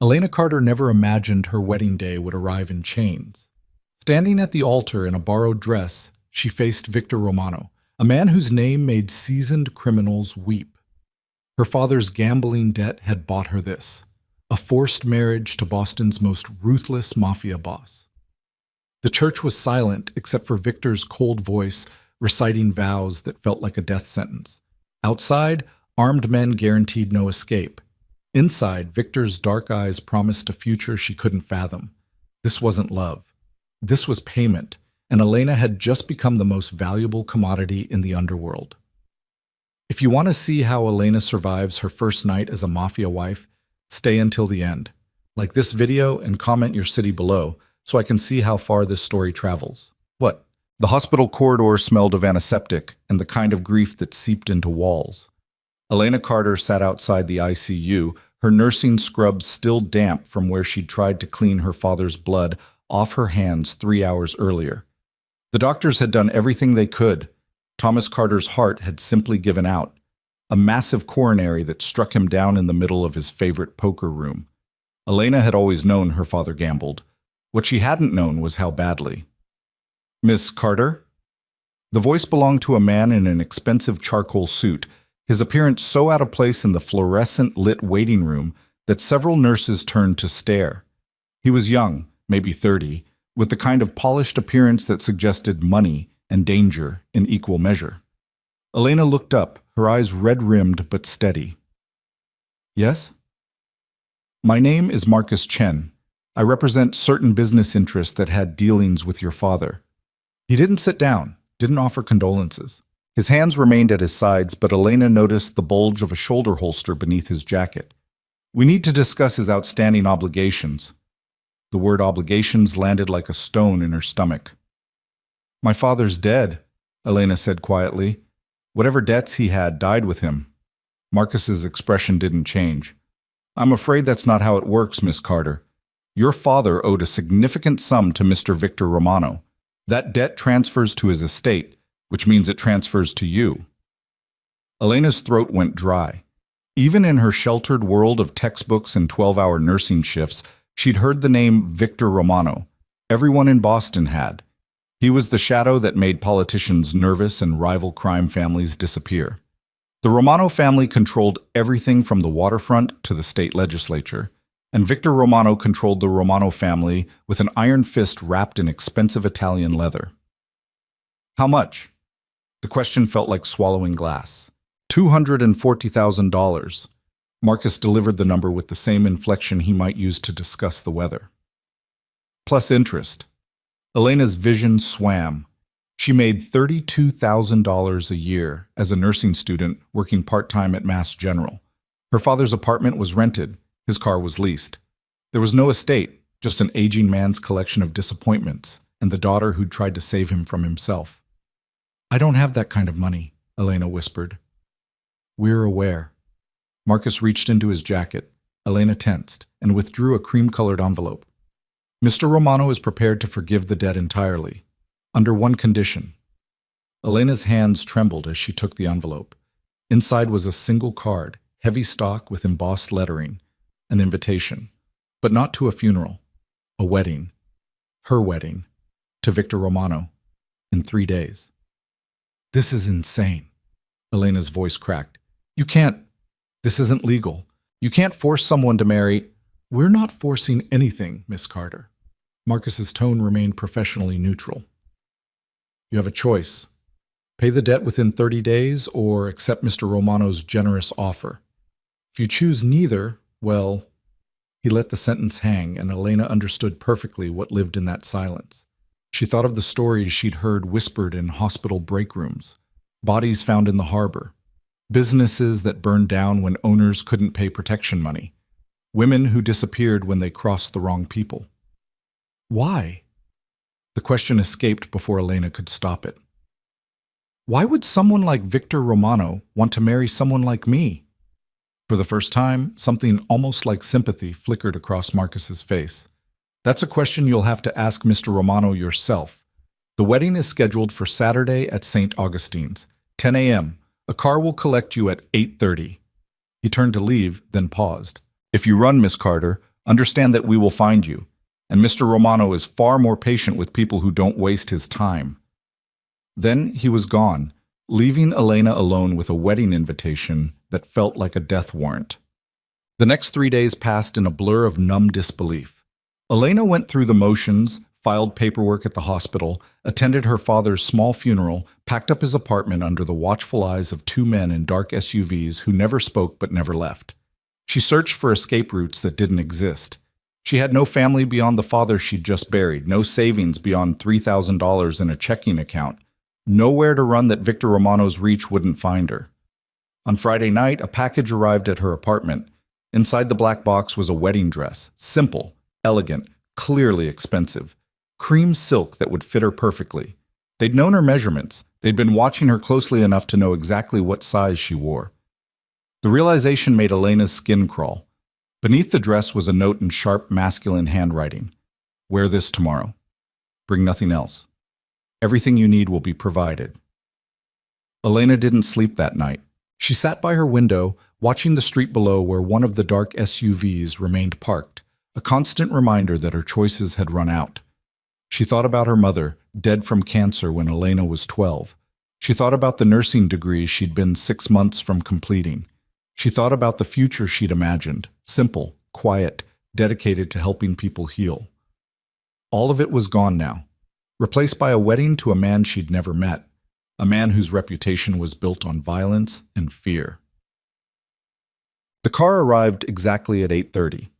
Elena Carter never imagined her wedding day would arrive in chains. Standing at the altar in a borrowed dress, she faced Victor Romano, a man whose name made seasoned criminals weep. Her father's gambling debt had bought her this, a forced marriage to Boston's most ruthless mafia boss. The church was silent except for Victor's cold voice reciting vows that felt like a death sentence. Outside, armed men guaranteed no escape. Inside, Victor's dark eyes promised a future she couldn't fathom. This wasn't love. This was payment, and Elena had just become the most valuable commodity in the underworld. If you want to see how Elena survives her first night as a mafia wife, stay until the end. Like this video and comment your city below so I can see how far this story travels. What? The hospital corridor smelled of antiseptic and the kind of grief that seeped into walls. Elena Carter sat outside the ICU, her nursing scrubs still damp from where she'd tried to clean her father's blood off her hands 3 hours earlier. The doctors had done everything they could. Thomas Carter's heart had simply given out, a massive coronary that struck him down in the middle of his favorite poker room. Elena had always known her father gambled. What she hadn't known was how badly. "Miss Carter?" The voice belonged to a man in an expensive charcoal suit, his appearance so out of place in the fluorescent-lit waiting room that several nurses turned to stare. He was young, maybe 30, with the kind of polished appearance that suggested money and danger in equal measure. Elena looked up, her eyes red-rimmed but steady. "Yes?" "My name is Marcus Chen. I represent certain business interests that had dealings with your father." He didn't sit down, didn't offer condolences. His hands remained at his sides, but Elena noticed the bulge of a shoulder holster beneath his jacket. "We need to discuss his outstanding obligations." The word obligations landed like a stone in her stomach. "My father's dead," Elena said quietly. "Whatever debts he had died with him." Marcus's expression didn't change. "I'm afraid that's not how it works, Miss Carter. Your father owed a significant sum to Mr. Victor Romano. That debt transfers to his estate, which means it transfers to you." Elena's throat went dry. Even in her sheltered world of textbooks and 12-hour nursing shifts, she'd heard the name Victor Romano. Everyone in Boston had. He was the shadow that made politicians nervous and rival crime families disappear. The Romano family controlled everything from the waterfront to the state legislature, and Victor Romano controlled the Romano family with an iron fist wrapped in expensive Italian leather. "How much?" The question felt like swallowing glass. $240,000. Marcus delivered the number with the same inflection he might use to discuss the weather. "Plus interest." Elena's vision swam. She made $32,000 a year as a nursing student working part-time at Mass General. Her father's apartment was rented. His car was leased. There was no estate, just an aging man's collection of disappointments and the daughter who'd tried to save him from himself. "I don't have that kind of money," Elena whispered. "We're aware." Marcus reached into his jacket. Elena tensed and withdrew a cream-colored envelope. "Mr. Romano is prepared to forgive the debt entirely, under one condition." Elena's hands trembled as she took the envelope. Inside was a single card, heavy stock with embossed lettering, an invitation, but not to a funeral, a wedding, her wedding, to Victor Romano, in 3 days. "This is insane," Elena's voice cracked. "You can't. This isn't legal. You can't force someone to marry." "We're not forcing anything, Miss Carter." Marcus's tone remained professionally neutral. "You have a choice. Pay the debt within 30 days or accept Mr. Romano's generous offer. If you choose neither, well..." He let the sentence hang, and Elena understood perfectly what lived in that silence. She thought of the stories she'd heard whispered in hospital break rooms, bodies found in the harbor, businesses that burned down when owners couldn't pay protection money, women who disappeared when they crossed the wrong people. Why? The question escaped before Elena could stop it. Why would someone like Victor Romano want to marry someone like me? For the first time, something almost like sympathy flickered across Marcus's face. "That's a question you'll have to ask Mr. Romano yourself. The wedding is scheduled for Saturday at St. Augustine's, 10 a.m. A car will collect you at 8:30. He turned to leave, then paused. "If you run, Miss Carter, Understand that we will find you, and Mr. Romano is far more patient with people who don't waste his time." Then he was gone, leaving Elena alone with a wedding invitation that felt like a death warrant. The next 3 days passed in a blur of numb disbelief. Elena went through the motions, filed paperwork at the hospital, attended her father's small funeral, packed up his apartment under the watchful eyes of 2 men in dark SUVs who never spoke but never left. She searched for escape routes that didn't exist. She had no family beyond the father she'd just buried, no savings beyond $3,000 in a checking account, nowhere to run that Victor Romano's reach wouldn't find her. On Friday night, a package arrived at her apartment. Inside the black box was a wedding dress, simple, elegant, clearly expensive. Cream silk that would fit her perfectly. They'd known her measurements. They'd been watching her closely enough to know exactly what size she wore. The realization made Elena's skin crawl. Beneath the dress was a note in sharp, masculine handwriting. "Wear this tomorrow. Bring nothing else. Everything you need will be provided." Elena didn't sleep that night. She sat by her window, watching the street below where one of the dark SUVs remained parked, a constant reminder that her choices had run out. She thought about her mother, dead from cancer when Elena was 12. She thought about the nursing degree she'd been 6 months from completing. She thought about the future she'd imagined, simple, quiet, dedicated to helping people heal. All of it was gone now, replaced by a wedding to a man she'd never met, a man whose reputation was built on violence and fear. The car arrived exactly at 8:30.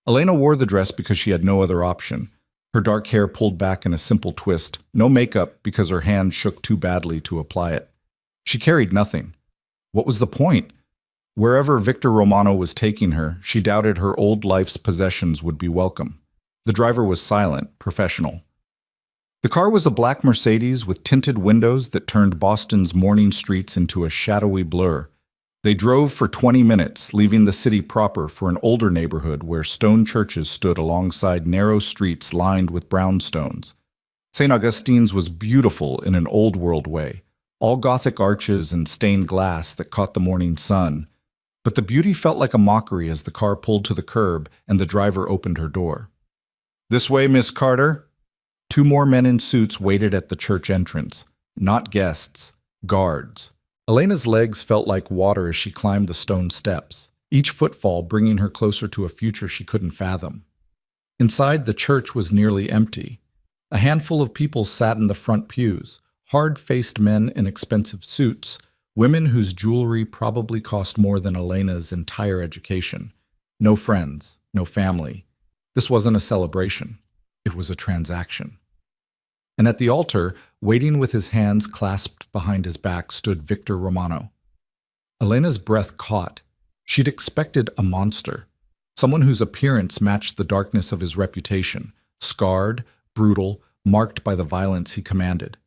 Elena wore the dress because she had no other option. Her dark hair pulled back in a simple twist, no makeup because her hand shook too badly to apply it. She carried nothing. What was the point? Wherever Victor Romano was taking her, she doubted her old life's possessions would be welcome. The driver was silent, professional. The car was a black Mercedes with tinted windows that turned Boston's morning streets into a shadowy blur. They drove for 20 minutes, leaving the city proper for an older neighborhood where stone churches stood alongside narrow streets lined with brownstones. St. Augustine's was beautiful in an old-world way, all Gothic arches and stained glass that caught the morning sun. But the beauty felt like a mockery as the car pulled to the curb and the driver opened her door. "This way, Miss Carter." 2 more men in suits waited at the church entrance. Not guests, guards. Elena's legs felt like water as she climbed the stone steps, each footfall bringing her closer to a future she couldn't fathom. Inside, the church was nearly empty. A handful of people sat in the front pews, hard-faced men in expensive suits, women whose jewelry probably cost more than Elena's entire education. No friends, no family. This wasn't a celebration. It was a transaction. And at the altar, waiting with his hands clasped behind his back, stood Victor Romano. Elena's breath caught. She'd expected a monster, someone whose appearance matched the darkness of his reputation, scarred, brutal, marked by the violence he commanded.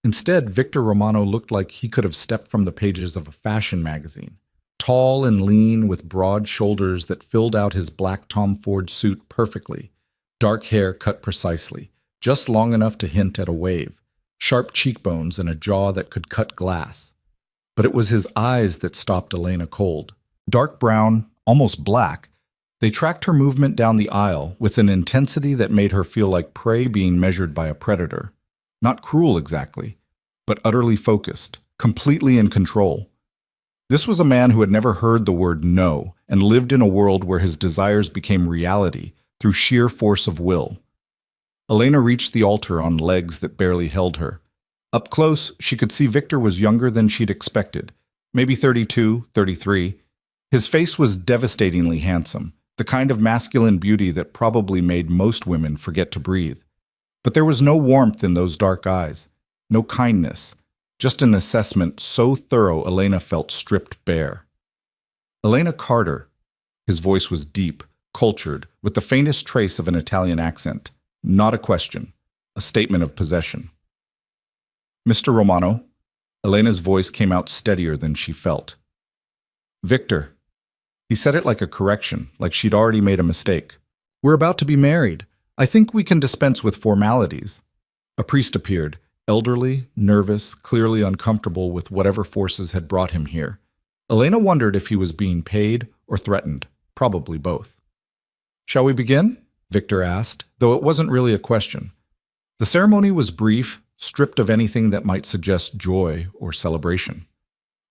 Instead, Victor Romano looked like he could have stepped from the pages of a fashion magazine. Tall and lean, with broad shoulders that filled out his black Tom Ford suit perfectly, dark hair cut precisely, just long enough to hint at a wave, sharp cheekbones and a jaw that could cut glass. But it was his eyes that stopped Elena cold. Dark brown, almost black, they tracked her movement down the aisle with an intensity that made her feel like prey being measured by a predator. Not cruel exactly, but utterly focused, completely in control. This was a man who had never heard the word no and lived in a world where his desires became reality through sheer force of will. Elena reached the altar on legs that barely held her. Up close, she could see Victor was younger than she'd expected, maybe 32, 33. His face was devastatingly handsome, the kind of masculine beauty that probably made most women forget to breathe. But there was no warmth in those dark eyes, no kindness, just an assessment so thorough Elena felt stripped bare. "Elena Carter." His voice was deep, cultured, with the faintest trace of an Italian accent. Not a question, a statement of possession. "Mr. Romano." Elena's voice came out steadier than she felt. "Victor." He said it like a correction, like she'd already made a mistake. "We're about to be married. I think we can dispense with formalities." A priest appeared, elderly, nervous, clearly uncomfortable with whatever forces had brought him here. Elena wondered if he was being paid or threatened, probably both. Shall we begin? Victor asked, though it wasn't really a question. The ceremony was brief, stripped of anything that might suggest joy or celebration.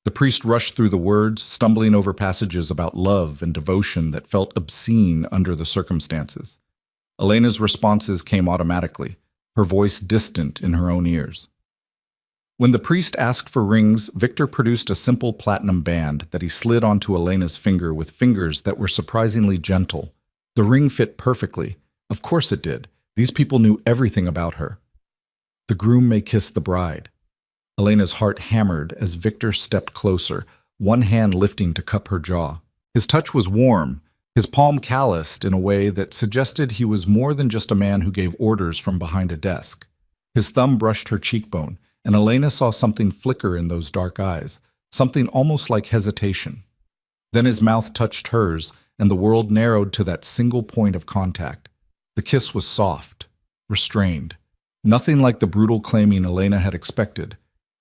The priest rushed through the words, stumbling over passages about love and devotion that felt obscene under the circumstances. Elena's responses came automatically, her voice distant in her own ears. When the priest asked for rings, Victor produced a simple platinum band that he slid onto Elena's finger with fingers that were surprisingly gentle. The ring fit perfectly. Of course it did. These people knew everything about her. The groom may kiss the bride. Elena's heart hammered as Victor stepped closer, one hand lifting to cup her jaw. His touch was warm, his palm calloused in a way that suggested he was more than just a man who gave orders from behind a desk. His thumb brushed her cheekbone, and Elena saw something flicker in those dark eyes, something almost like hesitation. Then his mouth touched hers, and the world narrowed to that single point of contact. The kiss was soft, restrained, nothing like the brutal claiming Elena had expected,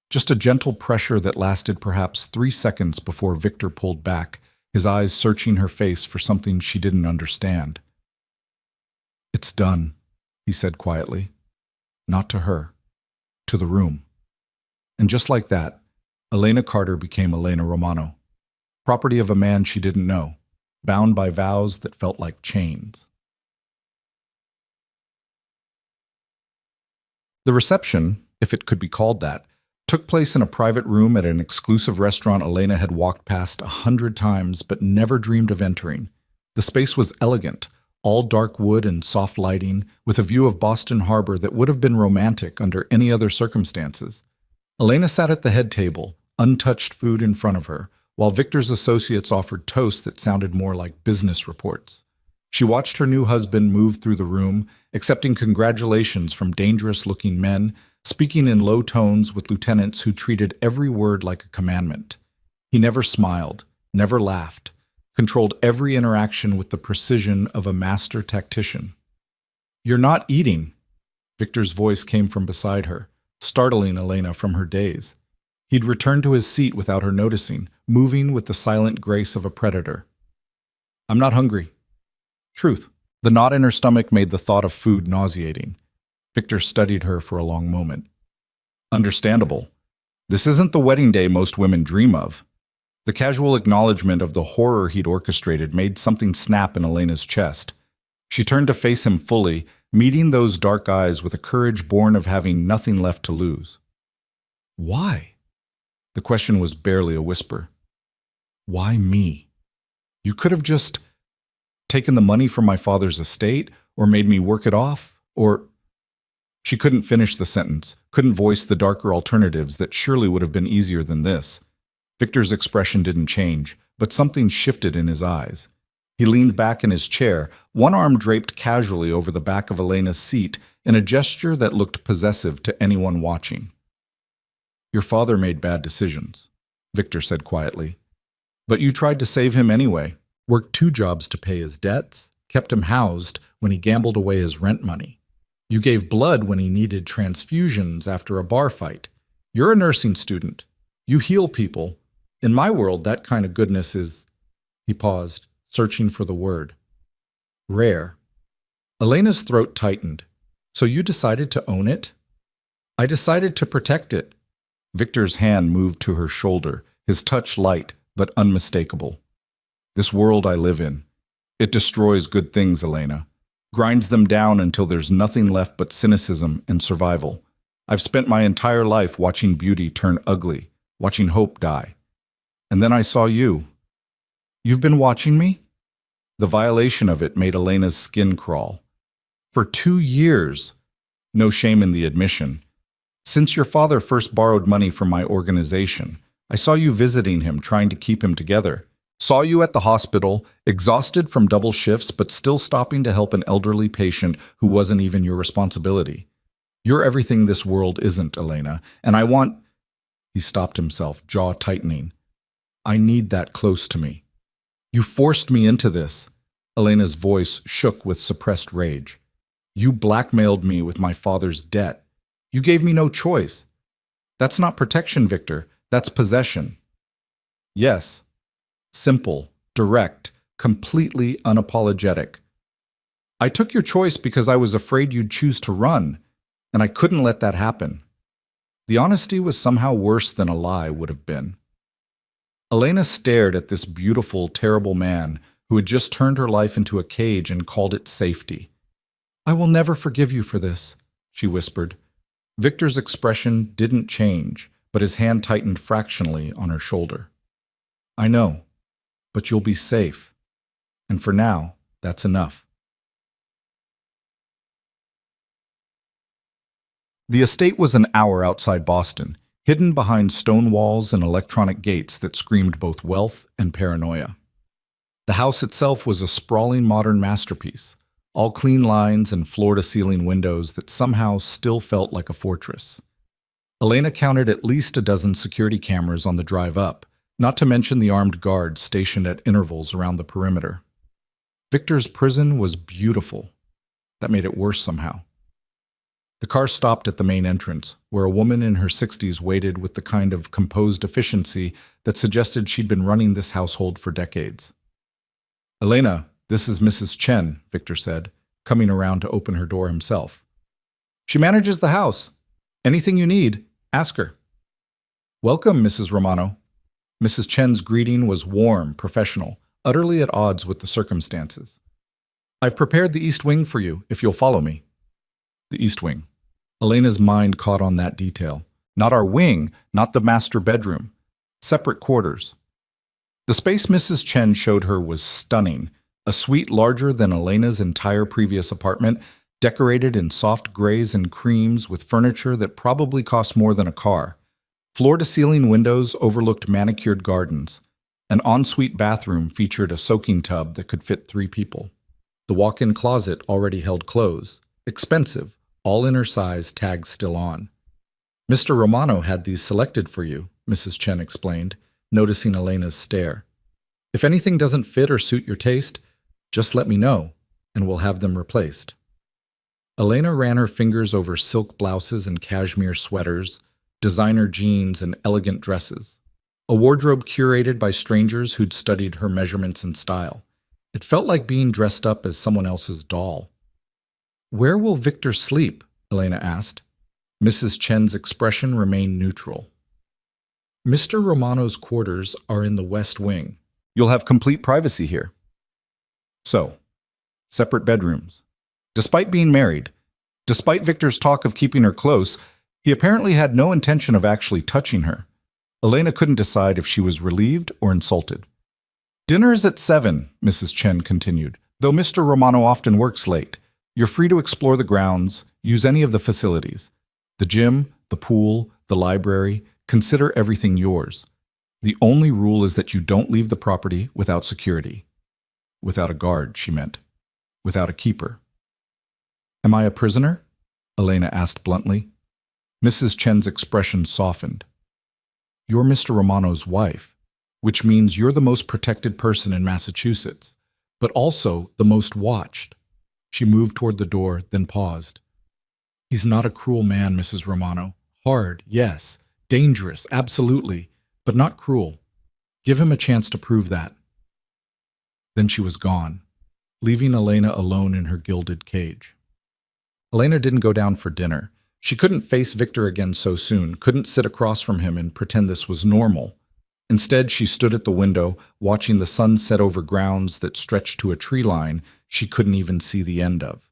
just a gentle pressure that lasted perhaps 3 seconds before Victor pulled back, his eyes searching her face for something she didn't understand. "It's done," he said quietly. Not to her, to the room. And just like that, Elena Carter became Elena Romano, property of a man she didn't know, bound by vows that felt like chains. The reception, if it could be called that, took place in a private room at an exclusive restaurant Elena had walked past 100 times but never dreamed of entering. The space was elegant, all dark wood and soft lighting, with a view of Boston Harbor that would have been romantic under any other circumstances. Elena sat at the head table, untouched food in front of her, while Victor's associates offered toasts that sounded more like business reports. She watched her new husband move through the room, accepting congratulations from dangerous-looking men, speaking in low tones with lieutenants who treated every word like a commandment. He never smiled, never laughed, controlled every interaction with the precision of a master tactician. "You're not eating." Victor's voice came from beside her, startling Elena from her daze. He'd returned to his seat without her noticing, moving with the silent grace of a predator. "I'm not hungry." Truth. The knot in her stomach made the thought of food nauseating. Victor studied her for a long moment. "Understandable. This isn't the wedding day most women dream of." The casual acknowledgement of the horror he'd orchestrated made something snap in Elena's chest. She turned to face him fully, meeting those dark eyes with a courage born of having nothing left to lose. "Why?" The question was barely a whisper. "Why me? You could have just taken the money from my father's estate, or made me work it off, or—" She couldn't finish the sentence, couldn't voice the darker alternatives that surely would have been easier than this. Victor's expression didn't change, but something shifted in his eyes. He leaned back in his chair, one arm draped casually over the back of Elena's seat in a gesture that looked possessive to anyone watching. "Your father made bad decisions," Victor said quietly. "But you tried to save him anyway, worked 2 jobs to pay his debts, kept him housed when he gambled away his rent money. You gave blood when he needed transfusions after a bar fight. You're a nursing student. You heal people. In my world, that kind of goodness is—" He paused, searching for the word. "Rare." Elena's throat tightened. "So you decided to own it?" "I decided to protect it." Victor's hand moved to her shoulder, his touch light but unmistakable. "This world I live in, it destroys good things, Elena. Grinds them down until there's nothing left but cynicism and survival. I've spent my entire life watching beauty turn ugly, watching hope die. And then I saw you." "You've been watching me?" The violation of it made Elena's skin crawl. "For 2 years. No shame in the admission. Since your father first borrowed money from my organization, I saw you visiting him, trying to keep him together. Saw you at the hospital, exhausted from double shifts, but still stopping to help an elderly patient who wasn't even your responsibility. You're everything this world isn't, Elena, and I want—" He stopped himself, jaw tightening. "I need that close to me. You forced me into this." Elena's voice shook with suppressed rage. "You blackmailed me with my father's debt. You gave me no choice. That's not protection, Victor. That's possession." "Yes." Simple, direct, completely unapologetic. I took your choice because I was afraid you'd choose to run, and I couldn't let that happen. The honesty was somehow worse than a lie would have been. Elena stared at this beautiful, terrible man who had just turned her life into a cage and called it safety. I will never forgive you for this, she whispered. Victor's expression didn't change, but his hand tightened fractionally on her shoulder. I know, but you'll be safe. And for now, that's enough. The estate was an hour outside Boston, hidden behind stone walls and electronic gates that screamed both wealth and paranoia. The house itself was a sprawling modern masterpiece, all clean lines and floor-to-ceiling windows that somehow still felt like a fortress. Elena counted at least a dozen security cameras on the drive up, not to mention the armed guards stationed at intervals around the perimeter. Victor's prison was beautiful. That made it worse somehow. The car stopped at the main entrance, where a woman in her 60s waited with the kind of composed efficiency that suggested she'd been running this household for decades. Elena, this is Mrs. Chen, Victor said, coming around to open her door himself. She manages the house. Anything you need, ask her. Welcome, Mrs. Romano. Mrs. Chen's greeting was warm, professional, utterly at odds with the circumstances. I've prepared the East Wing for you, if you'll follow me. The East Wing. Elena's mind caught on that detail. Not our wing, not the master bedroom. Separate quarters. The space Mrs. Chen showed her was stunning, a suite larger than Elena's entire previous apartment, decorated in soft grays and creams with furniture that probably cost more than a car. Floor-to-ceiling windows overlooked manicured gardens. An ensuite bathroom featured a soaking tub that could fit 3 people. The walk-in closet already held clothes. Expensive, all inner size, tags still on. Mr. Romano had these selected for you, Mrs. Chen explained, noticing Elena's stare. If anything doesn't fit or suit your taste, just let me know, and we'll have them replaced. Elena ran her fingers over silk blouses and cashmere sweaters, designer jeans and elegant dresses. A wardrobe curated by strangers who'd studied her measurements and style. It felt like being dressed up as someone else's doll. Where will Victor sleep? Elena asked. Mrs. Chen's expression remained neutral. Mr. Romano's quarters are in the West Wing. You'll have complete privacy here. So, separate bedrooms. Despite being married, despite Victor's talk of keeping her close, he apparently had no intention of actually touching her. Elena couldn't decide if she was relieved or insulted. Dinner is at 7, Mrs. Chen continued, though Mr. Romano often works late. You're free to explore the grounds, use any of the facilities. The gym, the pool, the library, consider everything yours. The only rule is that you don't leave the property without security. Without a guard, she meant. Without a keeper. Am I a prisoner? Elena asked bluntly. Mrs. Chen's expression softened. You're Mr. Romano's wife, which means you're the most protected person in Massachusetts, but also the most watched. She moved toward the door, then paused. He's not a cruel man, Mrs. Romano. Hard, yes. Dangerous, absolutely, but not cruel. Give him a chance to prove that. Then she was gone, leaving Elena alone in her gilded cage. Elena didn't go down for dinner. She couldn't face Victor again so soon, couldn't sit across from him and pretend this was normal. Instead, she stood at the window, watching the sun set over grounds that stretched to a tree line she couldn't even see the end of.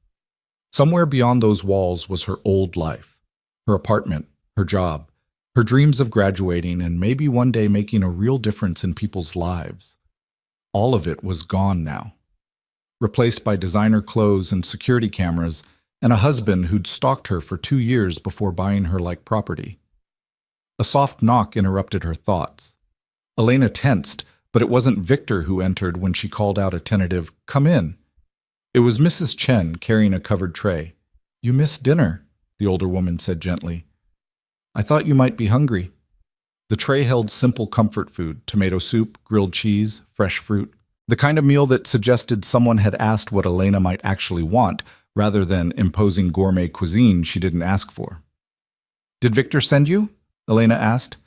Somewhere beyond those walls was her old life, her apartment, her job, her dreams of graduating and maybe one day making a real difference in people's lives. All of it was gone now, replaced by designer clothes and security cameras and a husband who'd stalked her for 2 years before buying her like property. A soft knock interrupted her thoughts. Elena tensed, but it wasn't Victor who entered when she called out a tentative, "Come in." It was Mrs. Chen carrying a covered tray. "You missed dinner," the older woman said gently. "I thought you might be hungry." The tray held simple comfort food, tomato soup, grilled cheese, fresh fruit, the kind of meal that suggested someone had asked what Elena might actually want, rather than imposing gourmet cuisine she didn't ask for. "Did Victor send you?" Elena asked.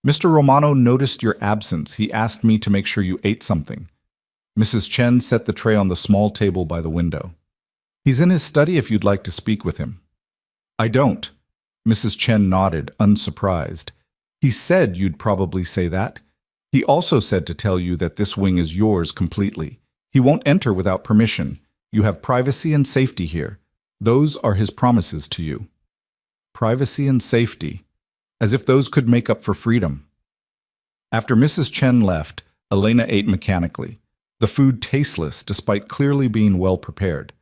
"Mr. Romano noticed your absence. He asked me to make sure you ate something." Mrs. Chen set the tray on the small table by the window. He's in his study if you'd like to speak with him. I don't. Mrs. Chen nodded, unsurprised. He said you'd probably say that. He also said to tell you that this wing is yours completely. He won't enter without permission. You have privacy and safety here. Those are his promises to you. Privacy and safety. As if those could make up for freedom. After Mrs. Chen left, Elena ate mechanically, the food tasteless despite clearly being well prepared.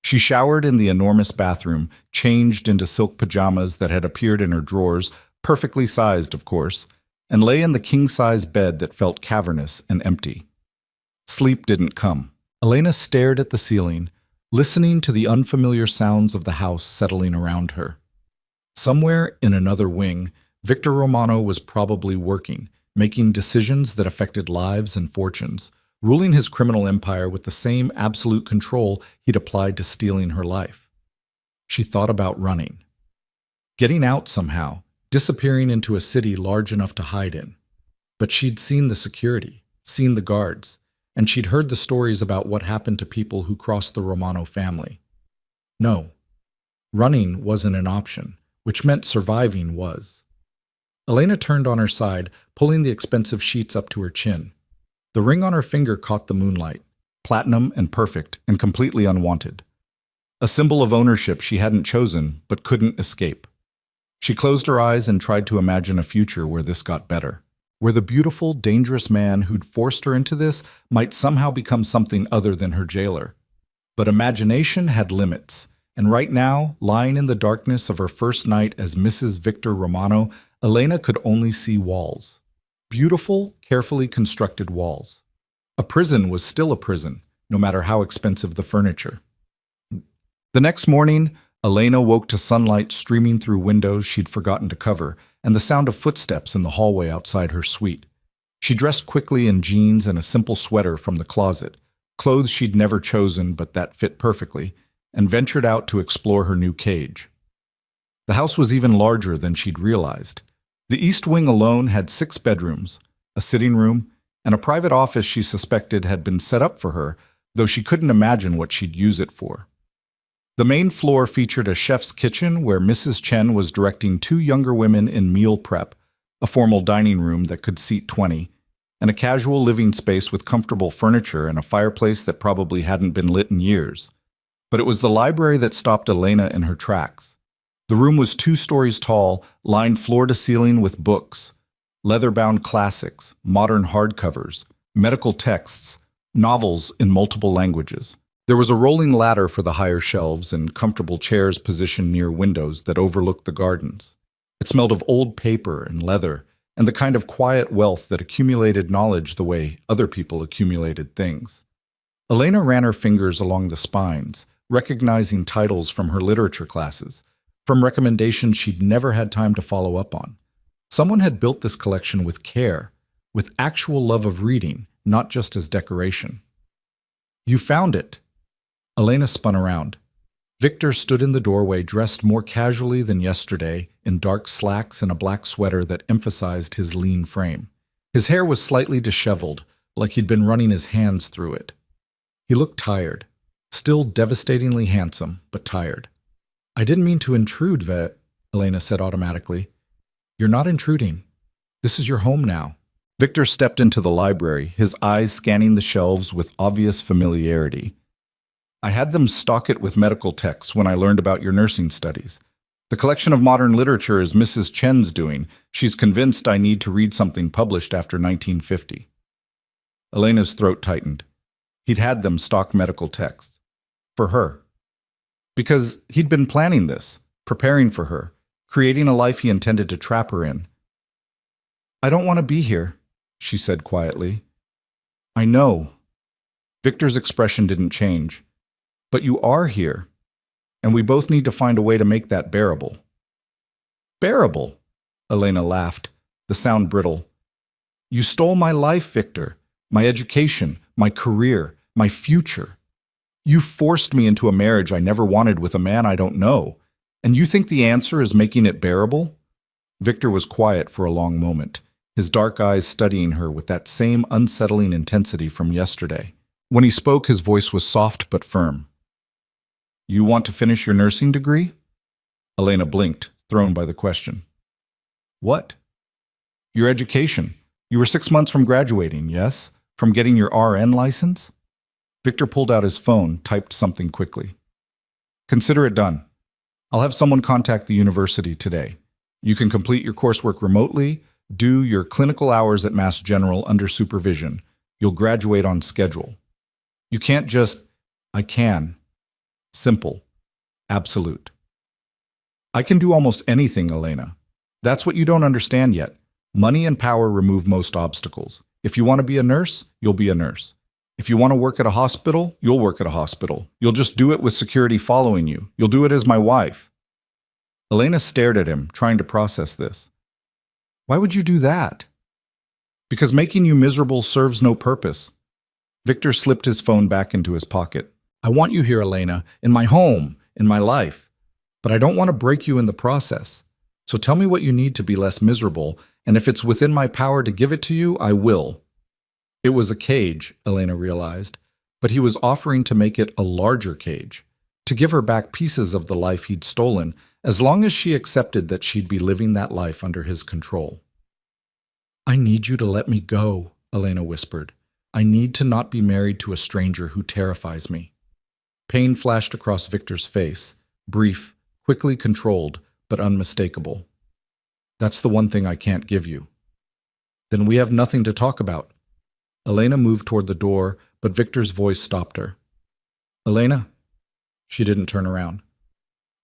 She showered in the enormous bathroom, changed into silk pajamas that had appeared in her drawers, perfectly sized, of course, and lay in the king-size bed that felt cavernous and empty. Sleep didn't come. Elena stared at the ceiling, listening to the unfamiliar sounds of the house settling around her. Somewhere in another wing, Victor Romano was probably working, making decisions that affected lives and fortunes, ruling his criminal empire with the same absolute control he'd applied to stealing her life. She thought about running. Getting out somehow, disappearing into a city large enough to hide in. But she'd seen the security, seen the guards, and she'd heard the stories about what happened to people who crossed the Romano family. No, running wasn't an option, which meant surviving was. Elena turned on her side, pulling the expensive sheets up to her chin. The ring on her finger caught the moonlight, platinum and perfect and completely unwanted. A symbol of ownership she hadn't chosen but couldn't escape. She closed her eyes and tried to imagine a future where this got better, where the beautiful, dangerous man who'd forced her into this might somehow become something other than her jailer. But imagination had limits, and right now, lying in the darkness of her first night as Mrs. Victor Romano, Elena could only see walls. Beautiful, carefully constructed walls. A prison was still a prison, no matter how expensive the furniture. The next morning, Elena woke to sunlight streaming through windows she'd forgotten to cover and the sound of footsteps in the hallway outside her suite. She dressed quickly in jeans and a simple sweater from the closet, clothes she'd never chosen but that fit perfectly, and ventured out to explore her new cage. The house was even larger than she'd realized. The East Wing alone had 6 bedrooms, a sitting room, and a private office she suspected had been set up for her, though she couldn't imagine what she'd use it for. The main floor featured a chef's kitchen where Mrs. Chen was directing 2 younger women in meal prep, a formal dining room that could seat 20, and a casual living space with comfortable furniture and a fireplace that probably hadn't been lit in years. But it was the library that stopped Elena in her tracks. The room was 2 stories tall, lined floor to ceiling with books, leather-bound classics, modern hardcovers, medical texts, novels in multiple languages. There was a rolling ladder for the higher shelves and comfortable chairs positioned near windows that overlooked the gardens. It smelled of old paper and leather, and the kind of quiet wealth that accumulated knowledge the way other people accumulated things. Elena ran her fingers along the spines, recognizing titles from her literature classes, from recommendations she'd never had time to follow up on. Someone had built this collection with care, with actual love of reading, not just as decoration. You found it. Elena spun around. Victor stood in the doorway dressed more casually than yesterday, in dark slacks and a black sweater that emphasized his lean frame. His hair was slightly disheveled, like he'd been running his hands through it. He looked tired, still devastatingly handsome, but tired. I didn't mean to intrude, Elena said automatically. You're not intruding. This is your home now. Victor stepped into the library, his eyes scanning the shelves with obvious familiarity. I had them stock it with medical texts when I learned about your nursing studies. The collection of modern literature is Mrs. Chen's doing. She's convinced I need to read something published after 1950. Elena's throat tightened. He'd had them stock medical texts. For her. Because he'd been planning this, preparing for her, creating a life he intended to trap her in. I don't want to be here, she said quietly. I know. Victor's expression didn't change. But you are here, and we both need to find a way to make that bearable. Bearable? Elena laughed, the sound brittle. You stole my life, Victor, my education, my career, my future. You forced me into a marriage I never wanted with a man I don't know, and you think the answer is making it bearable? Victor was quiet for a long moment, his dark eyes studying her with that same unsettling intensity from yesterday. When he spoke, his voice was soft but firm. You want to finish your nursing degree? Elena blinked, thrown by the question. What? Your education. You were 6 months from graduating, yes? From getting your RN license? Victor pulled out his phone, typed something quickly. Consider it done. I'll have someone contact the university today. You can complete your coursework remotely, do your clinical hours at Mass General under supervision. You'll graduate on schedule. You can't just, I can. Simple. Absolute. I can do almost anything, Elena. That's what you don't understand yet. Money and power remove most obstacles. If you want to be a nurse, you'll be a nurse. If you want to work at a hospital, you'll work at a hospital. You'll just do it with security following you. You'll do it as my wife. Elena stared at him, trying to process this. Why would you do that? Because making you miserable serves no purpose. Victor slipped his phone back into his pocket. I want you here, Elena, in my home, in my life. But I don't want to break you in the process. So tell me what you need to be less miserable, and if it's within my power to give it to you, I will. It was a cage, Elena realized, but he was offering to make it a larger cage, to give her back pieces of the life he'd stolen, as long as she accepted that she'd be living that life under his control. I need you to let me go, Elena whispered. I need to not be married to a stranger who terrifies me. Pain flashed across Victor's face, brief, quickly controlled, but unmistakable. That's the one thing I can't give you. Then we have nothing to talk about. Elena moved toward the door, but Victor's voice stopped her. Elena? She didn't turn around.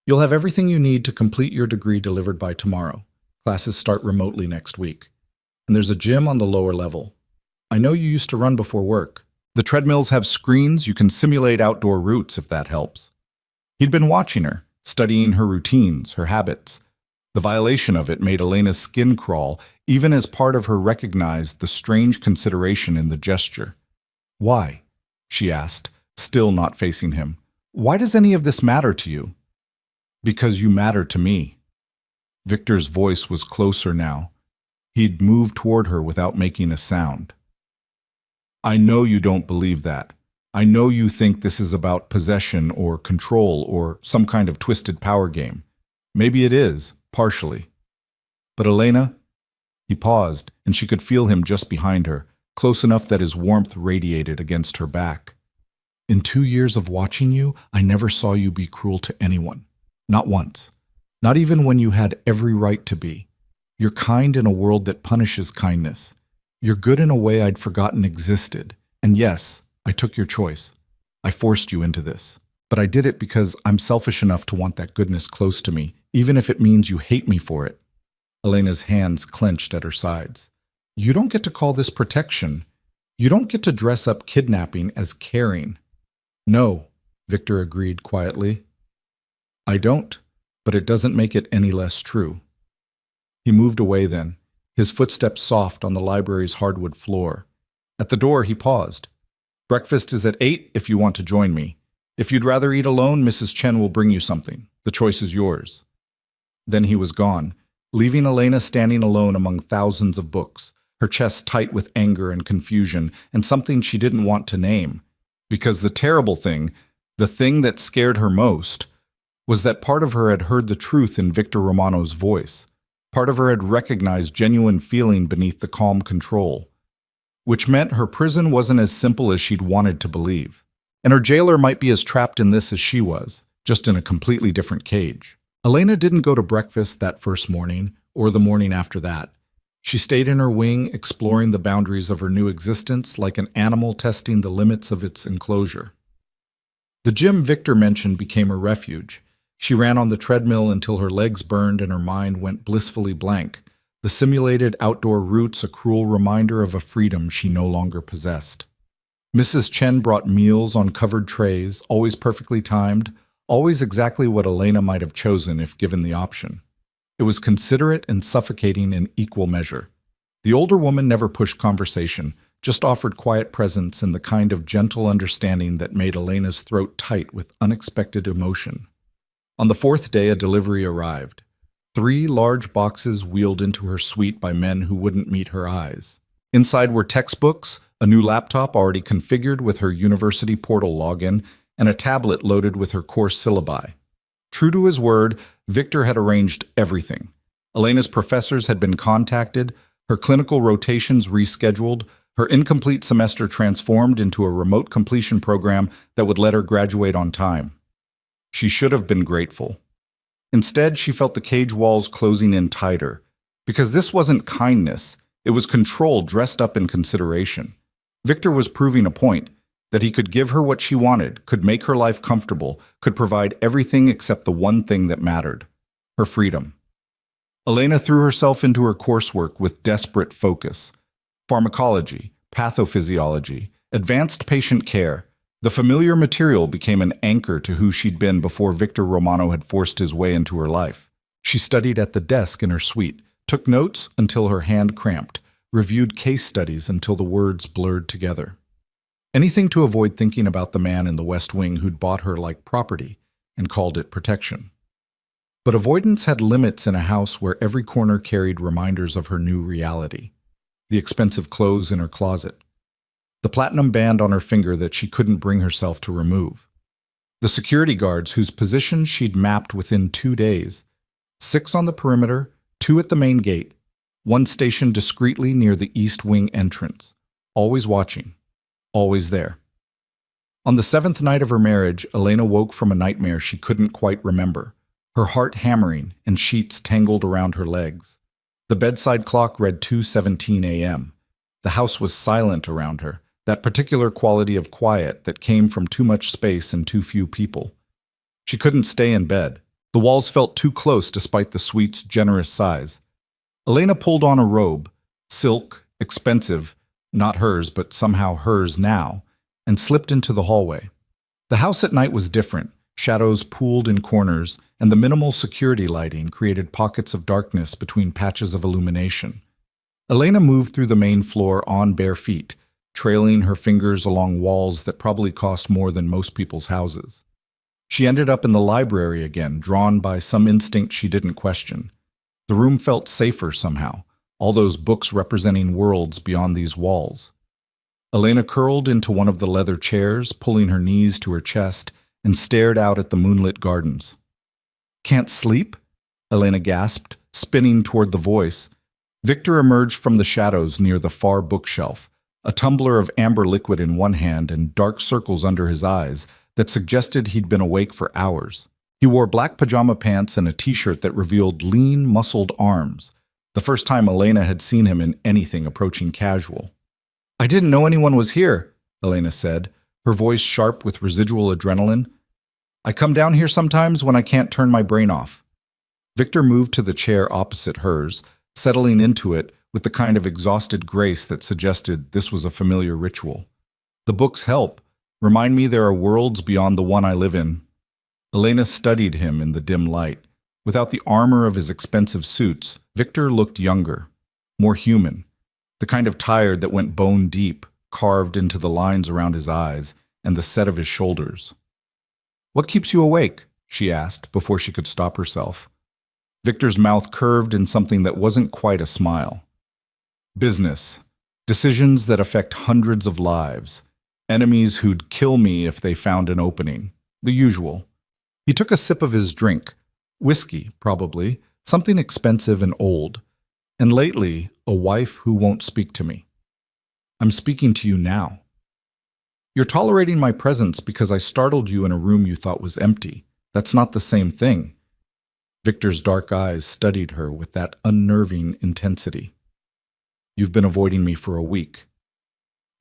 You'll have everything you need to complete your degree delivered by tomorrow. Classes start remotely next week. And there's a gym on the lower level. I know you used to run before work. The treadmills have screens. You can simulate outdoor routes if that helps. He'd been watching her, studying her routines, her habits. The violation of it made Elena's skin crawl, even as part of her recognized the strange consideration in the gesture. Why? She asked, still not facing him. Why does any of this matter to you? Because you matter to me. Victor's voice was closer now. He'd moved toward her without making a sound. I know you don't believe that. I know you think this is about possession or control or some kind of twisted power game. Maybe it is, partially. But Elena? He paused, and she could feel him just behind her, close enough that his warmth radiated against her back. In 2 years of watching you, I never saw you be cruel to anyone. Not once. Not even when you had every right to be. You're kind in a world that punishes kindness. You're good in a way I'd forgotten existed. And yes, I took your choice. I forced you into this. But I did it because I'm selfish enough to want that goodness close to me, even if it means you hate me for it. Elena's hands clenched at her sides. You don't get to call this protection. You don't get to dress up kidnapping as caring. No, Victor agreed quietly. I don't, but it doesn't make it any less true. He moved away then, his footsteps soft on the library's hardwood floor. At the door, he paused. Breakfast is at 8 if you want to join me. If you'd rather eat alone, Mrs. Chen will bring you something. The choice is yours. Then he was gone, leaving Elena standing alone among thousands of books, her chest tight with anger and confusion, and something she didn't want to name. Because the terrible thing, the thing that scared her most, was that part of her had heard the truth in Victor Romano's voice. Part of her had recognized genuine feeling beneath the calm control, which meant her prison wasn't as simple as she'd wanted to believe. And her jailer might be as trapped in this as she was, just in a completely different cage. Elena didn't go to breakfast that first morning, or the morning after that. She stayed in her wing, exploring the boundaries of her new existence like an animal testing the limits of its enclosure. The gym Victor mentioned became her refuge. She ran on the treadmill until her legs burned and her mind went blissfully blank, the simulated outdoor routes a cruel reminder of a freedom she no longer possessed. Mrs. Chen brought meals on covered trays, always perfectly timed, always exactly what Elena might have chosen if given the option. It was considerate and suffocating in equal measure. The older woman never pushed conversation, just offered quiet presence and the kind of gentle understanding that made Elena's throat tight with unexpected emotion. On the 4th day, a delivery arrived. 3 large boxes wheeled into her suite by men who wouldn't meet her eyes. Inside were textbooks, a new laptop already configured with her university portal login, and a tablet loaded with her course syllabi. True to his word, Victor had arranged everything. Elena's professors had been contacted, her clinical rotations rescheduled, her incomplete semester transformed into a remote completion program that would let her graduate on time. She should have been grateful. Instead, she felt the cage walls closing in tighter. Because this wasn't kindness, it was control dressed up in consideration. Victor was proving a point, that he could give her what she wanted, could make her life comfortable, could provide everything except the one thing that mattered, her freedom. Elena threw herself into her coursework with desperate focus. Pharmacology, pathophysiology, advanced patient care. The familiar material became an anchor to who she'd been before Victor Romano had forced his way into her life. She studied at the desk in her suite, took notes until her hand cramped, reviewed case studies until the words blurred together. Anything to avoid thinking about the man in the West Wing who'd bought her like property and called it protection. But avoidance had limits in a house where every corner carried reminders of her new reality. The expensive clothes in her closet. The platinum band on her finger that she couldn't bring herself to remove. The security guards whose positions she'd mapped within 2 days. 6 on the perimeter, 2 at the main gate, 1 stationed discreetly near the East Wing entrance. Always watching. Always there. On the 7th night of her marriage, Elena woke from a nightmare she couldn't quite remember, her heart hammering and sheets tangled around her legs. The bedside clock read 2:17 a.m. The house was silent around her, that particular quality of quiet that came from too much space and too few people. She couldn't stay in bed. The walls felt too close despite the suite's generous size. Elena pulled on a robe, silk, expensive, not hers, but somehow hers now, and slipped into the hallway. The house at night was different. Shadows pooled in corners, and the minimal security lighting created pockets of darkness between patches of illumination. Elena moved through the main floor on bare feet, trailing her fingers along walls that probably cost more than most people's houses. She ended up in the library again, drawn by some instinct she didn't question. The room felt safer somehow, all those books representing worlds beyond these walls. Elena curled into one of the leather chairs, pulling her knees to her chest, and stared out at the moonlit gardens. "Can't sleep?" Elena gasped, spinning toward the voice. Victor emerged from the shadows near the far bookshelf, a tumbler of amber liquid in one hand and dark circles under his eyes that suggested he'd been awake for hours. He wore black pajama pants and a t-shirt that revealed lean, muscled arms, the first time Elena had seen him in anything approaching casual. "I didn't know anyone was here," Elena said, her voice sharp with residual adrenaline. "I come down here sometimes when I can't turn my brain off." Victor moved to the chair opposite hers, settling into it with the kind of exhausted grace that suggested this was a familiar ritual. "The books help. Remind me there are worlds beyond the one I live in." Elena studied him in the dim light. Without the armor of his expensive suits, Victor looked younger, more human, the kind of tired that went bone deep, carved into the lines around his eyes and the set of his shoulders. "What keeps you awake?" she asked before she could stop herself. Victor's mouth curved in something that wasn't quite a smile. "Business. Decisions that affect hundreds of lives. Enemies who'd kill me if they found an opening. The usual." He took a sip of his drink. Whiskey, probably, something expensive and old. "And lately, a wife who won't speak to me. I'm speaking to you now. You're tolerating my presence because I startled you in a room you thought was empty. That's not the same thing." Victor's dark eyes studied her with that unnerving intensity. "You've been avoiding me for a week.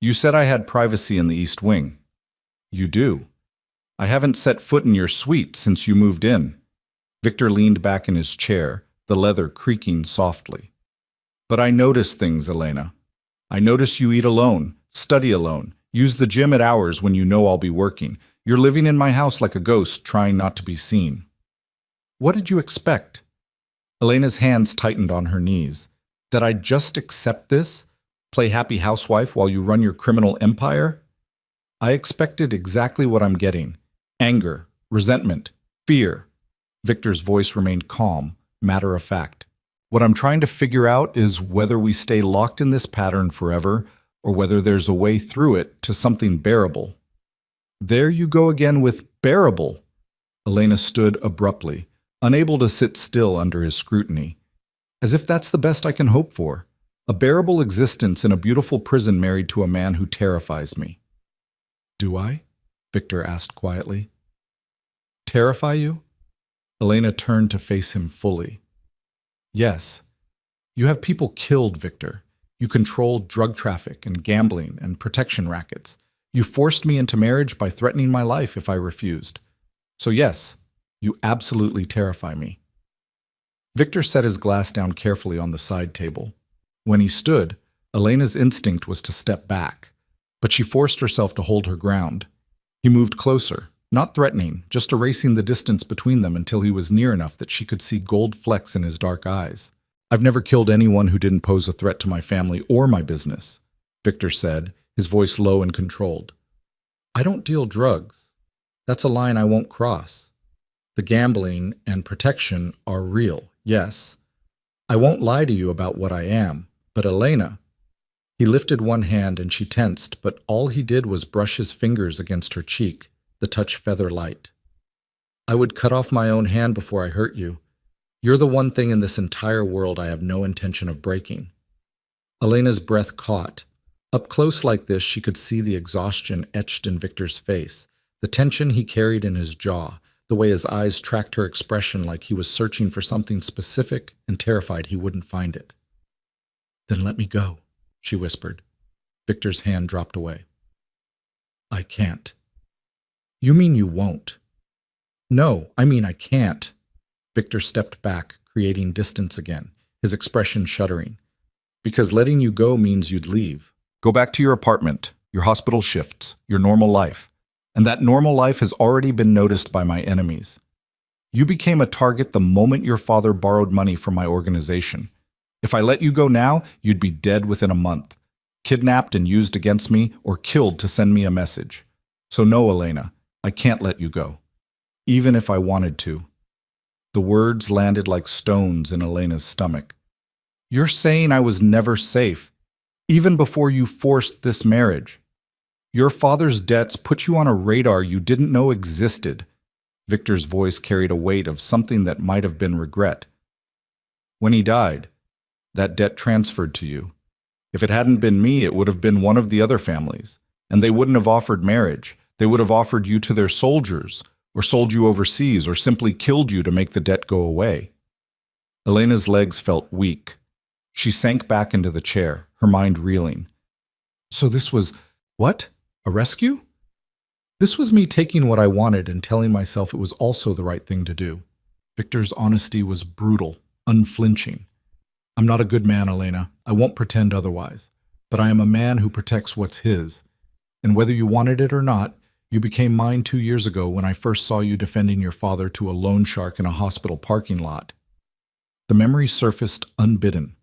You said I had privacy in the East Wing. You do. I haven't set foot in your suite since you moved in." Victor leaned back in his chair, the leather creaking softly. "But I notice things, Elena. I notice you eat alone, study alone, use the gym at hours when you know I'll be working. You're living in my house like a ghost, trying not to be seen." "What did you expect?" Elena's hands tightened on her knees. "That I'd just accept this? Play happy housewife while you run your criminal empire?" "I expected exactly what I'm getting. Anger, resentment, fear." Victor's voice remained calm, matter of fact. "What I'm trying to figure out is whether we stay locked in this pattern forever or whether there's a way through it to something bearable." There you go again with bearable. Elena stood abruptly, unable to sit still under his scrutiny. As if that's the best I can hope for. A bearable existence in a beautiful prison married to a man who terrifies me. Do I? Victor asked quietly. Terrify you? Elena turned to face him fully. Yes. You have people killed, Victor. You controlled drug traffic and gambling and protection rackets. You forced me into marriage by threatening my life if I refused. So yes, you absolutely terrify me. Victor set his glass down carefully on the side table. When he stood, Elena's instinct was to step back, but she forced herself to hold her ground. He moved closer, not threatening, just erasing the distance between them until he was near enough that she could see gold flecks in his dark eyes. I've never killed anyone who didn't pose a threat to my family or my business, Victor said, his voice low and controlled. I don't deal drugs. That's a line I won't cross. The gambling and protection are real, yes. I won't lie to you about what I am, but Elena... He lifted one hand and she tensed, but all he did was brush his fingers against her cheek, the touch feather light. I would cut off my own hand before I hurt you. You're the one thing in this entire world I have no intention of breaking. Elena's breath caught. Up close like this, she could see the exhaustion etched in Victor's face, the tension he carried in his jaw, the way his eyes tracked her expression like he was searching for something specific and terrified he wouldn't find it. Then let me go, she whispered. Victor's hand dropped away. I can't. You mean you won't? No, I mean I can't. Victor stepped back, creating distance again, his expression shuddering. Because letting you go means you'd leave. Go back to your apartment, your hospital shifts, your normal life. And that normal life has already been noticed by my enemies. You became a target the moment your father borrowed money from my organization. If I let you go now, you'd be dead within a month, kidnapped and used against me, or killed to send me a message. So no, Elena, I can't let you go, even if I wanted to. The words landed like stones in Elena's stomach. You're saying I was never safe, even before you forced this marriage. Your father's debts put you on a radar you didn't know existed. Victor's voice carried a weight of something that might have been regret. When he died, that debt transferred to you. If it hadn't been me, it would have been one of the other families. And they wouldn't have offered marriage. They would have offered you to their soldiers, or sold you overseas, or simply killed you to make the debt go away. Elena's legs felt weak. She sank back into the chair, her mind reeling. So this was, what? A rescue? This was me taking what I wanted and telling myself it was also the right thing to do. Victor's honesty was brutal, unflinching. I'm not a good man, Elena. I won't pretend otherwise. But I am a man who protects what's his. And whether you wanted it or not, you became mine 2 years ago when I first saw you defending your father to a loan shark in a hospital parking lot. The memory surfaced unbidden.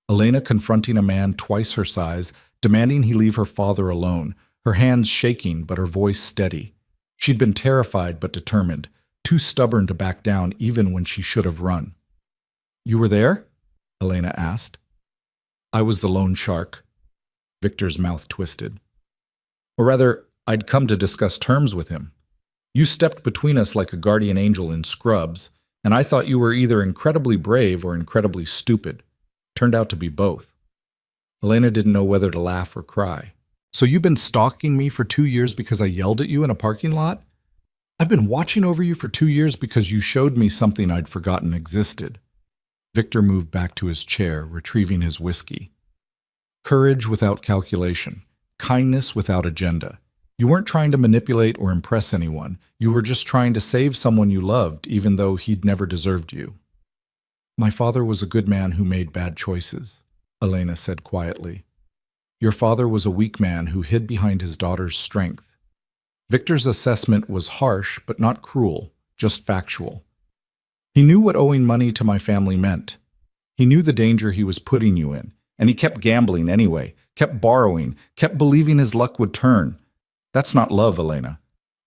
Elena confronting a man twice her size, demanding he leave her father alone, her hands shaking but her voice steady. She'd been terrified but determined, too stubborn to back down even when she should have run. You were there? Elena asked. I was the loan shark. Victor's mouth twisted. Or rather, I'd come to discuss terms with him. You stepped between us like a guardian angel in Scrubs, and I thought you were either incredibly brave or incredibly stupid. Turned out to be both. Elena didn't know whether to laugh or cry. So you've been stalking me for 2 years because I yelled at you in a parking lot? I've been watching over you for 2 years because you showed me something I'd forgotten existed. Victor moved back to his chair, retrieving his whiskey. Courage without calculation. Kindness without agenda. You weren't trying to manipulate or impress anyone. You were just trying to save someone you loved, even though he'd never deserved you. My father was a good man who made bad choices, Elena said quietly. Your father was a weak man who hid behind his daughter's strength. Victor's assessment was harsh, but not cruel, just factual. He knew what owing money to my family meant. He knew the danger he was putting you in, and he kept gambling anyway, kept borrowing, kept believing his luck would turn. That's not love, Elena.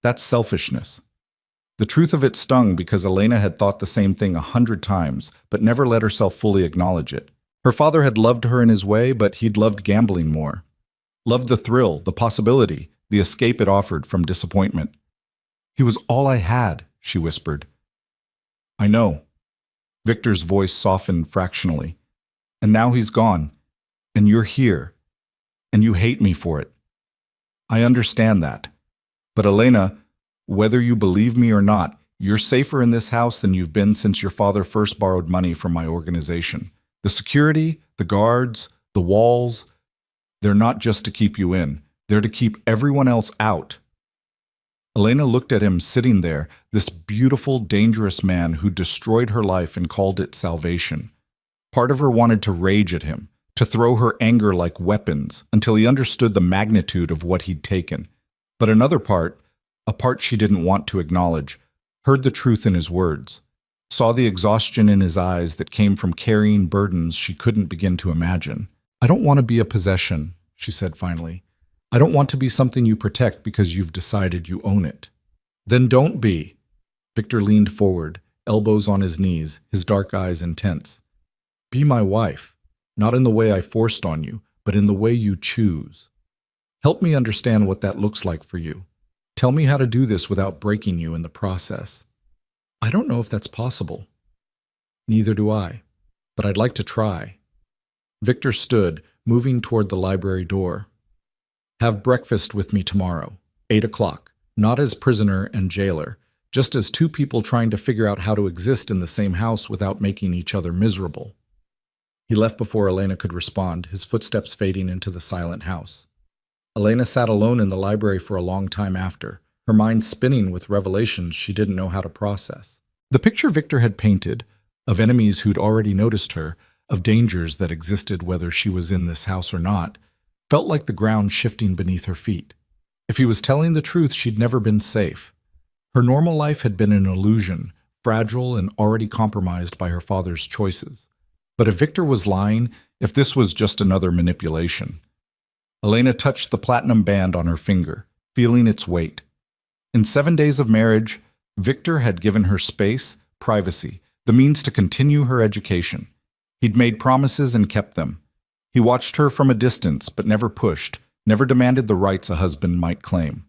That's selfishness. The truth of it stung because Elena had thought the same thing 100 times, but never let herself fully acknowledge it. Her father had loved her in his way, but he'd loved gambling more. Loved the thrill, the possibility, the escape it offered from disappointment. "He was all I had," she whispered. "I know." Victor's voice softened fractionally. "And now he's gone. And you're here. And you hate me for it. I understand that. But Elena, whether you believe me or not, you're safer in this house than you've been since your father first borrowed money from my organization. The security, the guards, the walls, they're not just to keep you in. They're to keep everyone else out." Elena looked at him sitting there, this beautiful, dangerous man who destroyed her life and called it salvation. Part of her wanted to rage at him, to throw her anger like weapons until he understood the magnitude of what he'd taken. But another part, a part she didn't want to acknowledge, heard the truth in his words, saw the exhaustion in his eyes that came from carrying burdens she couldn't begin to imagine. "I don't want to be a possession," she said finally. "I don't want to be something you protect because you've decided you own it." "Then don't be." Victor leaned forward, elbows on his knees, his dark eyes intense. "Be my wife, not in the way I forced on you, but in the way you choose. Help me understand what that looks like for you. Tell me how to do this without breaking you in the process." "I don't know if that's possible." "Neither do I, but I'd like to try." Victor stood, moving toward the library door. "Have breakfast with me tomorrow, 8 o'clock, not as prisoner and jailer, just as two people trying to figure out how to exist in the same house without making each other miserable." He left before Elena could respond, his footsteps fading into the silent house. Elena sat alone in the library for a long time after, her mind spinning with revelations she didn't know how to process. The picture Victor had painted, of enemies who'd already noticed her, of dangers that existed whether she was in this house or not, felt like the ground shifting beneath her feet. If he was telling the truth, she'd never been safe. Her normal life had been an illusion, fragile and already compromised by her father's choices. But if Victor was lying, if this was just another manipulation. Elena touched the platinum band on her finger, feeling its weight. In 7 days of marriage, Victor had given her space, privacy, the means to continue her education. He'd made promises and kept them. He watched her from a distance, but never pushed, never demanded the rights a husband might claim.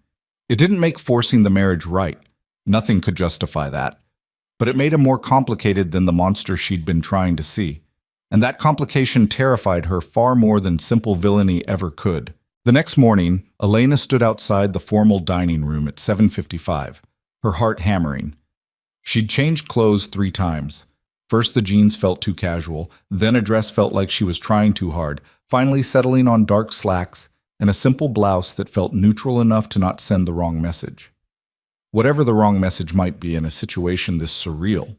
It didn't make forcing the marriage right. Nothing could justify that. But it made him more complicated than the monster she'd been trying to see. And that complication terrified her far more than simple villainy ever could. The next morning, Elena stood outside the formal dining room at 7:55, her heart hammering. She'd changed clothes 3 times. First the jeans felt too casual, then a dress felt like she was trying too hard, finally settling on dark slacks and a simple blouse that felt neutral enough to not send the wrong message. Whatever the wrong message might be in a situation this surreal,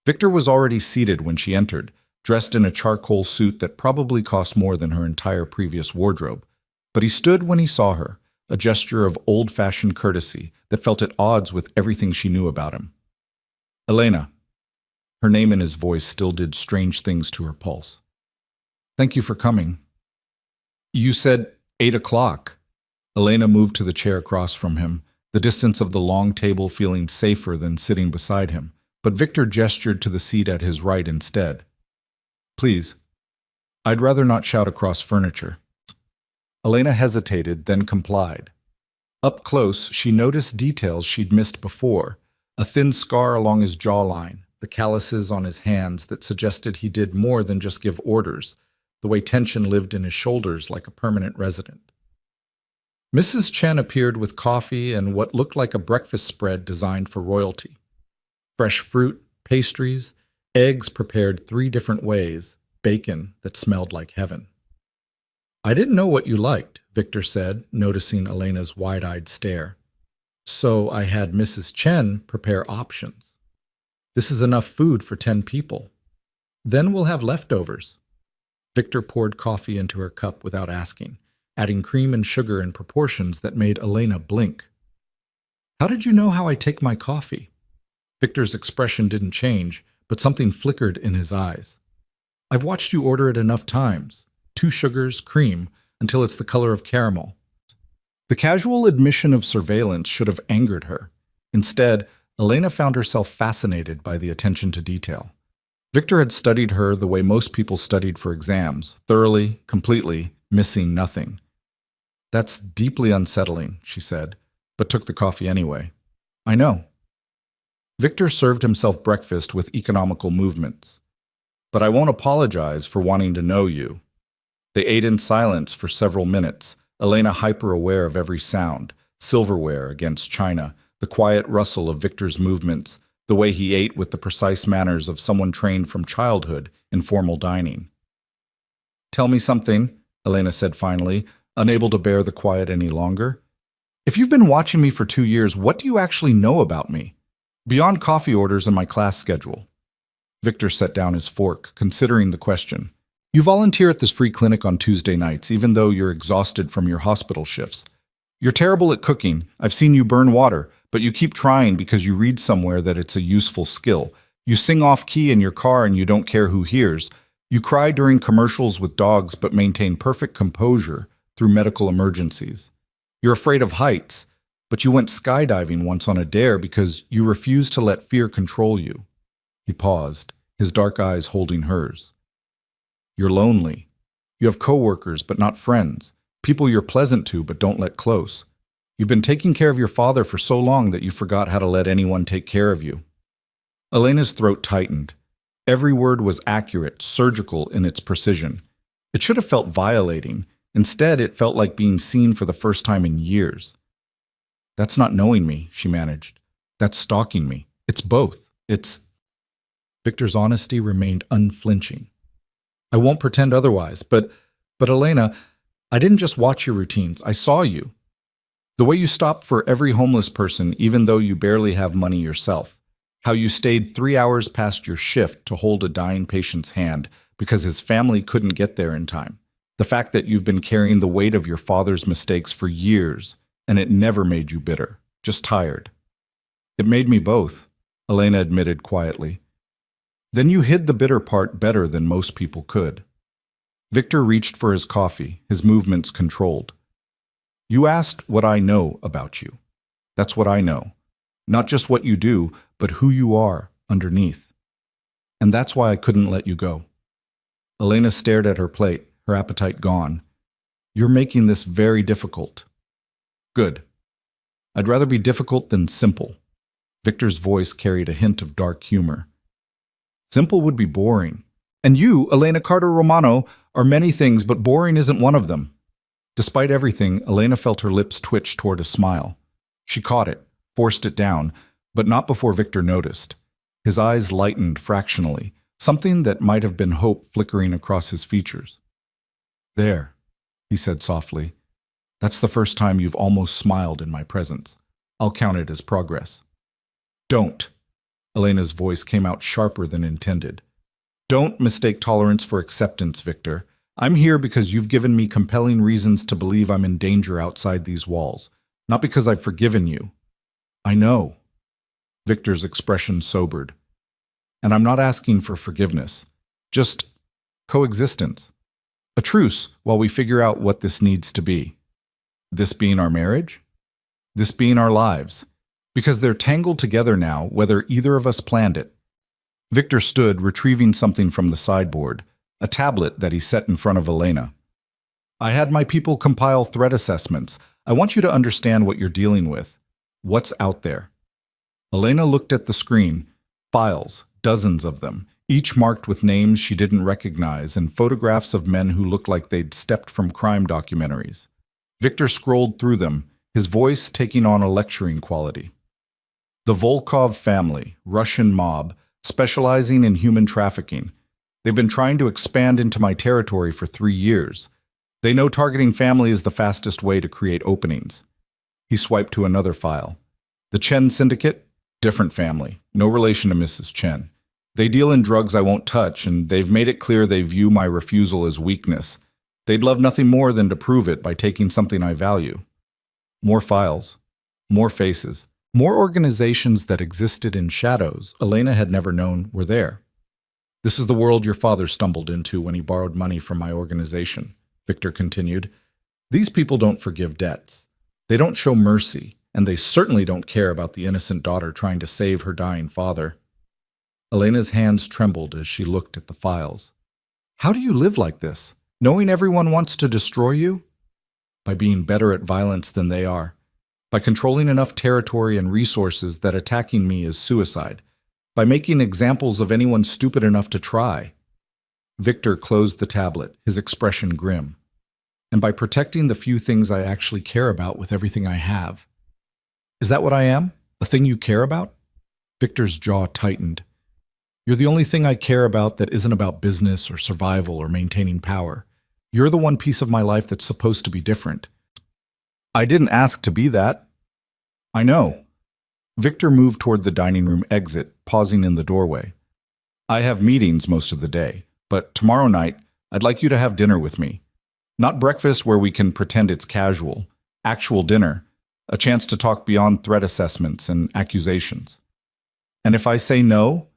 Victor was already seated when she entered, dressed in a charcoal suit that probably cost more than her entire previous wardrobe. But he stood when he saw her, a gesture of old-fashioned courtesy that felt at odds with everything she knew about him. "Elena." Her name in his voice still did strange things to her pulse. "Thank you for coming." "You said 8 o'clock." Elena moved to the chair across from him, the distance of the long table feeling safer than sitting beside him, but Victor gestured to the seat at his right instead. "Please. I'd rather not shout across furniture." Elena hesitated, then complied. Up close, she noticed details she'd missed before, a thin scar along his jawline, the calluses on his hands that suggested he did more than just give orders, the way tension lived in his shoulders like a permanent resident. Mrs. Chen appeared with coffee and what looked like a breakfast spread designed for royalty. Fresh fruit, pastries, eggs prepared 3 different ways, bacon that smelled like heaven. "I didn't know what you liked," Victor said, noticing Elena's wide-eyed stare. "So I had Mrs. Chen prepare options. This is enough food for 10 people. Then we'll have leftovers." Victor poured coffee into her cup without asking, adding cream and sugar in proportions that made Elena blink. "How did you know how I take my coffee?" Victor's expression didn't change, but something flickered in his eyes. "I've watched you order it enough times. 2 sugars, cream, until it's the color of caramel." The casual admission of surveillance should have angered her. Instead, Elena found herself fascinated by the attention to detail. Victor had studied her the way most people studied for exams, thoroughly, completely, missing nothing. That's deeply unsettling, she said, but took the coffee anyway. I know. Victor served himself breakfast with economical movements. But I won't apologize for wanting to know you. They ate in silence for several minutes, Elena hyper-aware of every sound, silverware against china, the quiet rustle of Victor's movements, the way he ate with the precise manners of someone trained from childhood in formal dining. Tell me something, Elena said finally, unable to bear the quiet any longer. If you've been watching me for 2 years, what do you actually know about me? Beyond coffee orders and my class schedule. Victor set down his fork, considering the question. You volunteer at this free clinic on Tuesday nights, even though you're exhausted from your hospital shifts. You're terrible at cooking. I've seen you burn water, but you keep trying because you read somewhere that it's a useful skill. You sing off-key in your car and you don't care who hears. You cry during commercials with dogs but maintain perfect composure through medical emergencies. You're afraid of heights, but you went skydiving once on a dare because you refused to let fear control you. He paused, his dark eyes holding hers. You're lonely. You have coworkers but not friends, people you're pleasant to but don't let close. You've been taking care of your father for so long that you forgot how to let anyone take care of you. Elena's throat tightened. Every word was accurate, surgical in its precision. It should have felt violating. Instead, it felt like being seen for the first time in years. That's not knowing me, she managed. That's stalking me. It's both. It's... Victor's honesty remained unflinching. I won't pretend otherwise, but Elena, I didn't just watch your routines. I saw you. The way you stopped for every homeless person, even though you barely have money yourself. How you stayed 3 hours past your shift to hold a dying patient's hand because his family couldn't get there in time. The fact that you've been carrying the weight of your father's mistakes for years, and it never made you bitter, just tired. It made me both, Elena admitted quietly. Then you hid the bitter part better than most people could. Victor reached for his coffee, his movements controlled. You asked what I know about you. That's what I know. Not just what you do, but who you are underneath. And that's why I couldn't let you go. Elena stared at her plate, her appetite gone. You're making this very difficult. Good. I'd rather be difficult than simple. Victor's voice carried a hint of dark humor. Simple would be boring. And you, Elena Carter Romano, are many things, but boring isn't one of them. Despite everything, Elena felt her lips twitch toward a smile. She caught it, forced it down, but not before Victor noticed. His eyes lightened fractionally, something that might have been hope flickering across his features. There, he said softly. That's the first time you've almost smiled in my presence. I'll count it as progress. Don't. Elena's voice came out sharper than intended. Don't mistake tolerance for acceptance, Victor. I'm here because you've given me compelling reasons to believe I'm in danger outside these walls, not because I've forgiven you. I know. Victor's expression sobered. And I'm not asking for forgiveness, just coexistence. A truce while we figure out what this needs to be. This being our marriage? This being our lives. Because they're tangled together now, whether either of us planned it. Victor stood, retrieving something from the sideboard, a tablet that he set in front of Elena. I had my people compile threat assessments. I want you to understand what you're dealing with. What's out there? Elena looked at the screen. Files, dozens of them, each marked with names she didn't recognize and photographs of men who looked like they'd stepped from crime documentaries. Victor scrolled through them, his voice taking on a lecturing quality. The Volkov family, Russian mob, specializing in human trafficking. They've been trying to expand into my territory for 3 years. They know targeting family is the fastest way to create openings. He swiped to another file. The Chen Syndicate? Different family. No relation to Mrs. Chen. They deal in drugs I won't touch, and they've made it clear they view my refusal as weakness. They'd love nothing more than to prove it by taking something I value. More files. More faces. More organizations that existed in shadows Elena had never known were there. This is the world your father stumbled into when he borrowed money from my organization, Victor continued. These people don't forgive debts. They don't show mercy, and they certainly don't care about the innocent daughter trying to save her dying father. Elena's hands trembled as she looked at the files. How do you live like this, knowing everyone wants to destroy you? by being better at violence than they are, by controlling enough territory and resources that attacking me is suicide, by making examples of anyone stupid enough to try. Victor closed the tablet, his expression grim. And by protecting the few things I actually care about with everything I have. Is that what I am? A thing you care about? Victor's jaw tightened. You're the only thing I care about that isn't about business or survival or maintaining power. You're the one piece of my life that's supposed to be different. I didn't ask to be that. I know. Victor moved toward the dining room exit, pausing in the doorway. I have meetings most of the day, but tomorrow night, I'd like you to have dinner with me. Not breakfast where we can pretend it's casual. Actual dinner. A chance to talk beyond threat assessments and accusations. And if I say no,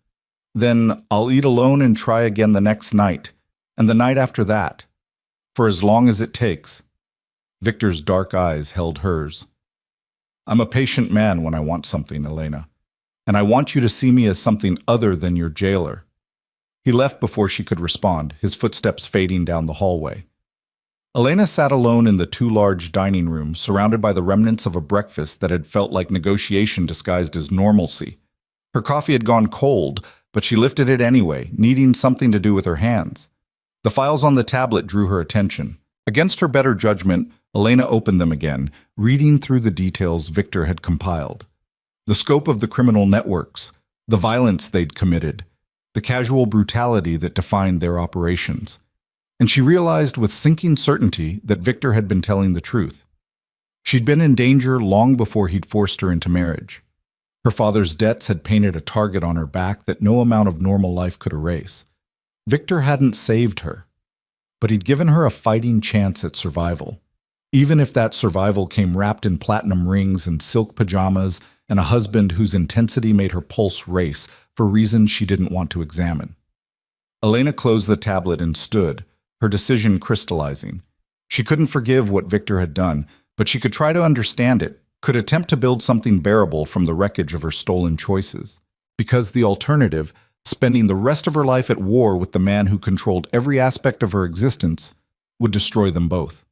then I'll eat alone and try again the next night, and the night after that, for as long as it takes. Victor's dark eyes held hers. I'm a patient man when I want something, Elena, and I want you to see me as something other than your jailer. He left before she could respond, his footsteps fading down the hallway. Elena sat alone in the too large dining room, surrounded by the remnants of a breakfast that had felt like negotiation disguised as normalcy. Her coffee had gone cold, but she lifted it anyway, needing something to do with her hands. The files on the tablet drew her attention. Against her better judgment, Elena opened them again, reading through the details Victor had compiled. The scope of the criminal networks, the violence they'd committed, the casual brutality that defined their operations. And she realized with sinking certainty that Victor had been telling the truth. She'd been in danger long before he'd forced her into marriage. Her father's debts had painted a target on her back that no amount of normal life could erase. Victor hadn't saved her, but he'd given her a fighting chance at survival, even if that survival came wrapped in platinum rings and silk pajamas and a husband whose intensity made her pulse race for reasons she didn't want to examine. Elena closed the tablet and stood, her decision crystallizing. She couldn't forgive what Victor had done, but she could try to understand it, could attempt to build something bearable from the wreckage of her stolen choices. Because the alternative, spending the rest of her life at war with the man who controlled every aspect of her existence, would destroy them both.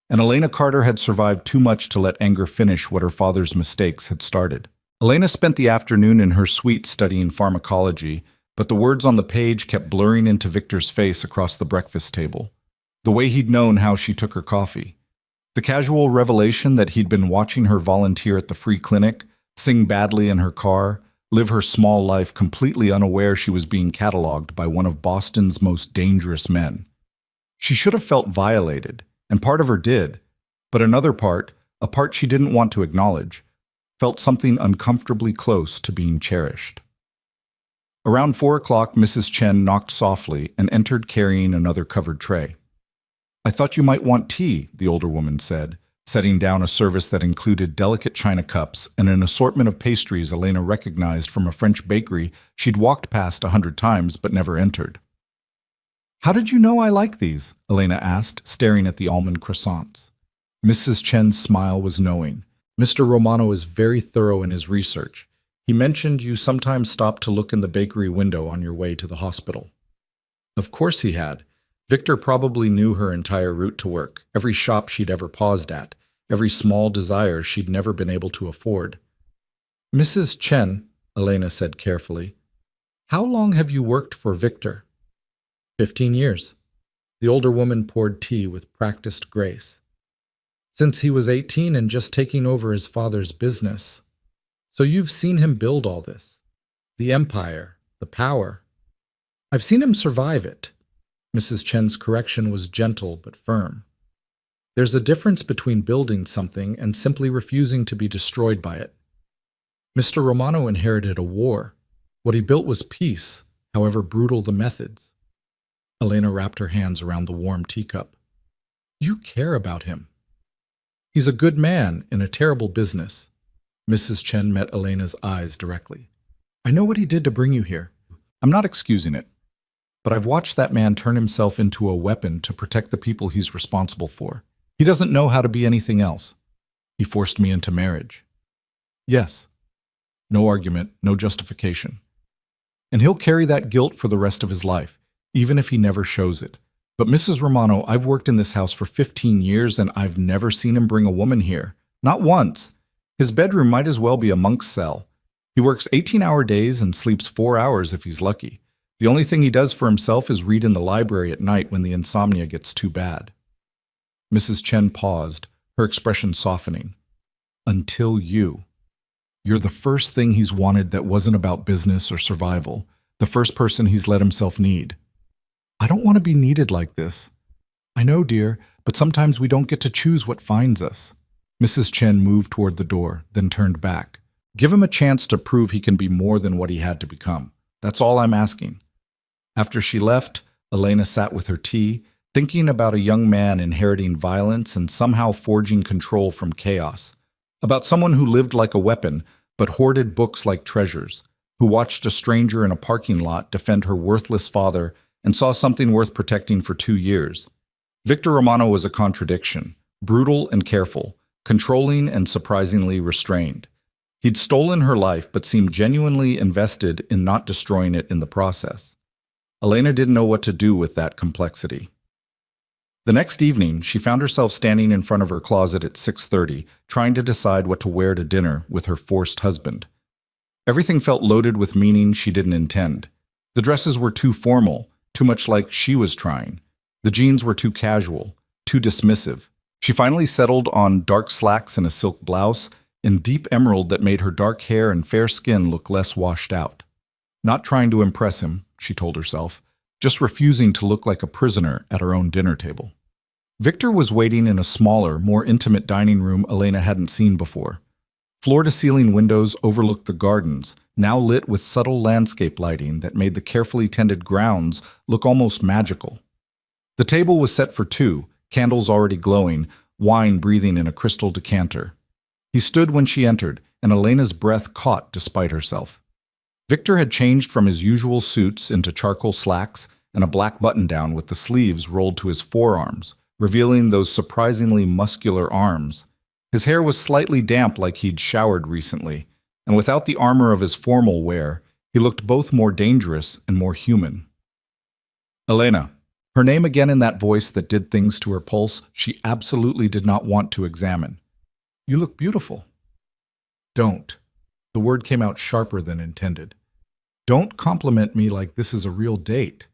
And Elena Carter had survived too much to let anger finish what her father's mistakes had started. Elena spent the afternoon in her suite studying pharmacology, but the words on the page kept blurring into Victor's face across the breakfast table. The way he'd known how she took her coffee. The casual revelation that he'd been watching her volunteer at the free clinic, sing badly in her car, live her small life completely unaware she was being catalogued by one of Boston's most dangerous men. She should have felt violated, and part of her did, but another part, a part she didn't want to acknowledge, felt something uncomfortably close to being cherished. Around 4 o'clock, Mrs. Chen knocked softly and entered carrying another covered tray. I thought you might want tea, the older woman said, setting down a service that included delicate china cups and an assortment of pastries Elena recognized from a French bakery she'd walked past 100 times but never entered. How did you know I like these? Elena asked, staring at the almond croissants. Mrs. Chen's smile was knowing. Mr. Romano is very thorough in his research. He mentioned you sometimes stopped to look in the bakery window on your way to the hospital. Of course he had. Victor probably knew her entire route to work, every shop she'd ever paused at, every small desire she'd never been able to afford. Mrs. Chen, Elena said carefully, how long have you worked for Victor? 15 years. The older woman poured tea with practiced grace. Since he was 18 and just taking over his father's business. So you've seen him build all this. The empire, the power. I've seen him survive it. Mrs. Chen's correction was gentle but firm. There's a difference between building something and simply refusing to be destroyed by it. Mr. Romano inherited a war. What he built was peace, however brutal the methods. Elena wrapped her hands around the warm teacup. You care about him. He's a good man in a terrible business. Mrs. Chen met Elena's eyes directly. I know what he did to bring you here. I'm not excusing it. But I've watched that man turn himself into a weapon to protect the people he's responsible for. He doesn't know how to be anything else. He forced me into marriage. Yes. No argument, no justification. And he'll carry that guilt for the rest of his life, even if he never shows it. But Mrs. Romano, I've worked in this house for 15 years and I've never seen him bring a woman here. Not once. His bedroom might as well be a monk's cell. He works 18-hour days and sleeps 4 hours if he's lucky. The only thing he does for himself is read in the library at night when the insomnia gets too bad. Mrs. Chen paused, her expression softening. Until you. You're the first thing he's wanted that wasn't about business or survival, the first person he's let himself need. I don't want to be needed like this. I know, dear, but sometimes we don't get to choose what finds us. Mrs. Chen moved toward the door, then turned back. Give him a chance to prove he can be more than what he had to become. That's all I'm asking. After she left, Elena sat with her tea, thinking about a young man inheriting violence and somehow forging control from chaos. About someone who lived like a weapon, but hoarded books like treasures, who watched a stranger in a parking lot defend her worthless father and saw something worth protecting for 2 years. Victor Romano was a contradiction, brutal and careful, controlling and surprisingly restrained. He'd stolen her life but seemed genuinely invested in not destroying it in the process. Elena didn't know what to do with that complexity. The next evening, she found herself standing in front of her closet at 6:30, trying to decide what to wear to dinner with her forced husband. Everything felt loaded with meaning she didn't intend. The dresses were too formal, too much like she was trying. The jeans were too casual, too dismissive. She finally settled on dark slacks and a silk blouse in deep emerald that made her dark hair and fair skin look less washed out. Not trying to impress him, she told herself, just refusing to look like a prisoner at her own dinner table. Victor was waiting in a smaller, more intimate dining room Elena hadn't seen before. Floor-to-ceiling windows overlooked the gardens, now lit with subtle landscape lighting that made the carefully tended grounds look almost magical. The table was set for 2, candles already glowing, wine breathing in a crystal decanter. He stood when she entered, and Elena's breath caught despite herself. Victor had changed from his usual suits into charcoal slacks and a black button-down with the sleeves rolled to his forearms, revealing those surprisingly muscular arms. His hair was slightly damp like he'd showered recently, and without the armor of his formal wear, he looked both more dangerous and more human. Elena. Her name again in that voice that did things to her pulse she absolutely did not want to examine. You look beautiful. Don't. The word came out sharper than intended. Don't compliment me like this is a real date.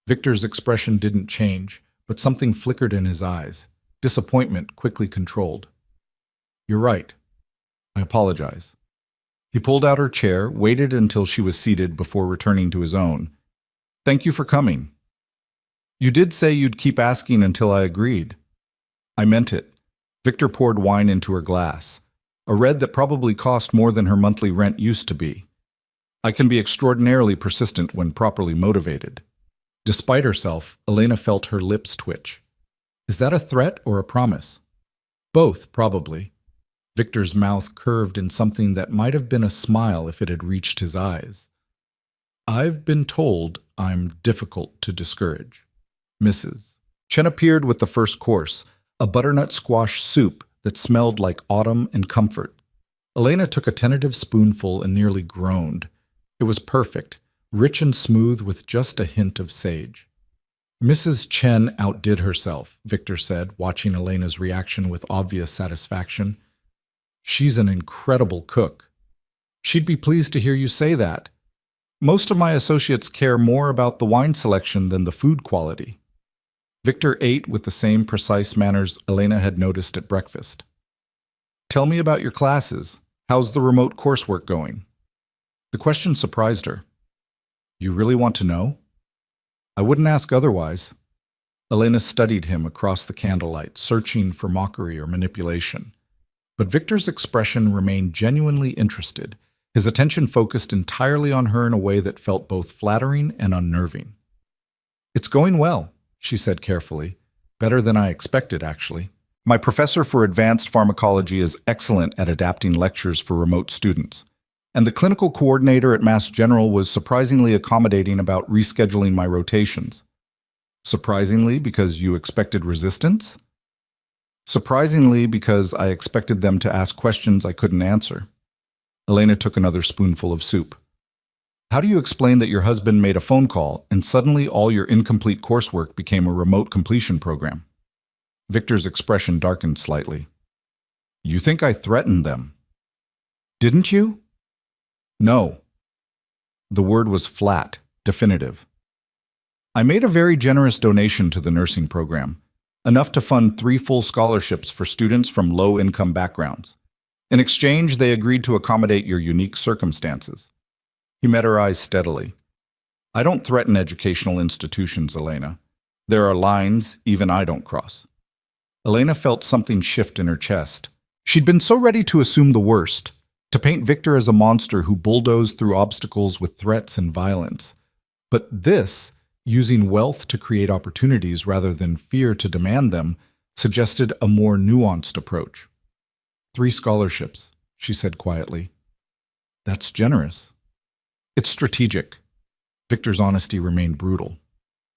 Victor's expression didn't change, but something flickered in his eyes. Disappointment quickly controlled. You're right. I apologize. He pulled out her chair, waited until she was seated before returning to his own. Thank you for coming. You did say you'd keep asking until I agreed. I meant it. Victor poured wine into her glass, a red that probably cost more than her monthly rent used to be. I can be extraordinarily persistent when properly motivated. Despite herself, Elena felt her lips twitch. Is that a threat or a promise? Both, probably. Victor's mouth curved in something that might have been a smile if it had reached his eyes. I've been told I'm difficult to discourage. Mrs. Chen appeared with the first course, a butternut squash soup that smelled like autumn and comfort. Elena took a tentative spoonful and nearly groaned. It was perfect, rich and smooth with just a hint of sage. Mrs. Chen outdid herself, Victor said, watching Elena's reaction with obvious satisfaction. She's an incredible cook. She'd be pleased to hear you say that. Most of my associates care more about the wine selection than the food quality. Victor ate with the same precise manners Elena had noticed at breakfast. Tell me about your classes. How's the remote coursework going? The question surprised her. You really want to know? I wouldn't ask otherwise. Elena studied him across the candlelight, searching for mockery or manipulation. But Victor's expression remained genuinely interested, his attention focused entirely on her in a way that felt both flattering and unnerving. It's going well, she said carefully. Better than I expected, actually. My professor for advanced pharmacology is excellent at adapting lectures for remote students. And the clinical coordinator at Mass General was surprisingly accommodating about rescheduling my rotations. Surprisingly, because you expected resistance? Surprisingly, because I expected them to ask questions I couldn't answer. Elena took another spoonful of soup. How do you explain that your husband made a phone call and suddenly all your incomplete coursework became a remote completion program? Victor's expression darkened slightly. You think I threatened them? Didn't you? No. The word was flat, definitive. I made a very generous donation to the nursing program, enough to fund 3 full scholarships for students from low-income backgrounds. In exchange, they agreed to accommodate your unique circumstances. He met her eyes steadily. I don't threaten educational institutions, Elena. There are lines even I don't cross. Elena felt something shift in her chest. She'd been so ready to assume the worst, to paint Victor as a monster who bulldozed through obstacles with threats and violence. But this, using wealth to create opportunities rather than fear to demand them, suggested a more nuanced approach. 3 scholarships, she said quietly. That's generous. It's strategic. Victor's honesty remained brutal.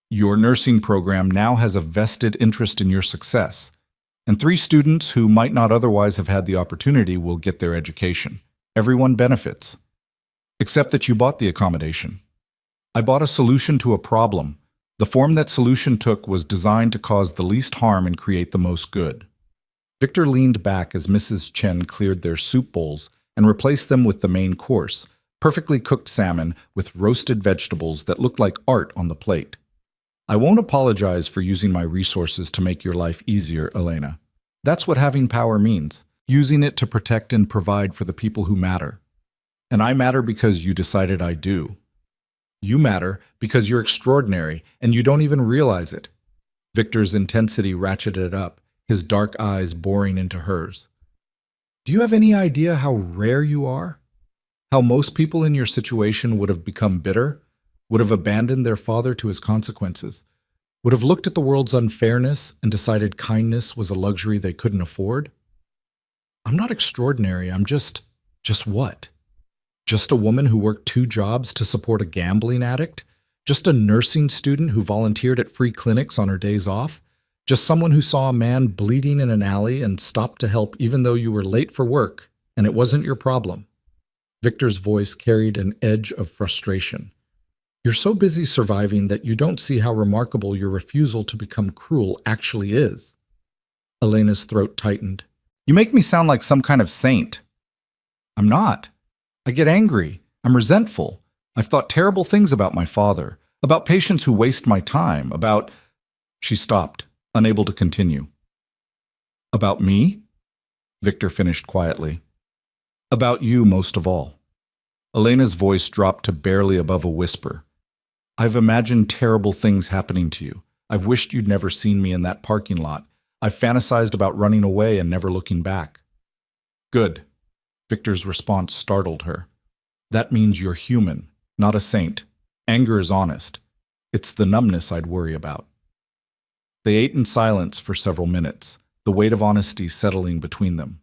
Your nursing program now has a vested interest in your success, and 3 students who might not otherwise have had the opportunity will get their education. Everyone benefits. Except that you bought the accommodation. I bought a solution to a problem. The form that solution took was designed to cause the least harm and create the most good. Victor leaned back as Mrs. Chen cleared their soup bowls and replaced them with the main course, perfectly cooked salmon with roasted vegetables that looked like art on the plate. I won't apologize for using my resources to make your life easier, Elena. That's what having power means, using it to protect and provide for the people who matter. And I matter because you decided I do. You matter because you're extraordinary and you don't even realize it. Victor's intensity ratcheted up, his dark eyes boring into hers. Do you have any idea how rare you are? How most people in your situation would have become bitter, would have abandoned their father to his consequences, would have looked at the world's unfairness and decided kindness was a luxury they couldn't afford? I'm not extraordinary, I'm just what? Just a woman who worked 2 jobs to support a gambling addict? Just a nursing student who volunteered at free clinics on her days off? Just someone who saw a man bleeding in an alley and stopped to help even though you were late for work and it wasn't your problem? Victor's voice carried an edge of frustration. You're so busy surviving that you don't see how remarkable your refusal to become cruel actually is. Elena's throat tightened. You make me sound like some kind of saint. I'm not. I get angry. I'm resentful. I've thought terrible things about my father, about patients who waste my time, about... She stopped, unable to continue. About me? Victor finished quietly. About you most of all. Elena's voice dropped to barely above a whisper. I've imagined terrible things happening to you. I've wished you'd never seen me in that parking lot. I've fantasized about running away and never looking back. Good. Victor's response startled her. That means you're human, not a saint. Anger is honest. It's the numbness I'd worry about. They ate in silence for several minutes, the weight of honesty settling between them.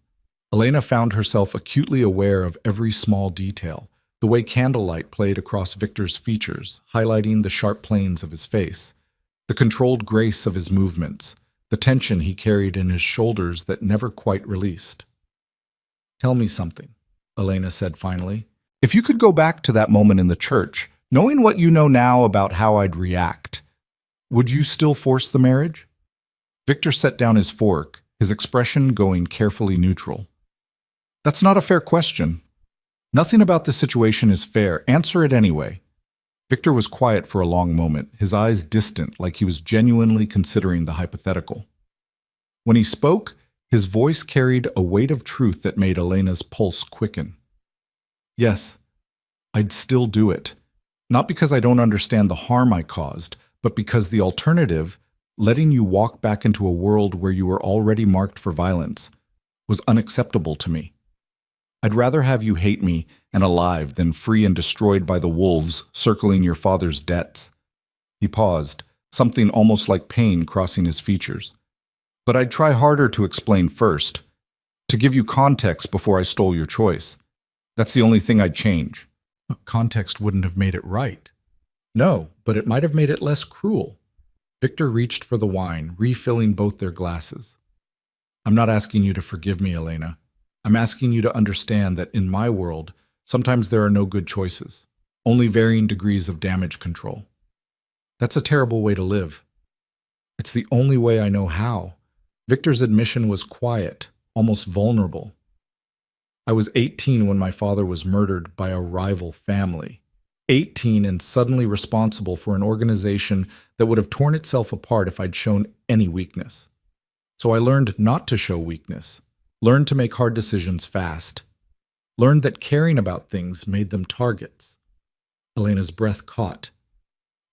Elena found herself acutely aware of every small detail, the way candlelight played across Victor's features, highlighting the sharp planes of his face, the controlled grace of his movements, the tension he carried in his shoulders that never quite released. Tell me something, Elena said finally. If you could go back to that moment in the church, knowing what you know now about how I'd react, would you still force the marriage? Victor set down his fork, his expression going carefully neutral. That's not a fair question. Nothing about this situation is fair. Answer it anyway. Victor was quiet for a long moment, his eyes distant, like he was genuinely considering the hypothetical. When he spoke, his voice carried a weight of truth that made Elena's pulse quicken. Yes, I'd still do it. Not because I don't understand the harm I caused, but because the alternative, letting you walk back into a world where you were already marked for violence, was unacceptable to me. I'd rather have you hate me and alive than free and destroyed by the wolves circling your father's debts. He paused, something almost like pain crossing his features. But I'd try harder to explain first, to give you context before I stole your choice. That's the only thing I'd change. Context wouldn't have made it right. No, but it might have made it less cruel. Victor reached for the wine, refilling both their glasses. I'm not asking you to forgive me, Elena. I'm asking you to understand that in my world, sometimes there are no good choices, only varying degrees of damage control. That's a terrible way to live. It's the only way I know how. Victor's admission was quiet, almost vulnerable. I was 18 when my father was murdered by a rival family. 18 and suddenly responsible for an organization that would have torn itself apart if I'd shown any weakness. So I learned not to show weakness, learned to make hard decisions fast, learned that caring about things made them targets. Elena's breath caught.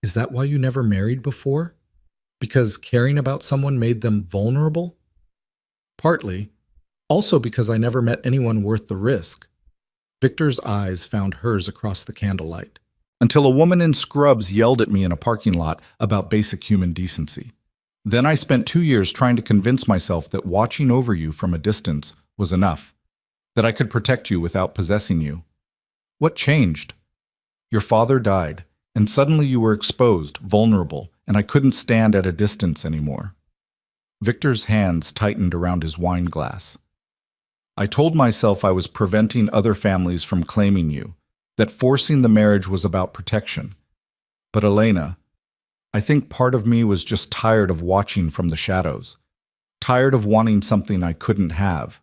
Is that why you never married before? Because caring about someone made them vulnerable? Partly. Also because I never met anyone worth the risk. Victor's eyes found hers across the candlelight, until a woman in scrubs yelled at me in a parking lot about basic human decency. Then I spent 2 years trying to convince myself that watching over you from a distance was enough, that I could protect you without possessing you. What changed? Your father died, and suddenly you were exposed, vulnerable, and I couldn't stand at a distance anymore. Victor's hands tightened around his wine glass. I told myself I was preventing other families from claiming you, that forcing the marriage was about protection. But Elena, I think part of me was just tired of watching from the shadows, tired of wanting something I couldn't have.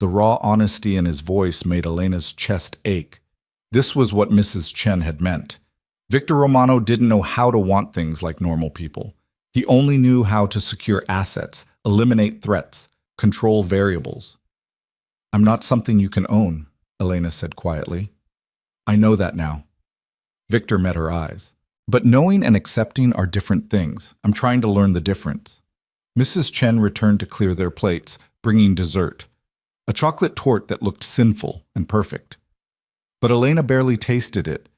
The raw honesty in his voice made Elena's chest ache. This was what Mrs. Chen had meant. Victor Romano didn't know how to want things like normal people. He only knew how to secure assets, eliminate threats, control variables. I'm not something you can own, Elena said quietly. I know that now. Victor met her eyes. But knowing and accepting are different things. I'm trying to learn the difference. Mrs. Chen returned to clear their plates, bringing dessert. A chocolate torte that looked sinful and perfect. But Elena barely tasted it,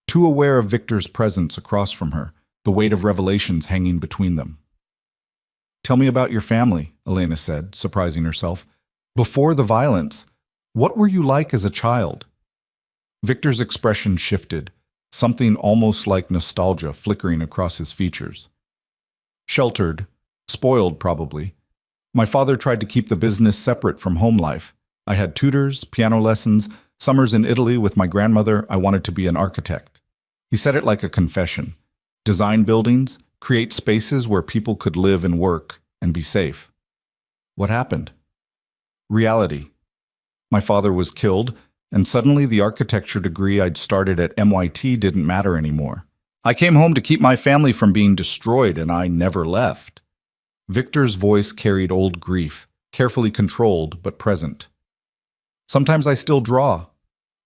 too aware of Victor's presence across from her, the weight of revelations hanging between them. Tell me about your family, Elena said, surprising herself. Before the violence, what were you like as a child? Victor's expression shifted, something almost like nostalgia flickering across his features. Sheltered, spoiled probably. My father tried to keep the business separate from home life. I had tutors, piano lessons, summers in Italy with my grandmother. I wanted to be an architect. He said it like a confession. Design buildings, create spaces where people could live and work and be safe. What happened? Reality. My father was killed, and suddenly the architecture degree I'd started at NYT didn't matter anymore. I came home to keep my family from being destroyed, and I never left. Victor's voice carried old grief, carefully controlled but present. Sometimes I still draw.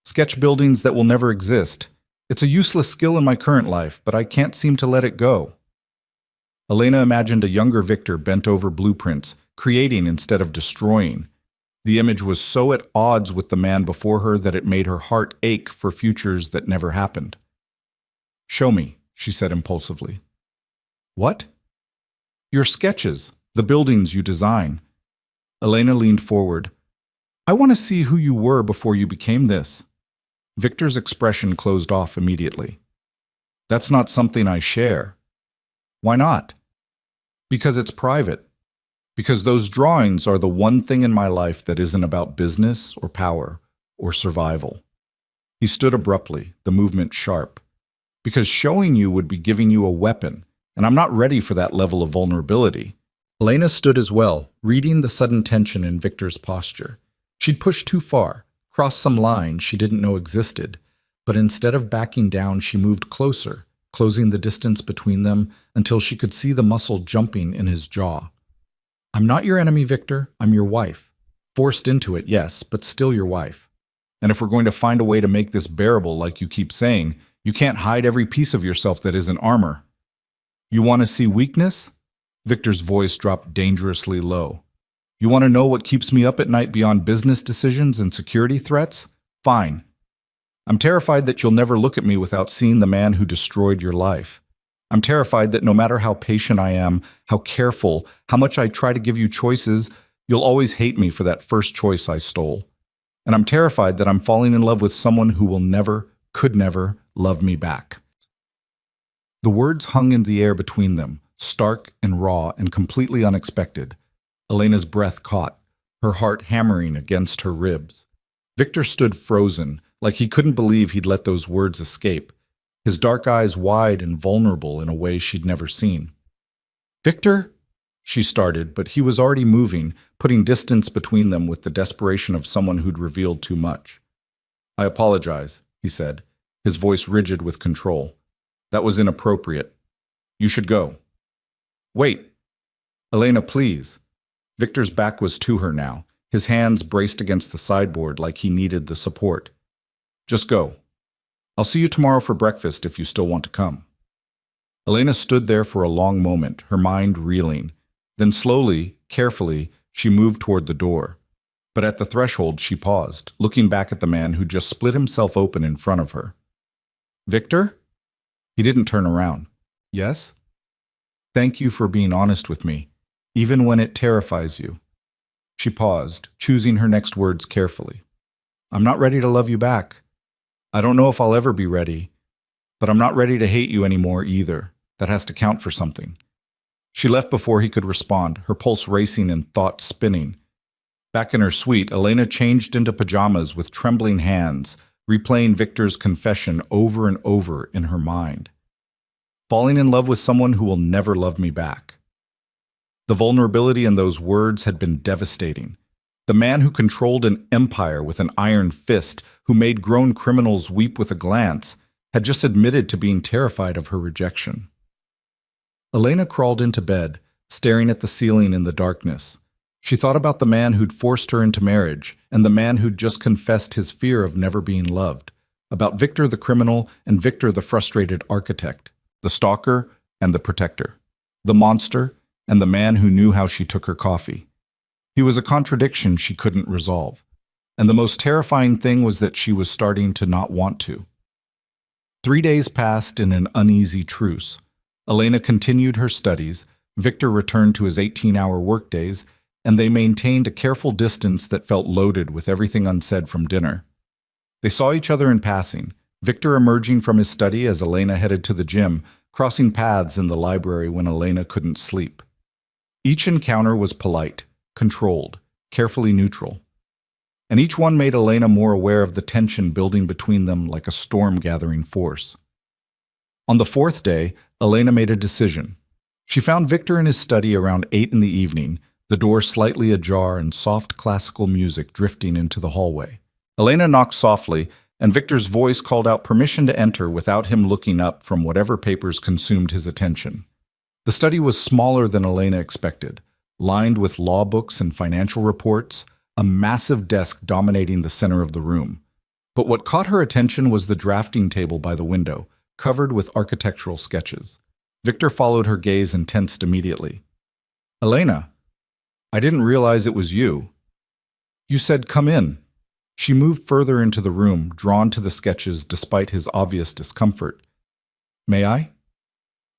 Sketch buildings that will never exist. It's a useless skill in my current life, but I can't seem to let it go. Elena imagined a younger Victor bent over blueprints, creating instead of destroying. The image was so at odds with the man before her that it made her heart ache for futures that never happened. Show me, she said impulsively. What? Your sketches, the buildings you design. Elena leaned forward. I want to see who you were before you became this. Victor's expression closed off immediately. That's not something I share. Why not? Because it's private. Because those drawings are the one thing in my life that isn't about business or power or survival. He stood abruptly, the movement sharp. Because showing you would be giving you a weapon, and I'm not ready for that level of vulnerability. Elena stood as well, reading the sudden tension in Victor's posture. She'd pushed too far, crossed some line she didn't know existed, but instead of backing down, she moved closer, closing the distance between them until she could see the muscle jumping in his jaw. I'm not your enemy, Victor. I'm your wife. Forced into it, yes, but still your wife. And if we're going to find a way to make this bearable, like you keep saying, you can't hide every piece of yourself that isn't armor. You want to see weakness? Victor's voice dropped dangerously low. You want to know what keeps me up at night beyond business decisions and security threats? Fine. I'm terrified that you'll never look at me without seeing the man who destroyed your life. I'm terrified that no matter how patient I am, how careful, how much I try to give you choices, you'll always hate me for that first choice I stole. And I'm terrified that I'm falling in love with someone who will never, could never, love me back. The words hung in the air between them, stark and raw and completely unexpected. Elena's breath caught, her heart hammering against her ribs. Victor stood frozen, like he couldn't believe he'd let those words escape, his dark eyes wide and vulnerable in a way she'd never seen. "Victor?" she started, but he was already moving, putting distance between them with the desperation of someone who'd revealed too much. "I apologize," he said, his voice rigid with control. "That was inappropriate. You should go." "Wait. Elena, please." Victor's back was to her now, his hands braced against the sideboard like he needed the support. "Just go. I'll see you tomorrow for breakfast if you still want to come." Elena stood there for a long moment, her mind reeling. Then slowly, carefully, she moved toward the door. But at the threshold, she paused, looking back at the man who just split himself open in front of her. "Victor?" He didn't turn around. "Yes?" "Thank you for being honest with me, even when it terrifies you." She paused, choosing her next words carefully. "I'm not ready to love you back. I don't know if I'll ever be ready, but I'm not ready to hate you anymore either. That has to count for something." She left before he could respond, her pulse racing and thoughts spinning. Back in her suite, Elena changed into pajamas with trembling hands, replaying Victor's confession over and over in her mind. Falling in love with someone who will never love me back. The vulnerability in those words had been devastating. The man who controlled an empire with an iron fist, who made grown criminals weep with a glance, had just admitted to being terrified of her rejection. Elena crawled into bed, staring at the ceiling in the darkness. She thought about the man who'd forced her into marriage, and the man who'd just confessed his fear of never being loved, about Victor the criminal and Victor the frustrated architect, the stalker and the protector, the monster and the man who knew how she took her coffee. He was a contradiction she couldn't resolve, and the most terrifying thing was that she was starting to not want to. 3 days passed in an uneasy truce. Elena continued her studies, Victor returned to his 18-hour workdays, and they maintained a careful distance that felt loaded with everything unsaid from dinner. They saw each other in passing, Victor emerging from his study as Elena headed to the gym, crossing paths in the library when Elena couldn't sleep. Each encounter was polite, controlled, carefully neutral. And each one made Elena more aware of the tension building between them like a storm-gathering force. On the 4th day, Elena made a decision. She found Victor in his study around 8 in the evening, the door slightly ajar and soft classical music drifting into the hallway. Elena knocked softly, and Victor's voice called out permission to enter without him looking up from whatever papers consumed his attention. The study was smaller than Elena expected, lined with law books and financial reports, a massive desk dominating the center of the room. But what caught her attention was the drafting table by the window, covered with architectural sketches. Victor followed her gaze and tensed immediately. "Elena, I didn't realize it was you. You said come in." She moved further into the room, drawn to the sketches despite his obvious discomfort. "May I?"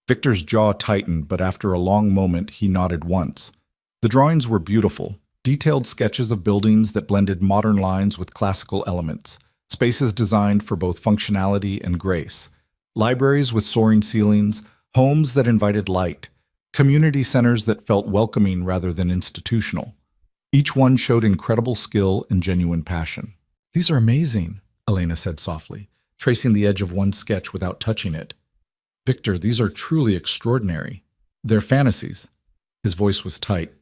Victor's jaw tightened, but after a long moment, he nodded once. The drawings were beautiful, detailed sketches of buildings that blended modern lines with classical elements, spaces designed for both functionality and grace, libraries with soaring ceilings, homes that invited light, community centers that felt welcoming rather than institutional. Each one showed incredible skill and genuine passion. "These are amazing," Elena said softly, tracing the edge of one sketch without touching it. "Victor, these are truly extraordinary. They're fantasies." His voice was tight.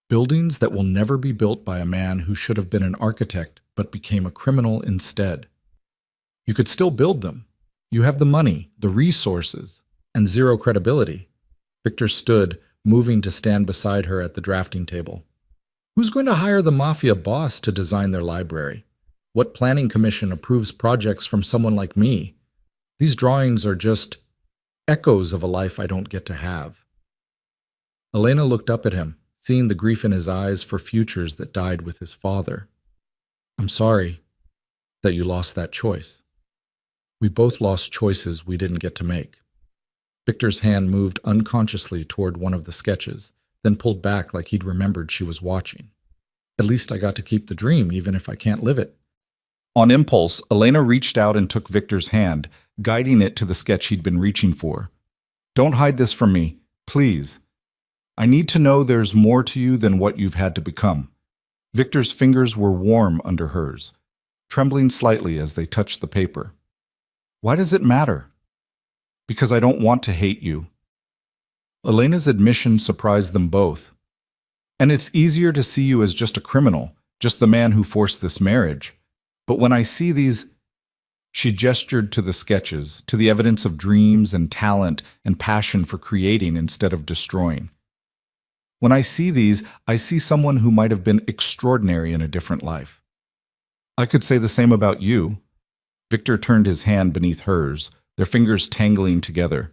"Buildings that will never be built by a man who should have been an architect but became a criminal instead. You could still build them. You have the money, the resources, and zero credibility." Victor stood, moving to stand beside her at the drafting table. "Who's going to hire the mafia boss to design their library? What planning commission approves projects from someone like me? These drawings are just echoes of a life I don't get to have." Elena looked up at him, seeing the grief in his eyes for futures that died with his father. "I'm sorry that you lost that choice. We both lost choices we didn't get to make." Victor's hand moved unconsciously toward one of the sketches, then pulled back like he'd remembered she was watching. "At least I got to keep the dream, even if I can't live it." On impulse, Elena reached out and took Victor's hand, guiding it to the sketch he'd been reaching for. "Don't hide this from me, please. I need to know there's more to you than what you've had to become." Victor's fingers were warm under hers. trembling slightly as they touched the paper. Why does it matter? Because I don't want to hate you. Elena's admission surprised them both. And it's easier to see you as just a criminal, just the man who forced this marriage. But when I see these... She gestured to the sketches, to the evidence of dreams and talent and passion for creating instead of destroying. When I see these, I see someone who might have been extraordinary in a different life. I could say the same about you. Victor turned his hand beneath hers, their fingers tangling together.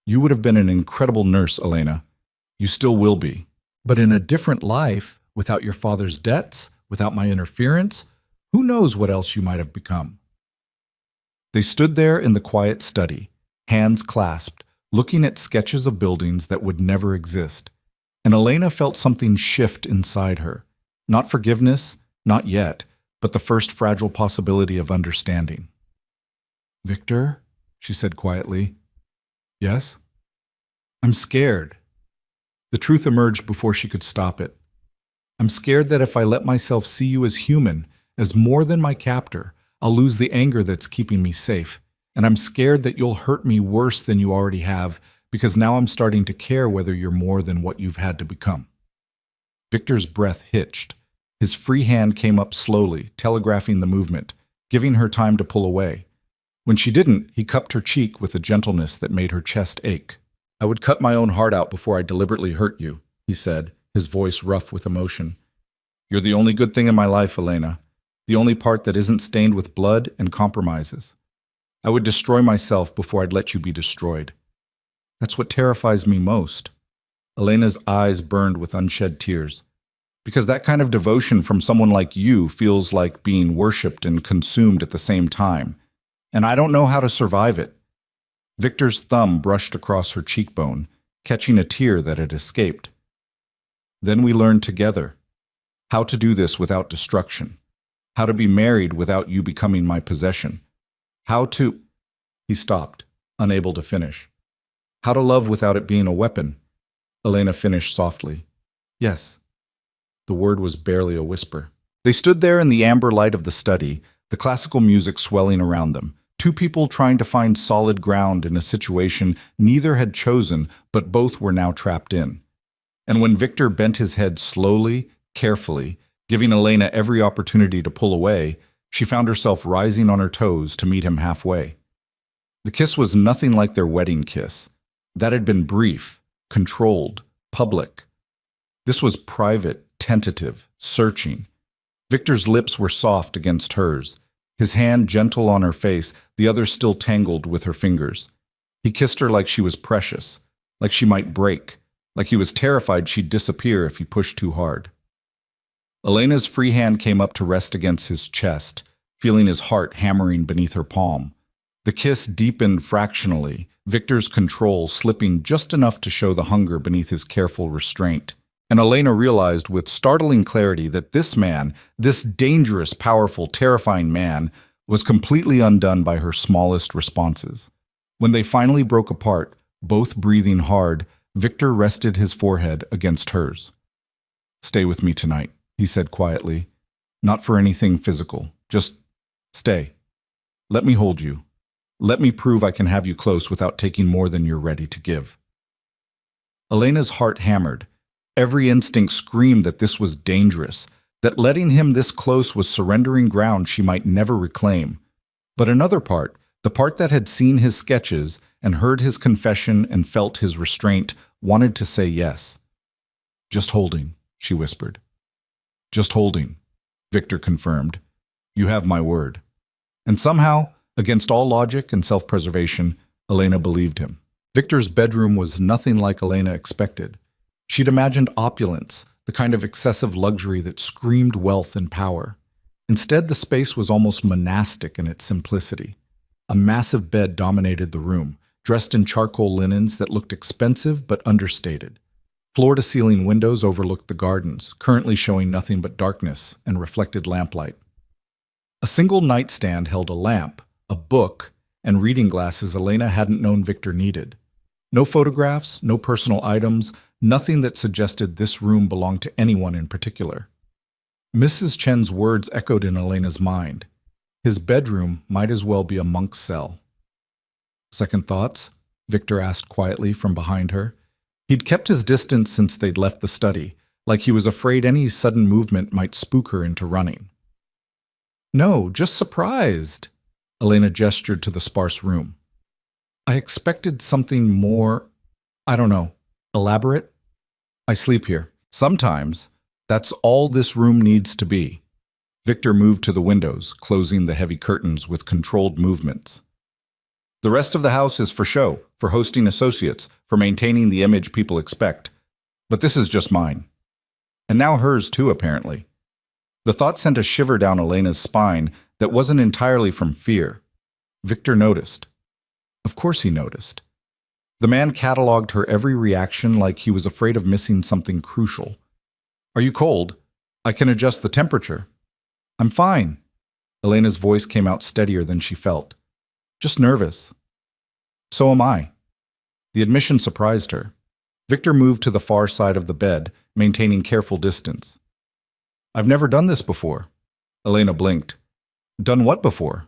You would have been an incredible nurse, Elena. You still will be. But in a different life, without your father's debts, without my interference, who knows what else you might have become? They stood there in the quiet study, hands clasped, looking at sketches of buildings that would never exist. And Elena felt something shift inside her. Not forgiveness, not yet, but the first fragile possibility of understanding. Victor, she said quietly. Yes? I'm scared. The truth emerged before she could stop it. I'm scared that if I let myself see you as human, as more than my captor, I'll lose the anger that's keeping me safe. And I'm scared that you'll hurt me worse than you already have, because now I'm starting to care whether you're more than what you've had to become. Victor's breath hitched. His free hand came up slowly, telegraphing the movement, giving her time to pull away. When she didn't, he cupped her cheek with a gentleness that made her chest ache. I would cut my own heart out before I deliberately hurt you, he said, his voice rough with emotion. You're the only good thing in my life, Elena. The only part that isn't stained with blood and compromises. I would destroy myself before I'd let you be destroyed. That's what terrifies me most. Elena's eyes burned with unshed tears. Because that kind of devotion from someone like you feels like being worshipped and consumed at the same time. And I don't know how to survive it. Victor's thumb brushed across her cheekbone, catching a tear that had escaped. Then we learned together how to do this without destruction. How to be married without you becoming my possession. How to... He stopped, unable to finish. How to love without it being a weapon. Elena finished softly. Yes. The word was barely a whisper. They stood there in the amber light of the study, the classical music swelling around them. Two people trying to find solid ground in a situation neither had chosen, but both were now trapped in. And when Victor bent his head slowly, carefully, giving Elena every opportunity to pull away, she found herself rising on her toes to meet him halfway. The kiss was nothing like their wedding kiss. That had been brief, controlled, public. This was private, tentative, searching. Victor's lips were soft against hers, his hand gentle on her face, the other still tangled with her fingers. He kissed her like she was precious, like she might break, like he was terrified she'd disappear if he pushed too hard. Elena's free hand came up to rest against his chest, feeling his heart hammering beneath her palm. The kiss deepened fractionally, Victor's control slipping just enough to show the hunger beneath his careful restraint. And Elena realized with startling clarity that this man, this dangerous, powerful, terrifying man, was completely undone by her smallest responses. When they finally broke apart, both breathing hard, Victor rested his forehead against hers. Stay with me tonight, he said quietly. Not for anything physical, just stay. Let me hold you. Let me prove I can have you close without taking more than you're ready to give. Elena's heart hammered. Every instinct screamed that this was dangerous, that letting him this close was surrendering ground she might never reclaim. But another part, the part that had seen his sketches and heard his confession and felt his restraint, wanted to say yes. Just holding, she whispered. Just holding, Victor confirmed. You have my word. And somehow, against all logic and self-preservation, Elena believed him. Victor's bedroom was nothing like Elena expected. She'd imagined opulence, the kind of excessive luxury that screamed wealth and power. Instead, the space was almost monastic in its simplicity. A massive bed dominated the room, dressed in charcoal linens that looked expensive but understated. Floor-to-ceiling windows overlooked the gardens, currently showing nothing but darkness and reflected lamplight. A single nightstand held a lamp, a book, and reading glasses Elena hadn't known Victor needed. No photographs, no personal items, nothing that suggested this room belonged to anyone in particular. Mrs. Chen's words echoed in Elena's mind. His bedroom might as well be a monk's cell. Second thoughts? Victor asked quietly from behind her. He'd kept his distance since they'd left the study, like he was afraid any sudden movement might spook her into running. No, just surprised. Elena gestured to the sparse room. I expected something more, I don't know, elaborate. I sleep here. Sometimes. That's all this room needs to be. Victor moved to the windows, closing the heavy curtains with controlled movements. The rest of the house is for show, for hosting associates, for maintaining the image people expect. But this is just mine. And now hers too, apparently. The thought sent a shiver down Elena's spine that wasn't entirely from fear. Victor noticed. Of course he noticed. The man cataloged her every reaction like he was afraid of missing something crucial. Are you cold? I can adjust the temperature. I'm fine. Elena's voice came out steadier than she felt. Just nervous. So am I. The admission surprised her. Victor moved to the far side of the bed, maintaining careful distance. I've never done this before. Elena blinked. Done what before?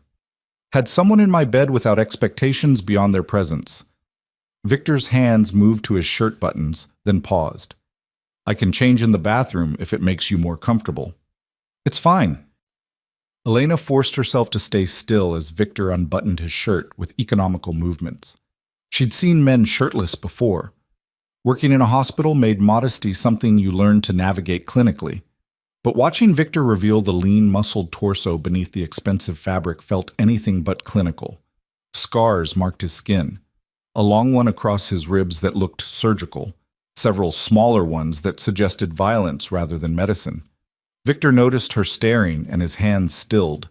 Had someone in my bed without expectations beyond their presence. Victor's hands moved to his shirt buttons, then paused. I can change in the bathroom if it makes you more comfortable. It's fine. Elena forced herself to stay still as Victor unbuttoned his shirt with economical movements. She'd seen men shirtless before. Working in a hospital made modesty something you learned to navigate clinically. But watching Victor reveal the lean, muscled torso beneath the expensive fabric felt anything but clinical. Scars marked his skin, a long one across his ribs that looked surgical, several smaller ones that suggested violence rather than medicine. Victor noticed her staring and his hands stilled.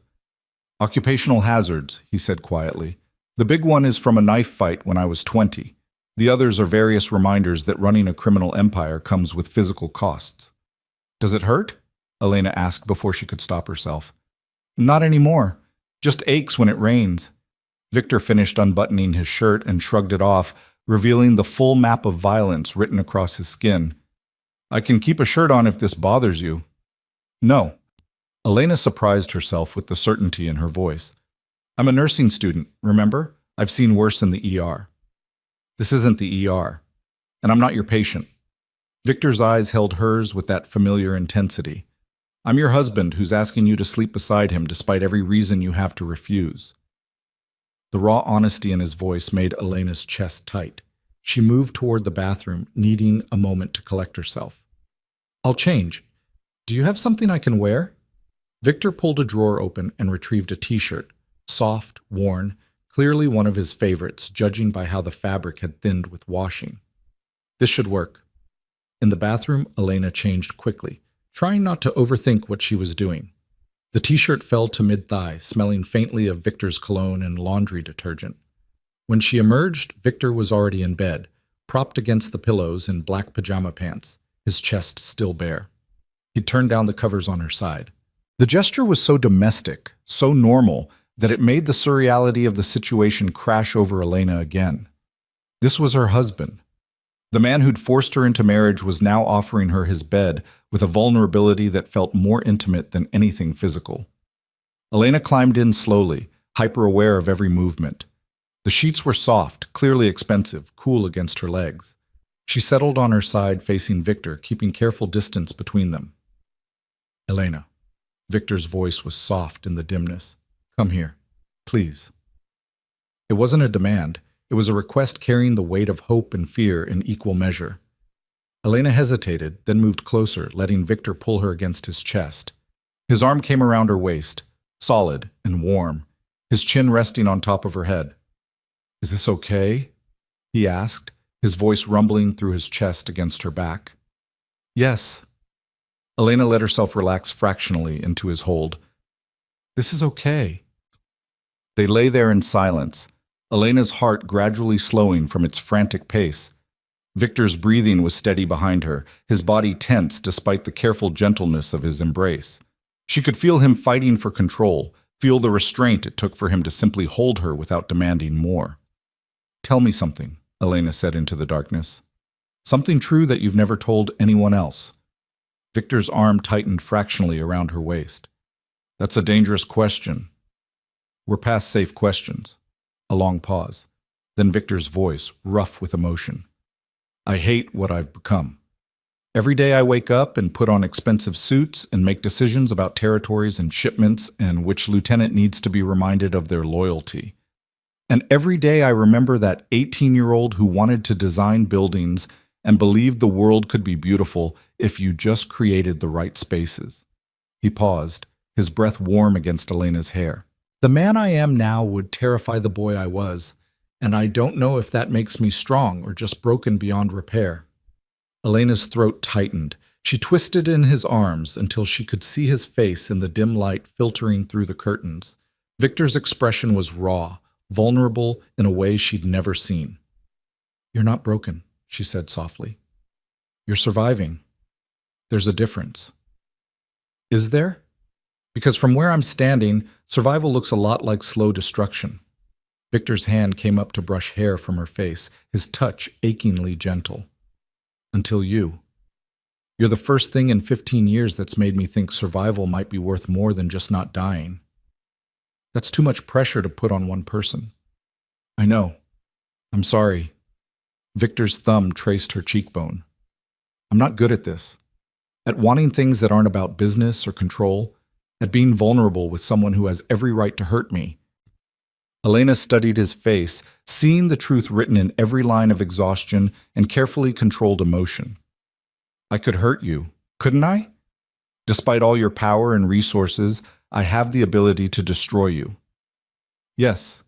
Occupational hazards, he said quietly. The big one is from a knife fight when I was 20. The others are various reminders that running a criminal empire comes with physical costs. Does it hurt? Elena asked before she could stop herself. Not anymore. Just aches when it rains. Victor finished unbuttoning his shirt and shrugged it off, revealing the full map of violence written across his skin. I can keep a shirt on if this bothers you. No. Elena surprised herself with the certainty in her voice. I'm a nursing student, remember? I've seen worse in the ER. This isn't the ER, and I'm not your patient. Victor's eyes held hers with that familiar intensity. I'm your husband who's asking you to sleep beside him despite every reason you have to refuse. The raw honesty in his voice made Elena's chest tight. She moved toward the bathroom, needing a moment to collect herself. I'll change. Do you have something I can wear? Victor pulled a drawer open and retrieved a t-shirt, soft, worn, clearly one of his favorites, judging by how the fabric had thinned with washing. This should work. In the bathroom, Elena changed quickly, trying not to overthink what she was doing. The t-shirt fell to mid-thigh, smelling faintly of Victor's cologne and laundry detergent. When she emerged, Victor was already in bed, propped against the pillows in black pajama pants, his chest still bare. He turned down the covers on her side. The gesture was so domestic, so normal, that it made the surreality of the situation crash over Elena again. This was her husband. The man who'd forced her into marriage was now offering her his bed with a vulnerability that felt more intimate than anything physical. Elena climbed in slowly, hyper-aware of every movement. The sheets were soft, clearly expensive, cool against her legs. She settled on her side facing Victor, keeping careful distance between them. Elena. Victor's voice was soft in the dimness. Come here, please. It wasn't a demand. It was a request carrying the weight of hope and fear in equal measure. Elena hesitated, then moved closer, letting Victor pull her against his chest. His arm came around her waist, solid and warm, his chin resting on top of her head. Is this okay? He asked, his voice rumbling through his chest against her back. Yes. Elena let herself relax fractionally into his hold. This is okay. They lay there in silence, Elena's heart gradually slowing from its frantic pace. Victor's breathing was steady behind her, his body tense despite the careful gentleness of his embrace. She could feel him fighting for control, feel the restraint it took for him to simply hold her without demanding more. Tell me something, Elena said into the darkness. Something true that you've never told anyone else. Victor's arm tightened fractionally around her waist. That's a dangerous question. We're past safe questions. A long pause. Then Victor's voice, rough with emotion. I hate what I've become. Every day I wake up and put on expensive suits and make decisions about territories and shipments and which lieutenant needs to be reminded of their loyalty. And every day I remember that 18-year-old who wanted to design buildings and believed the world could be beautiful if you just created the right spaces. He paused, his breath warm against Elena's hair. The man I am now would terrify the boy I was, and I don't know if that makes me strong or just broken beyond repair. Elena's throat tightened. She twisted in his arms until she could see his face in the dim light filtering through the curtains. Victor's expression was raw, vulnerable in a way she'd never seen. You're not broken, she said softly. You're surviving. There's a difference. Is there? Because from where I'm standing, survival looks a lot like slow destruction. Victor's hand came up to brush hair from her face, his touch achingly gentle. Until you. You're the first thing in 15 years that's made me think survival might be worth more than just not dying. That's too much pressure to put on one person. I know. I'm sorry. Victor's thumb traced her cheekbone. I'm not good at this. At wanting things that aren't about business or control, at being vulnerable with someone who has every right to hurt me. Elena studied his face, seeing the truth written in every line of exhaustion and carefully controlled emotion. I could hurt you, couldn't I? Despite all your power and resources, I have the ability to destroy you. Yes.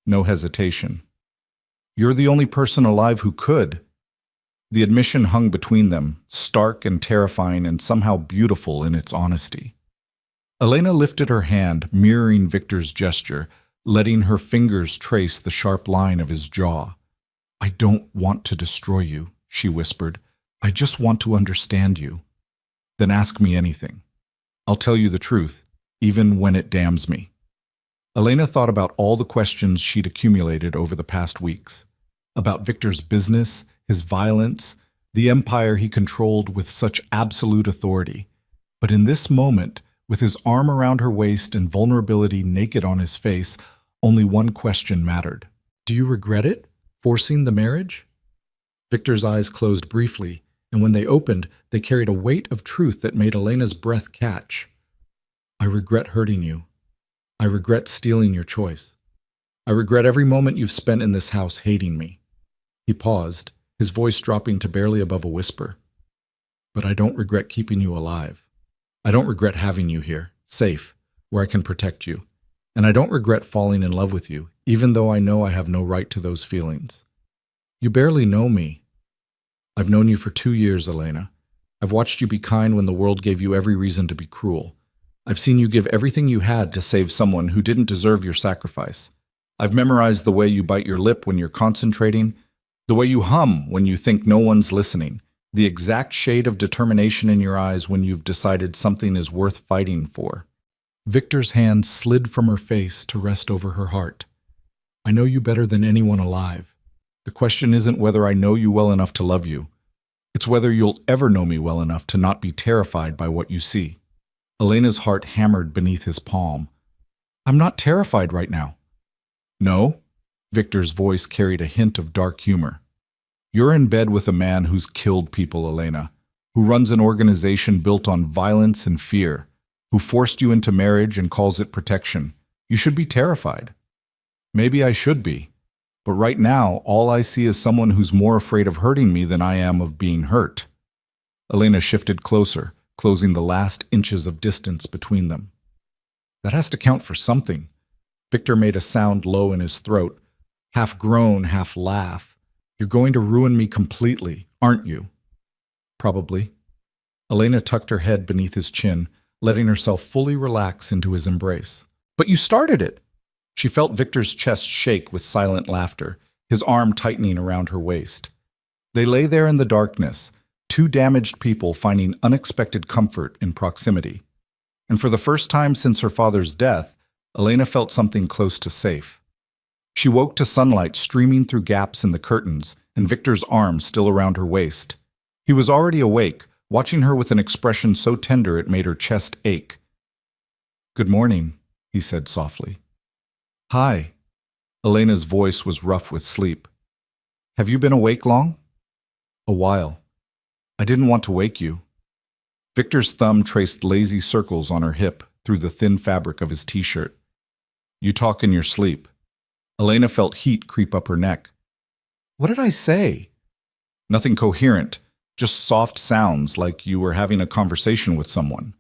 No hesitation. You're the only person alive who could. The admission hung between them, stark and terrifying and somehow beautiful in its honesty. Elena lifted her hand, mirroring Victor's gesture, letting her fingers trace the sharp line of his jaw. I don't want to destroy you, she whispered. I just want to understand you. Then ask me anything. I'll tell you the truth, even when it damns me. Elena thought about all the questions she'd accumulated over the past weeks. About Victor's business, his violence, the empire he controlled with such absolute authority. But in this moment, with his arm around her waist and vulnerability naked on his face, only one question mattered. Do you regret it? Forcing the marriage? Victor's eyes closed briefly, and when they opened, they carried a weight of truth that made Elena's breath catch. I regret hurting you. I regret stealing your choice. I regret every moment you've spent in this house hating me. He paused, his voice dropping to barely above a whisper. But I don't regret keeping you alive. I don't regret having you here, safe, where I can protect you. And I don't regret falling in love with you, even though I know I have no right to those feelings. You barely know me. I've known you for 2 years, Elena. I've watched you be kind when the world gave you every reason to be cruel. I've seen you give everything you had to save someone who didn't deserve your sacrifice. I've memorized the way you bite your lip when you're concentrating, the way you hum when you think no one's listening, the exact shade of determination in your eyes when you've decided something is worth fighting for. Victor's hand slid from her face to rest over her heart. I know you better than anyone alive. The question isn't whether I know you well enough to love you. It's whether you'll ever know me well enough to not be terrified by what you see. Elena's heart hammered beneath his palm. I'm not terrified right now. No? Victor's voice carried a hint of dark humor. You're in bed with a man who's killed people, Elena, who runs an organization built on violence and fear, who forced you into marriage and calls it protection. You should be terrified. Maybe I should be. But right now, all I see is someone who's more afraid of hurting me than I am of being hurt. Elena shifted closer, closing the last inches of distance between them. That has to count for something. Victor made a sound low in his throat, half groan, half laugh. You're going to ruin me completely, aren't you? Probably. Elena tucked her head beneath his chin, letting herself fully relax into his embrace. But you started it. She felt Victor's chest shake with silent laughter, his arm tightening around her waist. They lay there in the darkness, two damaged people finding unexpected comfort in proximity. And for the first time since her father's death, Elena felt something close to safe. She woke to sunlight streaming through gaps in the curtains and Victor's arm still around her waist. He was already awake, watching her with an expression so tender it made her chest ache. Good morning, he said softly. Hi. Elena's voice was rough with sleep. Have you been awake long? A while. I didn't want to wake you. Victor's thumb traced lazy circles on her hip through the thin fabric of his t-shirt. You talk in your sleep. Elena felt heat creep up her neck. What did I say? Nothing coherent, just soft sounds like you were having a conversation with someone.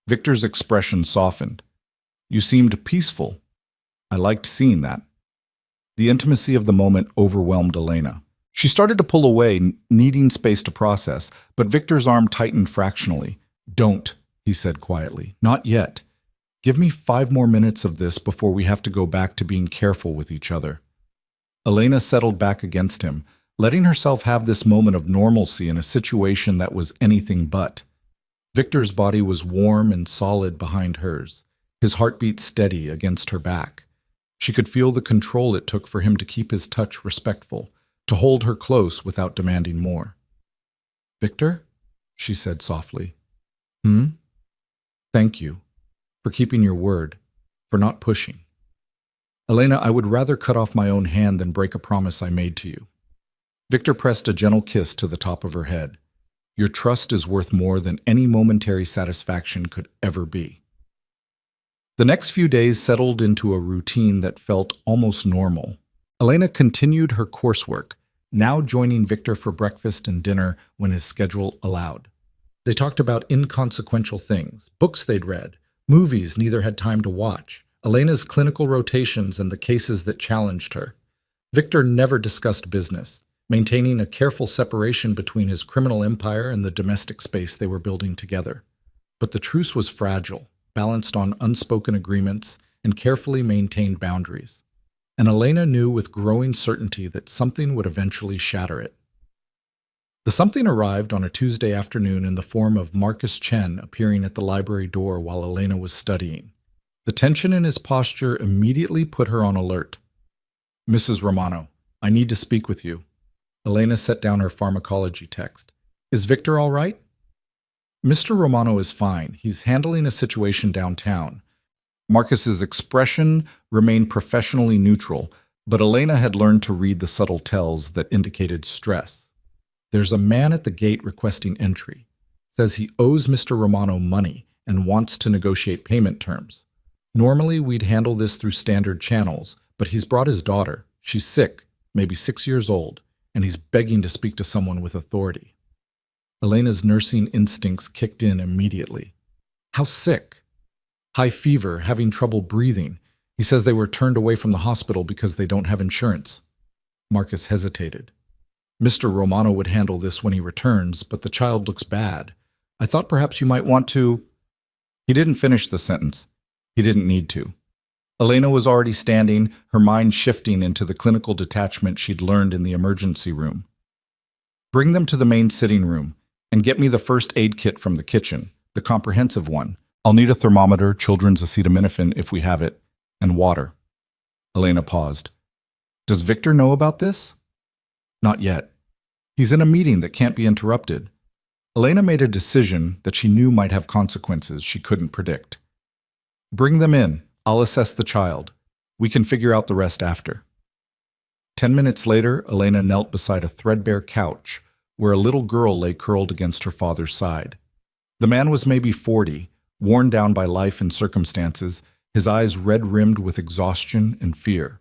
Victor's expression softened. You seemed peaceful. I liked seeing that. The intimacy of the moment overwhelmed Elena. She started to pull away, needing space to process, but Victor's arm tightened fractionally. Don't, he said quietly. Not yet. Give me 5 more minutes of this before we have to go back to being careful with each other. Elena settled back against him, letting herself have this moment of normalcy in a situation that was anything but. Victor's body was warm and solid behind hers, his heartbeat steady against her back. She could feel the control it took for him to keep his touch respectful, to hold her close without demanding more. Victor? She said softly. Thank you. For keeping your word. For not pushing. Elena, I would rather cut off my own hand than break a promise I made to you. Victor pressed a gentle kiss to the top of her head. Your trust is worth more than any momentary satisfaction could ever be. The next few days settled into a routine that felt almost normal. Elena continued her coursework, now joining Victor for breakfast and dinner when his schedule allowed. They talked about inconsequential things, books they'd read, movies neither had time to watch, Elena's clinical rotations and the cases that challenged her. Victor never discussed business, maintaining a careful separation between his criminal empire and the domestic space they were building together. But the truce was fragile, balanced on unspoken agreements and carefully maintained boundaries. And Elena knew with growing certainty that something would eventually shatter it. The something arrived on a Tuesday afternoon in the form of Marcus Chen appearing at the library door while Elena was studying. The tension in his posture immediately put her on alert. Mrs. Romano, I need to speak with you. Elena set down her pharmacology text. Is Victor all right? Mr. Romano is fine. He's handling a situation downtown. Marcus's expression remained professionally neutral, but Elena had learned to read the subtle tells that indicated stress. There's a man at the gate requesting entry. Says he owes Mr. Romano money and wants to negotiate payment terms. Normally, we'd handle this through standard channels, but he's brought his daughter. She's sick, maybe 6 years old, and he's begging to speak to someone with authority. Elena's nursing instincts kicked in immediately. How sick? High fever, having trouble breathing. He says they were turned away from the hospital because they don't have insurance. Marcus hesitated. Mr. Romano would handle this when he returns, but the child looks bad. I thought perhaps you might want to... He didn't finish the sentence. He didn't need to. Elena was already standing, her mind shifting into the clinical detachment she'd learned in the emergency room. Bring them to the main sitting room, and get me the first aid kit from the kitchen, the comprehensive one. I'll need a thermometer, children's acetaminophen if we have it, and water. Elena paused. Does Victor know about this? Not yet. He's in a meeting that can't be interrupted. Elena made a decision that she knew might have consequences she couldn't predict. Bring them in. I'll assess the child. We can figure out the rest after. 10 minutes later, Elena knelt beside a threadbare couch where a little girl lay curled against her father's side. The man was maybe 40, worn down by life and circumstances, his eyes red-rimmed with exhaustion and fear.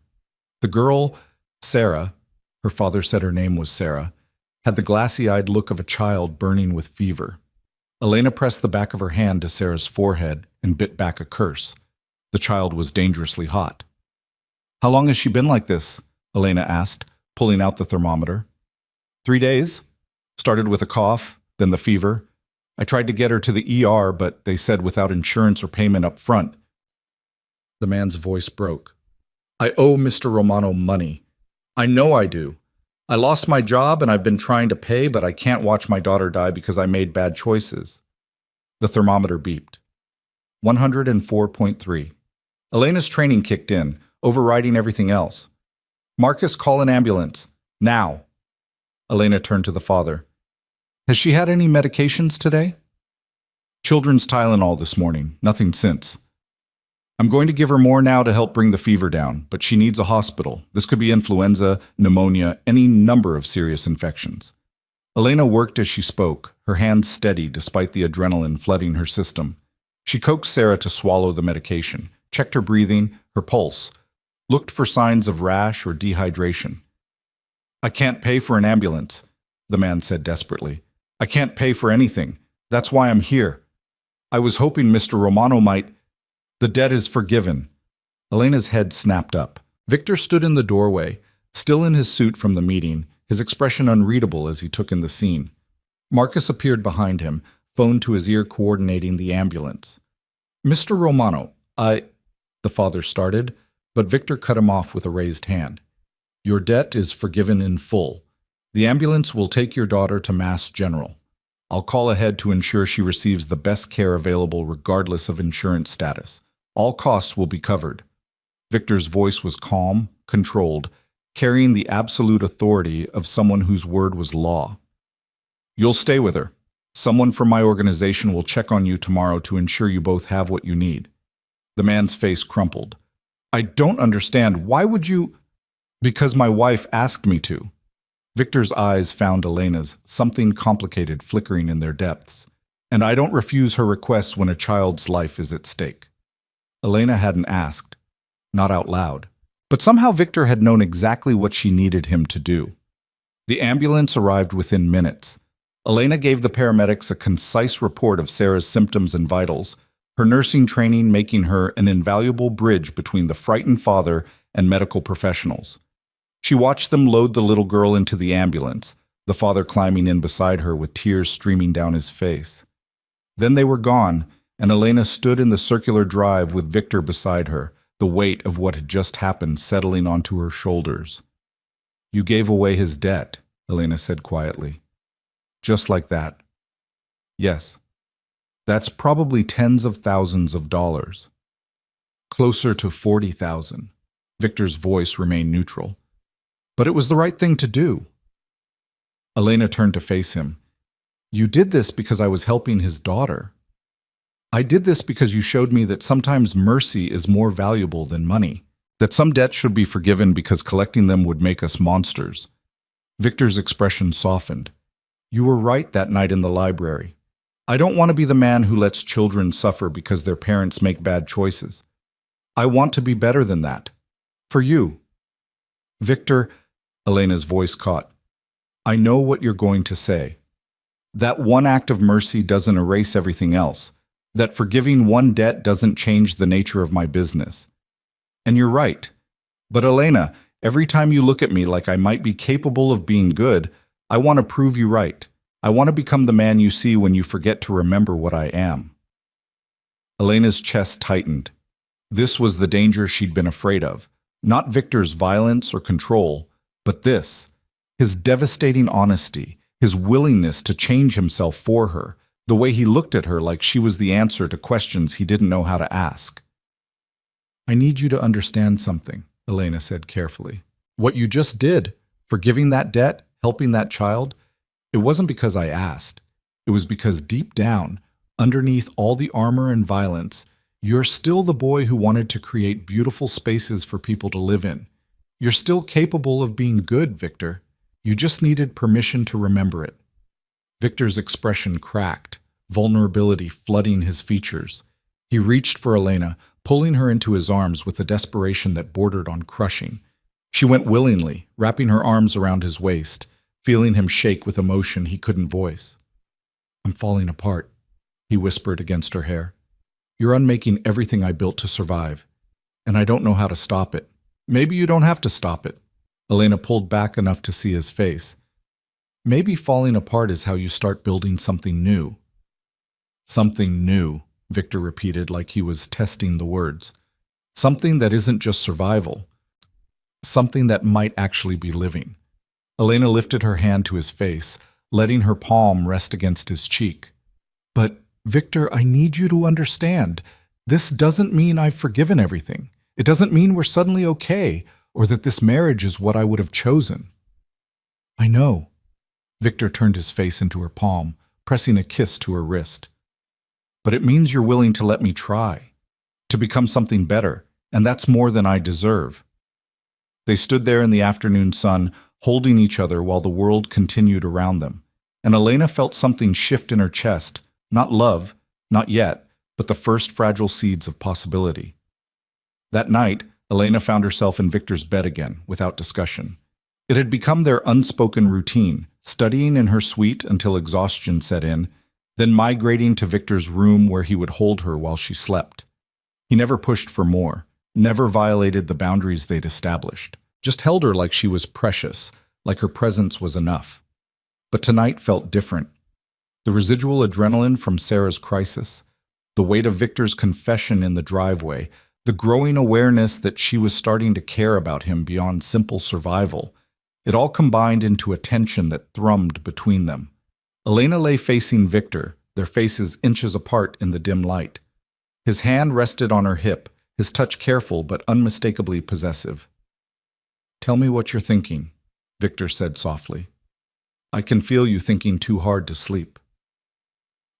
The girl, Sarah, her father said her name was Sarah, had the glassy-eyed look of a child burning with fever. Elena pressed the back of her hand to Sarah's forehead and bit back a curse. The child was dangerously hot. How long has she been like this? Elena asked, pulling out the thermometer. 3 days. Started with a cough, then the fever. I tried to get her to the ER, but they said without insurance or payment up front. The man's voice broke. I owe Mr. Romano money. I know I do. I lost my job and I've been trying to pay, but I can't watch my daughter die because I made bad choices. The thermometer beeped. 104.3. Elena's training kicked in, overriding everything else. Marcus, call an ambulance. Now. Elena turned to the father. Has she had any medications today? Children's Tylenol this morning, nothing since. I'm going to give her more now to help bring the fever down, but she needs a hospital. This could be influenza, pneumonia, any number of serious infections. Elena worked as she spoke, her hands steady despite the adrenaline flooding her system. She coaxed Sarah to swallow the medication, checked her breathing, her pulse, looked for signs of rash or dehydration. I can't pay for an ambulance, the man said desperately. I can't pay for anything. That's why I'm here. I was hoping Mr. Romano might. The debt is forgiven. Elena's head snapped up. Victor stood in the doorway, still in his suit from the meeting, his expression unreadable as he took in the scene. Marcus appeared behind him, phone to his ear coordinating the ambulance. Mr. Romano, the father started, but Victor cut him off with a raised hand. Your debt is forgiven in full. The ambulance will take your daughter to Mass General. I'll call ahead to ensure she receives the best care available regardless of insurance status. All costs will be covered. Victor's voice was calm, controlled, carrying the absolute authority of someone whose word was law. You'll stay with her. Someone from my organization will check on you tomorrow to ensure you both have what you need. The man's face crumpled. I don't understand. Why would you? Because my wife asked me to. Victor's eyes found Elena's, something complicated flickering in their depths. And I don't refuse her requests when a child's life is at stake. Elena hadn't asked, not out loud. But somehow Victor had known exactly what she needed him to do. The ambulance arrived within minutes. Elena gave the paramedics a concise report of Sarah's symptoms and vitals, her nursing training making her an invaluable bridge between the frightened father and medical professionals. She watched them load the little girl into the ambulance, the father climbing in beside her with tears streaming down his face. Then they were gone, and Elena stood in the circular drive with Victor beside her, the weight of what had just happened settling onto her shoulders. You gave away his debt, Elena said quietly. Just like that. Yes. That's probably tens of thousands of dollars. Closer to 40,000. Victor's voice remained neutral. But it was the right thing to do. Elena turned to face him. You did this because I was helping his daughter. I did this because you showed me that sometimes mercy is more valuable than money, that some debts should be forgiven because collecting them would make us monsters. Victor's expression softened. You were right that night in the library. I don't want to be the man who lets children suffer because their parents make bad choices. I want to be better than that. For you. Victor, Elena's voice caught. I know what you're going to say. That one act of mercy doesn't erase everything else. That forgiving one debt doesn't change the nature of my business. And you're right. But Elena, every time you look at me like I might be capable of being good, I want to prove you right. I want to become the man you see when you forget to remember what I am. Elena's chest tightened. This was the danger she'd been afraid of. Not Victor's violence or control, but this, his devastating honesty, his willingness to change himself for her, the way he looked at her like she was the answer to questions he didn't know how to ask. I need you to understand something, Elena said carefully. What you just did, forgiving that debt, helping that child, it wasn't because I asked. It was because deep down, underneath all the armor and violence, you're still the boy who wanted to create beautiful spaces for people to live in. You're still capable of being good, Victor. You just needed permission to remember it. Victor's expression cracked, vulnerability flooding his features. He reached for Elena, pulling her into his arms with a desperation that bordered on crushing. She went willingly, wrapping her arms around his waist, feeling him shake with emotion he couldn't voice. I'm falling apart, he whispered against her hair. You're unmaking everything I built to survive, and I don't know how to stop it. Maybe you don't have to stop it. Elena pulled back enough to see his face. Maybe falling apart is how you start building something new. Something new, Victor repeated like he was testing the words. Something that isn't just survival. Something that might actually be living. Elena lifted her hand to his face, letting her palm rest against his cheek. But Victor, I need you to understand. This doesn't mean I've forgiven everything. It doesn't mean we're suddenly okay, or that this marriage is what I would have chosen. I know. Victor turned his face into her palm, pressing a kiss to her wrist. But it means you're willing to let me try. to become something better, and that's more than I deserve. They stood there in the afternoon sun, holding each other while the world continued around them. And Elena felt something shift in her chest, not love, not yet, but the first fragile seeds of possibility. That night, Elena found herself in Victor's bed again, without discussion. It had become their unspoken routine, studying in her suite until exhaustion set in, then migrating to Victor's room where he would hold her while she slept. He never pushed for more, never violated the boundaries they'd established, just held her like she was precious, like her presence was enough. But tonight felt different. The residual adrenaline from Sarah's crisis, the weight of Victor's confession in the driveway, the growing awareness that she was starting to care about him beyond simple survival, it all combined into a tension that thrummed between them. Elena lay facing Victor, their faces inches apart in the dim light. His hand rested on her hip, his touch careful but unmistakably possessive. "Tell me what you're thinking," Victor said softly. "I can feel you thinking too hard to sleep."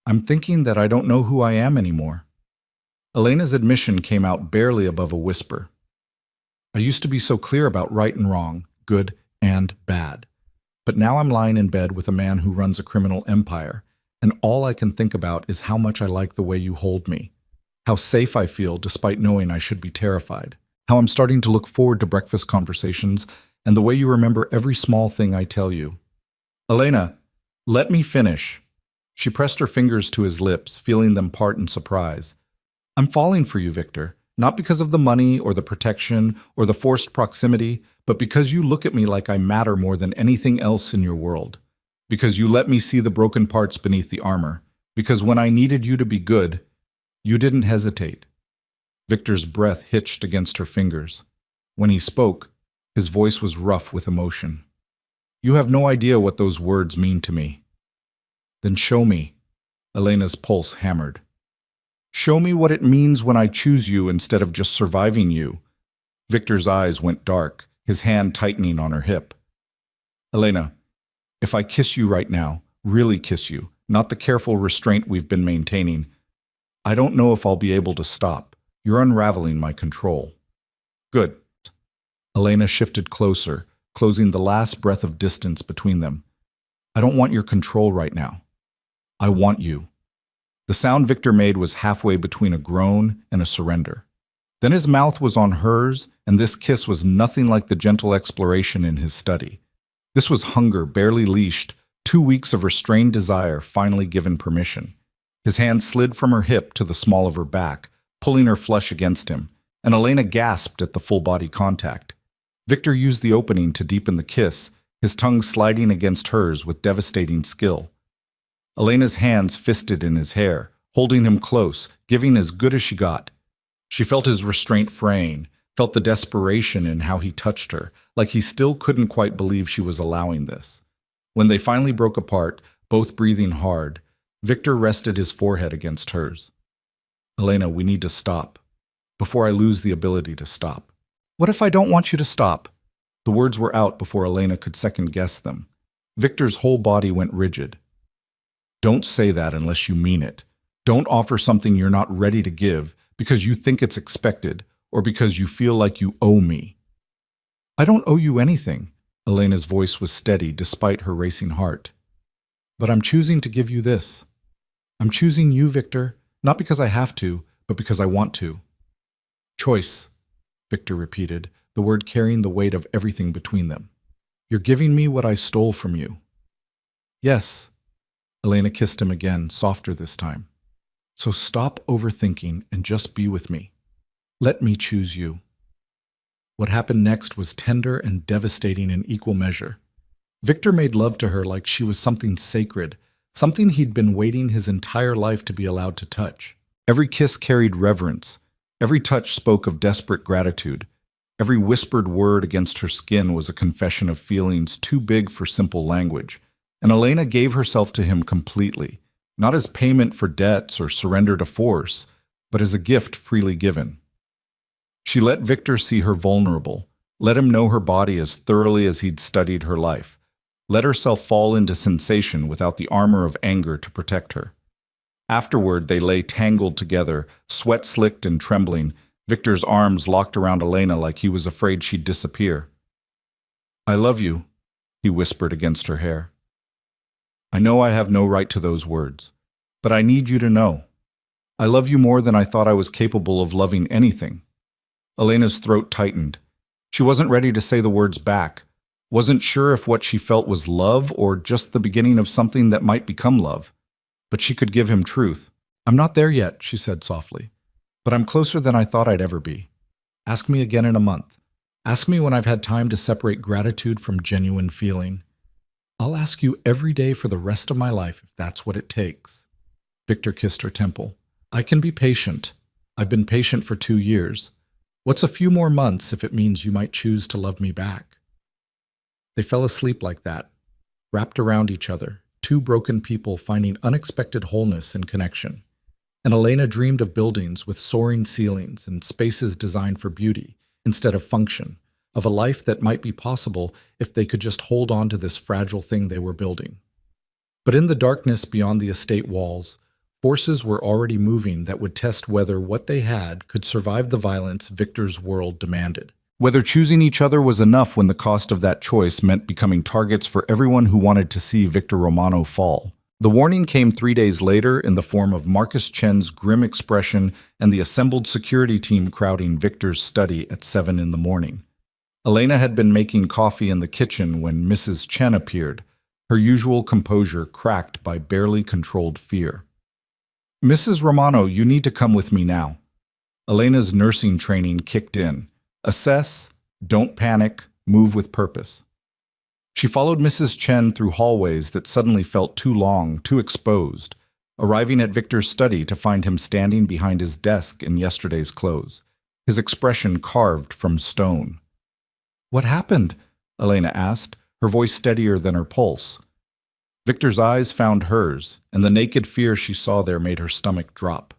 "I'm thinking that I don't know who I am anymore." Elena's admission came out barely above a whisper. "I used to be so clear about right and wrong, good and bad. But now I'm lying in bed with a man who runs a criminal empire, and all I can think about is how much I like the way you hold me, how safe I feel despite knowing I should be terrified, how I'm starting to look forward to breakfast conversations, and the way you remember every small thing I tell you." "Elena, let me finish." She pressed her fingers to his lips, feeling them part in surprise. "I'm falling for you, Victor, not because of the money or the protection or the forced proximity, but because you look at me like I matter more than anything else in your world. Because you let me see the broken parts beneath the armor. Because when I needed you to be good, you didn't hesitate." Victor's breath hitched against her fingers. When he spoke, his voice was rough with emotion. "You have no idea what those words mean to me." "Then show me." Elena's pulse hammered. "Show me what it means when I choose you instead of just surviving you." Victor's eyes went dark, his hand tightening on her hip. "Elena, if I kiss you right now, really kiss you, not the careful restraint we've been maintaining, I don't know if I'll be able to stop. You're unraveling my control." "Good." Elena shifted closer, closing the last breath of distance between them. "I don't want your control right now. I want you." The sound Victor made was halfway between a groan and a surrender. Then his mouth was on hers, and this kiss was nothing like the gentle exploration in his study. This was hunger barely leashed, 2 weeks of restrained desire finally given permission. His hand slid from her hip to the small of her back, pulling her flush against him, and Elena gasped at the full-body contact. Victor used the opening to deepen the kiss, his tongue sliding against hers with devastating skill. Elena's hands fisted in his hair, holding him close, giving as good as she got. She felt his restraint fraying, felt the desperation in how he touched her, like he still couldn't quite believe she was allowing this. When they finally broke apart, both breathing hard, Victor rested his forehead against hers. "Elena, we need to stop. Before I lose the ability to stop." "What if I don't want you to stop?" The words were out before Elena could second-guess them. Victor's whole body went rigid. "Don't say that unless you mean it. Don't offer something you're not ready to give because you think it's expected or because you feel like you owe me." "I don't owe you anything." Elena's voice was steady despite her racing heart. "But I'm choosing to give you this. I'm choosing you, Victor, not because I have to, but because I want to." "Choice," Victor repeated, the word carrying the weight of everything between them. "You're giving me what I stole from you." "Yes." Elena kissed him again, softer this time. "So stop overthinking and just be with me. Let me choose you." What happened next was tender and devastating in equal measure. Victor made love to her like she was something sacred, something he'd been waiting his entire life to be allowed to touch. Every kiss carried reverence. Every touch spoke of desperate gratitude. Every whispered word against her skin was a confession of feelings too big for simple language. And Elena gave herself to him completely, not as payment for debts or surrender to force, but as a gift freely given. She let Victor see her vulnerable, let him know her body as thoroughly as he'd studied her life, let herself fall into sensation without the armor of anger to protect her. Afterward, they lay tangled together, sweat slicked and trembling, Victor's arms locked around Elena like he was afraid she'd disappear. "I love you," he whispered against her hair. "I know I have no right to those words, but I need you to know. I love you more than I thought I was capable of loving anything." Elena's throat tightened. She wasn't ready to say the words back, wasn't sure if what she felt was love or just the beginning of something that might become love. But she could give him truth. "I'm not there yet," she said softly, "but I'm closer than I thought I'd ever be. Ask me again in a month. Ask me when I've had time to separate gratitude from genuine feeling. I'll ask you every day for the rest of my life if that's what it takes." Victor kissed her temple. "I can be patient. I've been patient for 2 years. What's a few more months if it means you might choose to love me back?" They fell asleep like that, wrapped around each other, two broken people finding unexpected wholeness and connection. And Elena dreamed of buildings with soaring ceilings and spaces designed for beauty instead of function, of a life that might be possible if they could just hold on to this fragile thing they were building. But in the darkness beyond the estate walls, forces were already moving that would test whether what they had could survive the violence Victor's world demanded. Whether choosing each other was enough when the cost of that choice meant becoming targets for everyone who wanted to see Victor Romano fall. The warning came 3 days later in the form of Marcus Chen's grim expression and the assembled security team crowding Victor's study at 7 in the morning. Elena had been making coffee in the kitchen when Mrs. Chen appeared, her usual composure cracked by barely controlled fear. "Mrs. Romano, you need to come with me now." Elena's nursing training kicked in. Assess, don't panic, move with purpose. She followed Mrs. Chen through hallways that suddenly felt too long, too exposed, arriving at Victor's study to find him standing behind his desk in yesterday's clothes, his expression carved from stone. "What happened?" Elena asked, her voice steadier than her pulse. Victor's eyes found hers, and the naked fear she saw there made her stomach drop.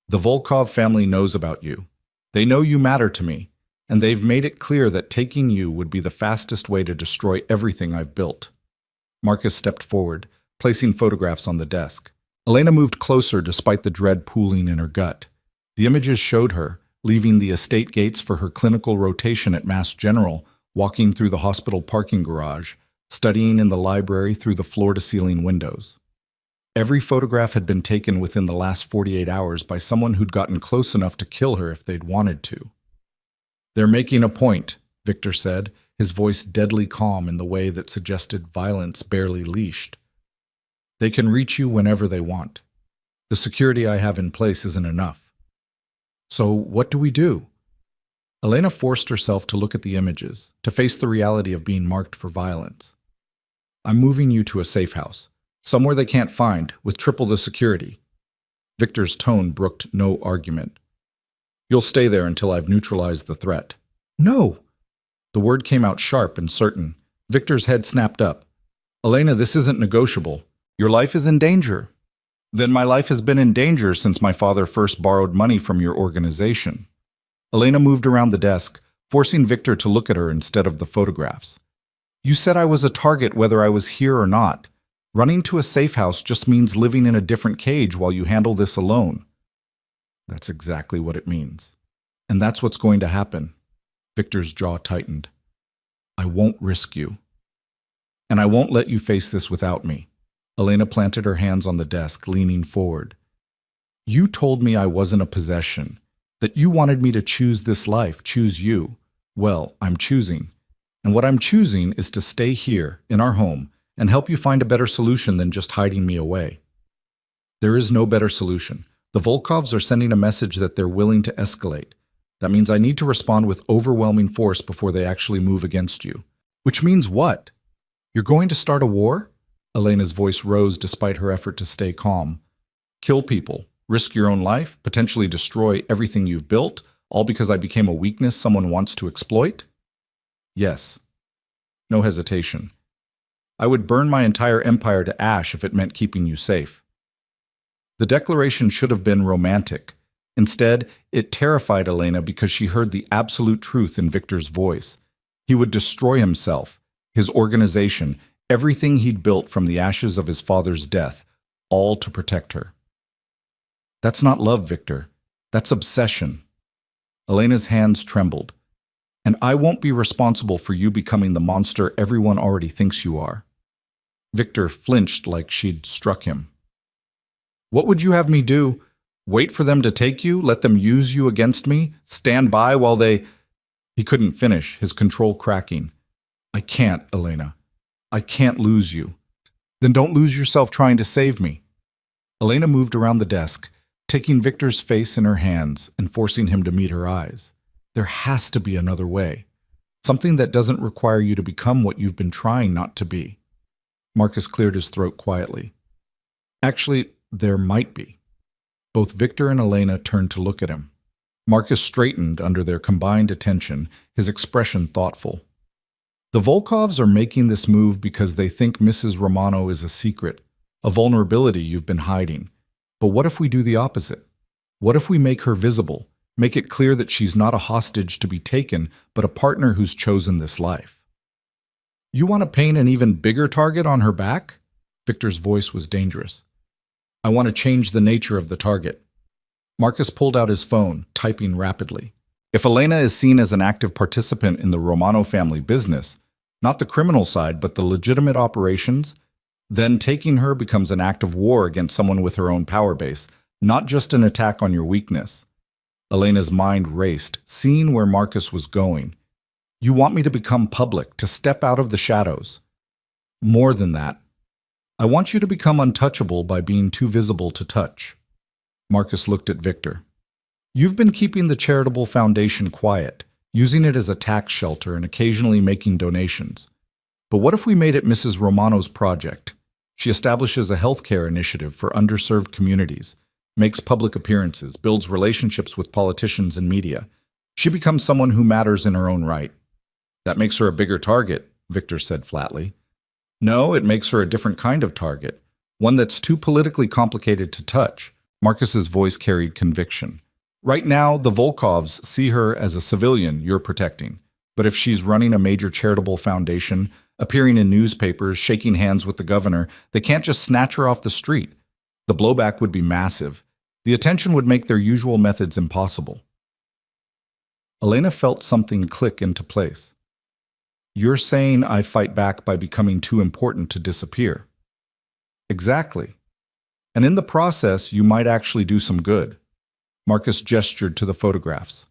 "The Volkov family knows about you. They know you matter to me, and they've made it clear that taking you would be the fastest way to destroy everything I've built." Marcus stepped forward, placing photographs on the desk. Elena moved closer despite the dread pooling in her gut. The images showed her, leaving the estate gates for her clinical rotation at Mass General, walking through the hospital parking garage, studying in the library through the floor-to-ceiling windows. Every photograph had been taken within the last 48 hours by someone who'd gotten close enough to kill her if they'd wanted to. "They're making a point," Victor said, his voice deadly calm in the way that suggested violence barely leashed. "They can reach you whenever they want. The security I have in place isn't enough. So what do we do?" Elena forced herself to look at the images, to face the reality of being marked for violence. "I'm moving you to a safe house, somewhere they can't find, with triple the security." Victor's tone brooked no argument. "You'll stay there until I've neutralized the threat." "No!" The word came out sharp and certain. Victor's head snapped up. "Elena, this isn't negotiable. Your life is in danger." "Then my life has been in danger since my father first borrowed money from your organization." Elena moved around the desk, forcing Victor to look at her instead of the photographs. "You said I was a target whether I was here or not. Running to a safe house just means living in a different cage while you handle this alone." "That's exactly what it means. And that's what's going to happen." Victor's jaw tightened. "I won't risk you. And I won't let you face this without me." Elena planted her hands on the desk, leaning forward. "You told me I wasn't a possession, that you wanted me to choose this life, choose you. Well, I'm choosing. And what I'm choosing is to stay here, in our home, and help you find a better solution than just hiding me away." "There is no better solution. The Volkovs are sending a message that they're willing to escalate. That means I need to respond with overwhelming force before they actually move against you." "Which means what? You're going to start a war?" Elena's voice rose despite her effort to stay calm. "Kill people, risk your own life, potentially destroy everything you've built, all because I became a weakness someone wants to exploit?" "Yes." No hesitation. "I would burn my entire empire to ash if it meant keeping you safe." The declaration should have been romantic. Instead, it terrified Elena because she heard the absolute truth in Victor's voice. He would destroy himself, his organization, everything he'd built from the ashes of his father's death, all to protect her. That's not love, Victor. That's obsession. Elena's hands trembled. And I won't be responsible for you becoming the monster everyone already thinks you are. Victor flinched like she'd struck him. What would you have me do? Wait for them to take you? Let them use you against me? Stand by while they... He couldn't finish, his control cracking. I can't, Elena. I can't lose you. Then don't lose yourself trying to save me. Elena moved around the desk, taking Victor's face in her hands and forcing him to meet her eyes. There has to be another way. Something that doesn't require you to become what you've been trying not to be. Marcus cleared his throat quietly. Actually, there might be. Both Victor and Elena turned to look at him. Marcus straightened under their combined attention, his expression thoughtful. The Volkovs are making this move because they think Mrs. Romano is a secret, a vulnerability you've been hiding. But what if we do the opposite? What if we make her visible, make it clear that she's not a hostage to be taken, but a partner who's chosen this life? You want to paint an even bigger target on her back? Victor's voice was dangerous. I want to change the nature of the target. Marcus pulled out his phone, typing rapidly. If Elena is seen as an active participant in the Romano family business, not the criminal side, but the legitimate operations, then taking her becomes an act of war against someone with her own power base, not just an attack on your weakness. Elena's mind raced, seeing where Marcus was going. You want me to become public, to step out of the shadows. More than that, I want you to become untouchable by being too visible to touch. Marcus looked at Victor. You've been keeping the charitable foundation quiet, using it as a tax shelter and occasionally making donations. But what if we made it Mrs. Romano's project? She establishes a healthcare initiative for underserved communities, makes public appearances, builds relationships with politicians and media. She becomes someone who matters in her own right. That makes her a bigger target, Victor said flatly. No, it makes her a different kind of target, one that's too politically complicated to touch. Marcus's voice carried conviction. Right now, the Volkovs see her as a civilian you're protecting. But if she's running a major charitable foundation, appearing in newspapers, shaking hands with the governor, they can't just snatch her off the street. The blowback would be massive. The attention would make their usual methods impossible. Elena felt something click into place. You're saying I fight back by becoming too important to disappear. Exactly. And in the process, you might actually do some good. Marcus gestured to the photographs.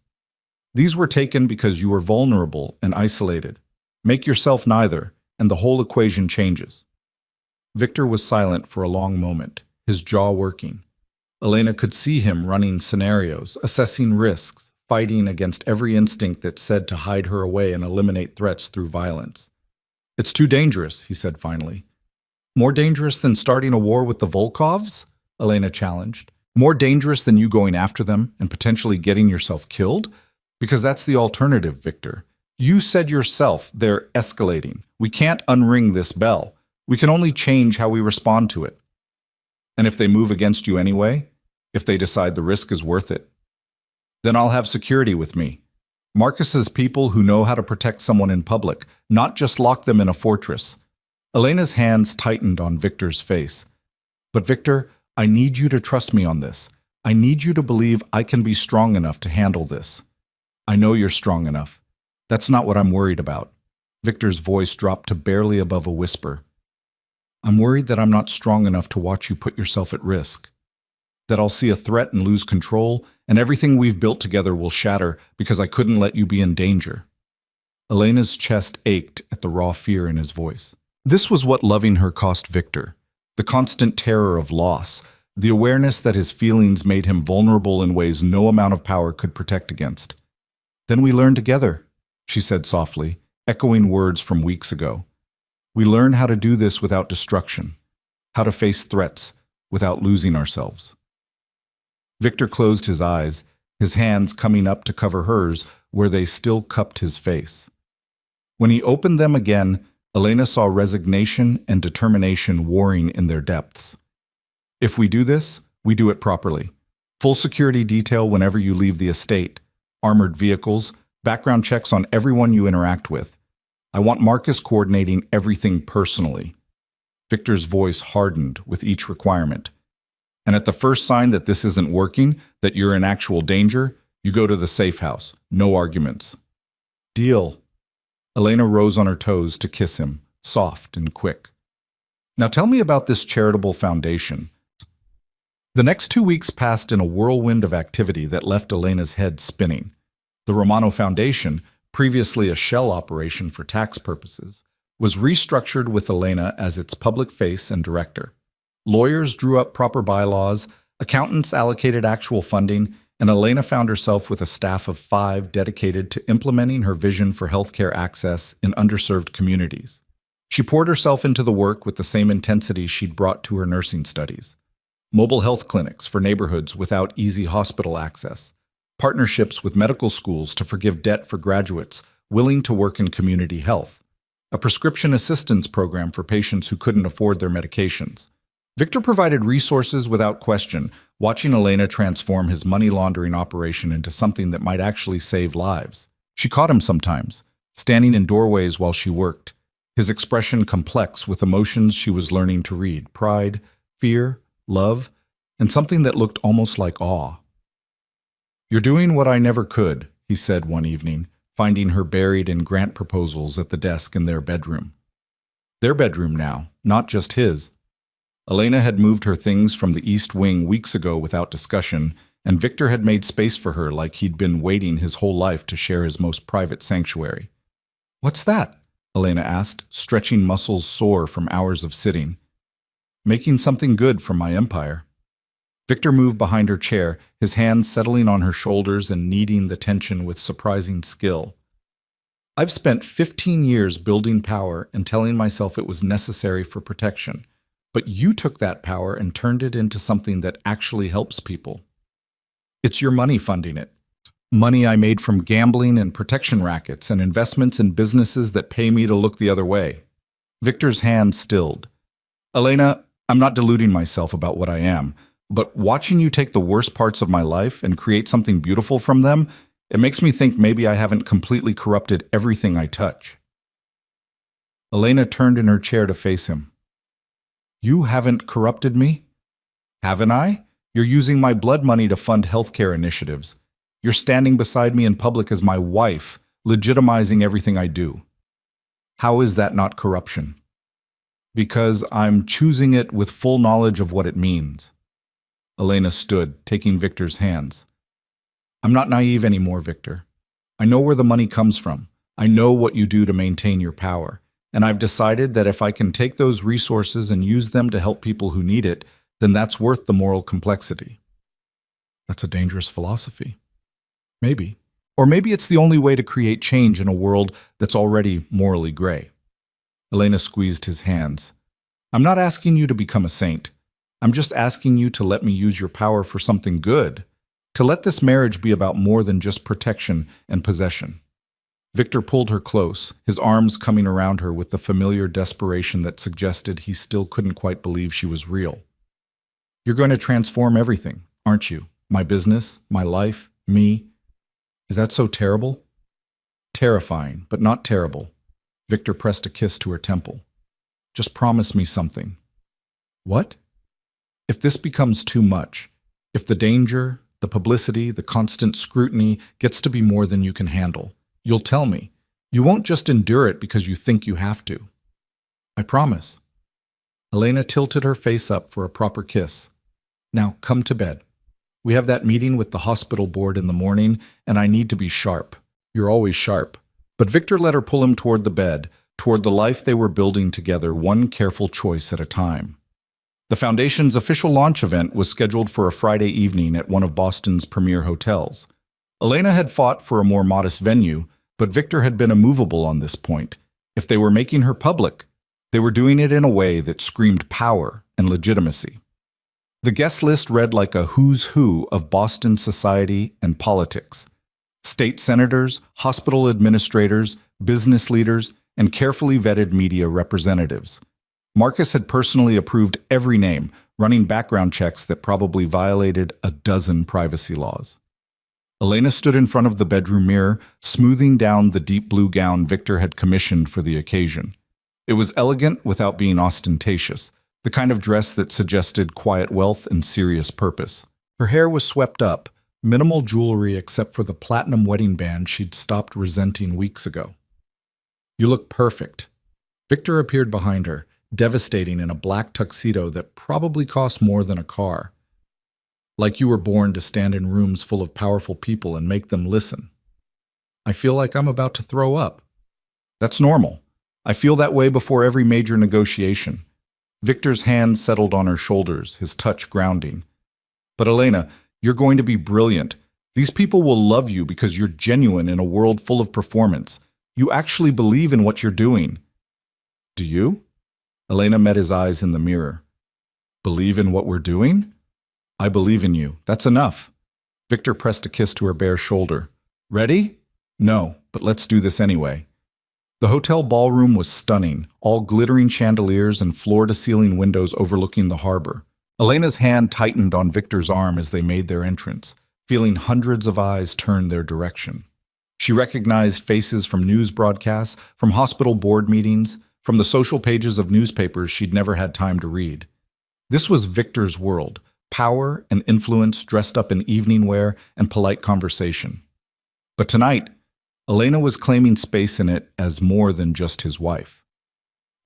These were taken because you were vulnerable and isolated. Make yourself neither, and the whole equation changes. Victor was silent for a long moment, his jaw working. Elena could see him running scenarios, assessing risks, fighting against every instinct that said to hide her away and eliminate threats through violence. It's too dangerous, he said finally. More dangerous than starting a war with the Volkovs? Elena challenged. More dangerous than you going after them and potentially getting yourself killed? Because that's the alternative, Victor. You said yourself they're escalating. We can't unring this bell. We can only change how we respond to it. And if they move against you anyway, if they decide the risk is worth it, then I'll have security with me. Marcus's people who know how to protect someone in public, not just lock them in a fortress. Elena's hands tightened on Victor's face. But Victor, I need you to trust me on this. I need you to believe I can be strong enough to handle this. I know you're strong enough. That's not what I'm worried about. Victor's voice dropped to barely above a whisper. I'm worried that I'm not strong enough to watch you put yourself at risk. That I'll see a threat and lose control, and everything we've built together will shatter because I couldn't let you be in danger. Elena's chest ached at the raw fear in his voice. This was what loving her cost Victor. The constant terror of loss, the awareness that his feelings made him vulnerable in ways no amount of power could protect against. Then we learn together, she said softly, echoing words from weeks ago. We learn how to do this without destruction, how to face threats without losing ourselves. Victor closed his eyes, his hands coming up to cover hers where they still cupped his face. When he opened them again, Elena saw resignation and determination warring in their depths. If we do this, we do it properly. Full security detail whenever you leave the estate, armored vehicles, background checks on everyone you interact with. I want Marcus coordinating everything personally. Victor's voice hardened with each requirement. And at the first sign that this isn't working, that you're in actual danger, you go to the safe house. No arguments. Deal. Elena rose on her toes to kiss him, soft and quick. Now tell me about this charitable foundation. The next 2 weeks passed in a whirlwind of activity that left Elena's head spinning. The Romano Foundation, previously a shell operation for tax purposes, was restructured with Elena as its public face and director. Lawyers drew up proper bylaws, accountants allocated actual funding, and Elena found herself with a staff of 5 dedicated to implementing her vision for healthcare access in underserved communities. She poured herself into the work with the same intensity she'd brought to her nursing studies. Mobile health clinics for neighborhoods without easy hospital access, partnerships with medical schools to forgive debt for graduates willing to work in community health, a prescription assistance program for patients who couldn't afford their medications. Victor provided resources without question, watching Elena transform his money laundering operation into something that might actually save lives. She caught him sometimes, standing in doorways while she worked, his expression complex with emotions she was learning to read: pride, fear, love, and something that looked almost like awe. "You're doing what I never could," he said one evening, finding her buried in grant proposals at the desk in their bedroom. Their bedroom now, not just his. Elena had moved her things from the East Wing weeks ago without discussion, and Victor had made space for her like he'd been waiting his whole life to share his most private sanctuary. "What's that?" Elena asked, stretching muscles sore from hours of sitting. "Making something good from my empire." Victor moved behind her chair, his hands settling on her shoulders and kneading the tension with surprising skill. "I've spent 15 years building power and telling myself it was necessary for protection, but you took that power and turned it into something that actually helps people. It's your money funding it. Money I made from gambling and protection rackets and investments in businesses that pay me to look the other way." Victor's hand stilled. "Elena, I'm not deluding myself about what I am, but watching you take the worst parts of my life and create something beautiful from them, it makes me think maybe I haven't completely corrupted everything I touch." Elena turned in her chair to face him. "You haven't corrupted me? Haven't I? You're using my blood money to fund healthcare initiatives. You're standing beside me in public as my wife, legitimizing everything I do. How is that not corruption?" "Because I'm choosing it with full knowledge of what it means." Elena stood, taking Victor's hands. "I'm not naive anymore, Victor. I know where the money comes from. I know what you do to maintain your power. And I've decided that if I can take those resources and use them to help people who need it, then that's worth the moral complexity." That's a dangerous philosophy. Maybe. Or maybe it's the only way to create change in a world that's already morally gray. Elena squeezed his hands. "I'm not asking you to become a saint. I'm just asking you to let me use your power for something good, to let this marriage be about more than just protection and possession." Victor pulled her close, his arms coming around her with the familiar desperation that suggested he still couldn't quite believe she was real. "You're going to transform everything, aren't you? My business, my life, me. Is that so terrible?" "Terrifying, but not terrible." Victor pressed a kiss to her temple. "Just promise me something." "What?" "If this becomes too much, if the danger, the publicity, the constant scrutiny gets to be more than you can handle, you'll tell me. You won't just endure it because you think you have to." "I promise." Elena tilted her face up for a proper kiss. "Now come to bed. We have that meeting with the hospital board in the morning, and I need to be sharp." "You're always sharp." But Victor let her pull him toward the bed, toward the life they were building together, one careful choice at a time. The Foundation's official launch event was scheduled for a Friday evening at one of Boston's premier hotels. Elena had fought for a more modest venue, but Victor had been immovable on this point. If they were making her public, they were doing it in a way that screamed power and legitimacy. The guest list read like a who's who of Boston society and politics. State senators, hospital administrators, business leaders, and carefully vetted media representatives. Marcus had personally approved every name, running background checks that probably violated a dozen privacy laws. Elena stood in front of the bedroom mirror, smoothing down the deep blue gown Victor had commissioned for the occasion. It was elegant without being ostentatious, the kind of dress that suggested quiet wealth and serious purpose. Her hair was swept up, minimal jewelry except for the platinum wedding band she'd stopped resenting weeks ago. "You look perfect." Victor appeared behind her, devastating in a black tuxedo that probably cost more than a car. "Like you were born to stand in rooms full of powerful people and make them listen." "I feel like I'm about to throw up." "That's normal. I feel that way before every major negotiation." Victor's hand settled on her shoulders, his touch grounding. "But Elena, you're going to be brilliant. These people will love you because you're genuine in a world full of performance. You actually believe in what you're doing." "Do you?" Elena met his eyes in the mirror. "Believe in what we're doing?" "I believe in you. That's enough." Victor pressed a kiss to her bare shoulder. "Ready?" "No, but let's do this anyway." The hotel ballroom was stunning, all glittering chandeliers and floor-to-ceiling windows overlooking the harbor. Elena's hand tightened on Victor's arm as they made their entrance, feeling hundreds of eyes turn their direction. She recognized faces from news broadcasts, from hospital board meetings, from the social pages of newspapers she'd never had time to read. This was Victor's world, power and influence dressed up in evening wear and polite conversation. But tonight, Elena was claiming space in it as more than just his wife.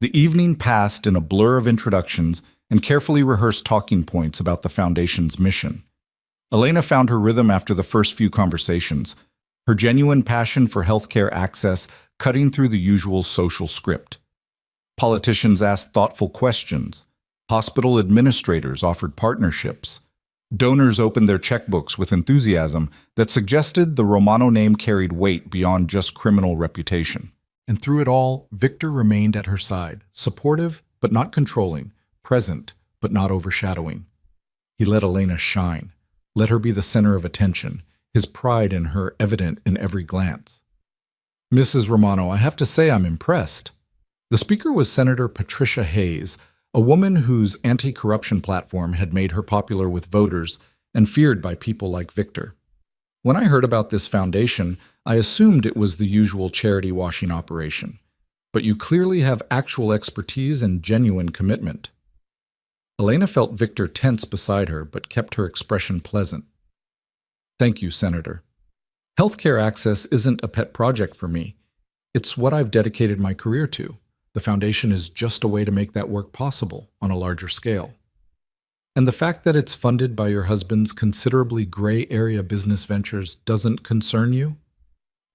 The evening passed in a blur of introductions and carefully rehearsed talking points about the Foundation's mission. Elena found her rhythm after the first few conversations, her genuine passion for healthcare access cutting through the usual social script. Politicians asked thoughtful questions. Hospital administrators offered partnerships. Donors opened their checkbooks with enthusiasm that suggested the Romano name carried weight beyond just criminal reputation. And through it all, Victor remained at her side, supportive but not controlling, present but not overshadowing. He let Elena shine, let her be the center of attention, his pride in her evident in every glance. "Mrs. Romano, I have to say I'm impressed." The speaker was Senator Patricia Hayes, a woman whose anti-corruption platform had made her popular with voters and feared by people like Victor. "When I heard about this foundation, I assumed it was the usual charity washing operation. But you clearly have actual expertise and genuine commitment." Elena felt Victor tense beside her, but kept her expression pleasant. "Thank you, Senator. Healthcare access isn't a pet project for me. It's what I've dedicated my career to. The foundation is just a way to make that work possible on a larger scale. And the fact that it's funded by your husband's considerably gray area business ventures doesn't concern you?"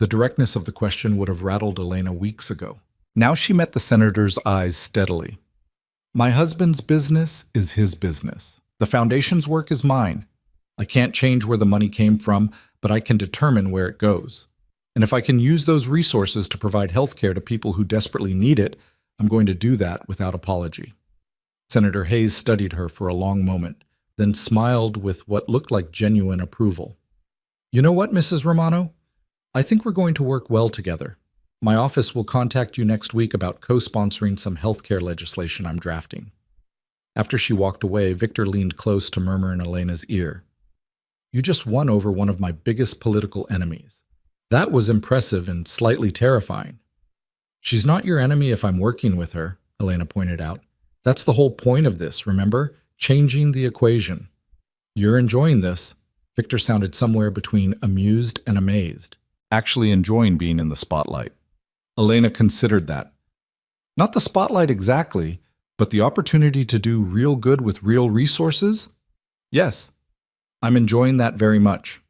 The directness of the question would have rattled Elena weeks ago. Now she met the senator's eyes steadily. "My husband's business is his business. The foundation's work is mine. I can't change where the money came from, but I can determine where it goes. And if I can use those resources to provide health care to people who desperately need it, I'm going to do that without apology." Senator Hayes studied her for a long moment, then smiled with what looked like genuine approval. "You know what, Mrs. Romano? I think we're going to work well together. My office will contact you next week about co-sponsoring some healthcare legislation I'm drafting." After she walked away, Victor leaned close to murmur in Elena's ear, "You just won over one of my biggest political enemies. That was impressive and slightly terrifying." "She's not your enemy if I'm working with her," Elena pointed out. "That's the whole point of this, remember? Changing the equation." "You're enjoying this." Victor sounded somewhere between amused and amazed. "Actually enjoying being in the spotlight." Elena considered that. "Not the spotlight exactly, but the opportunity to do real good with real resources? Yes, I'm enjoying that very much."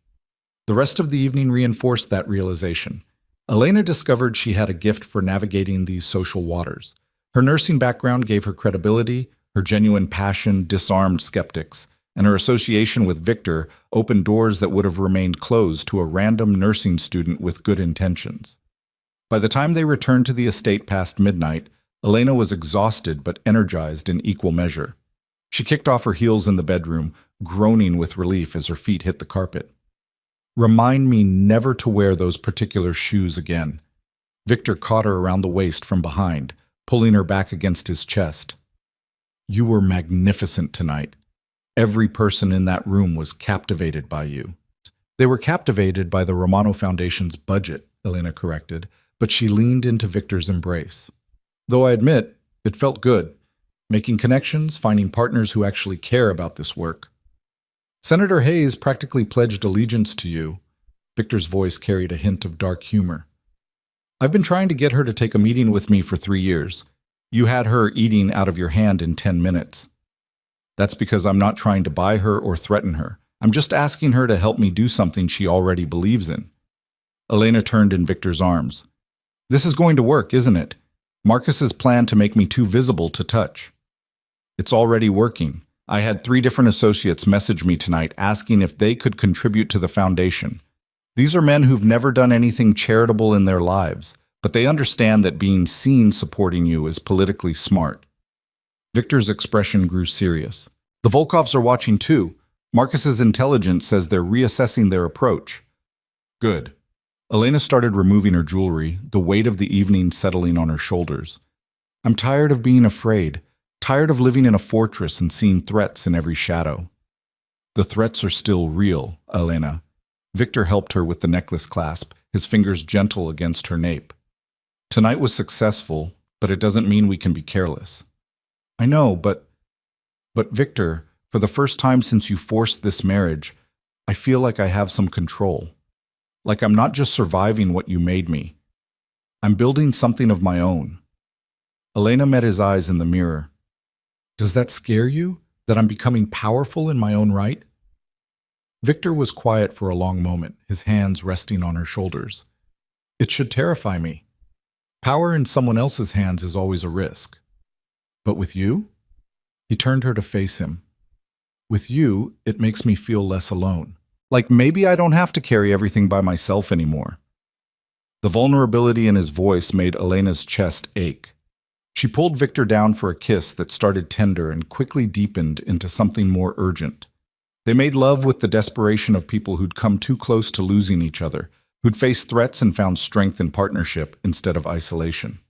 The rest of the evening reinforced that realization. Elena discovered she had a gift for navigating these social waters. Her nursing background gave her credibility, her genuine passion disarmed skeptics, and her association with Victor opened doors that would have remained closed to a random nursing student with good intentions. By the time they returned to the estate past midnight, Elena was exhausted but energized in equal measure. She kicked off her heels in the bedroom, groaning with relief as her feet hit the carpet. "Remind me never to wear those particular shoes again." Victor caught her around the waist from behind, pulling her back against his chest. "You were magnificent tonight. Every person in that room was captivated by you." "They were captivated by the Romano Foundation's budget," Elena corrected, but she leaned into Victor's embrace. "Though I admit, it felt good. making connections, finding partners who actually care about this work. Senator Hayes practically pledged allegiance to you. Victor's voice carried a hint of dark humor. I've been trying to get her to take a meeting with me for 3 years. You had her eating out of your hand in 10 minutes. That's because I'm not trying to buy her or threaten her. I'm just asking her to help me do something she already believes in. Elena turned in Victor's arms. This is going to work, isn't it? Marcus's plan to make me too visible to touch. It's already working. I had 3 different associates message me tonight asking if they could contribute to the foundation. These are men who've never done anything charitable in their lives, but they understand that being seen supporting you is politically smart. Victor's expression grew serious. The Volkovs are watching too. Marcus's intelligence says they're reassessing their approach. Good. Elena started removing her jewelry, the weight of the evening settling on her shoulders. I'm tired of being afraid, tired of living in a fortress and seeing threats in every shadow. The threats are still real, Elena. Victor helped her with the necklace clasp, his fingers gentle against her nape. Tonight was successful, but it doesn't mean we can be careless. I know, but Victor, for the first time since you forced this marriage, I feel like I have some control. Like I'm not just surviving what you made me. I'm building something of my own. Elena met his eyes in the mirror. Does that scare you, that I'm becoming powerful in my own right? Victor was quiet for a long moment, his hands resting on her shoulders. It should terrify me. Power in someone else's hands is always a risk. But with you? He turned her to face him. With you, it makes me feel less alone. Like maybe I don't have to carry everything by myself anymore. The vulnerability in his voice made Elena's chest ache. She pulled Victor down for a kiss that started tender and quickly deepened into something more urgent. They made love with the desperation of people who'd come too close to losing each other, who'd faced threats and found strength in partnership instead of isolation.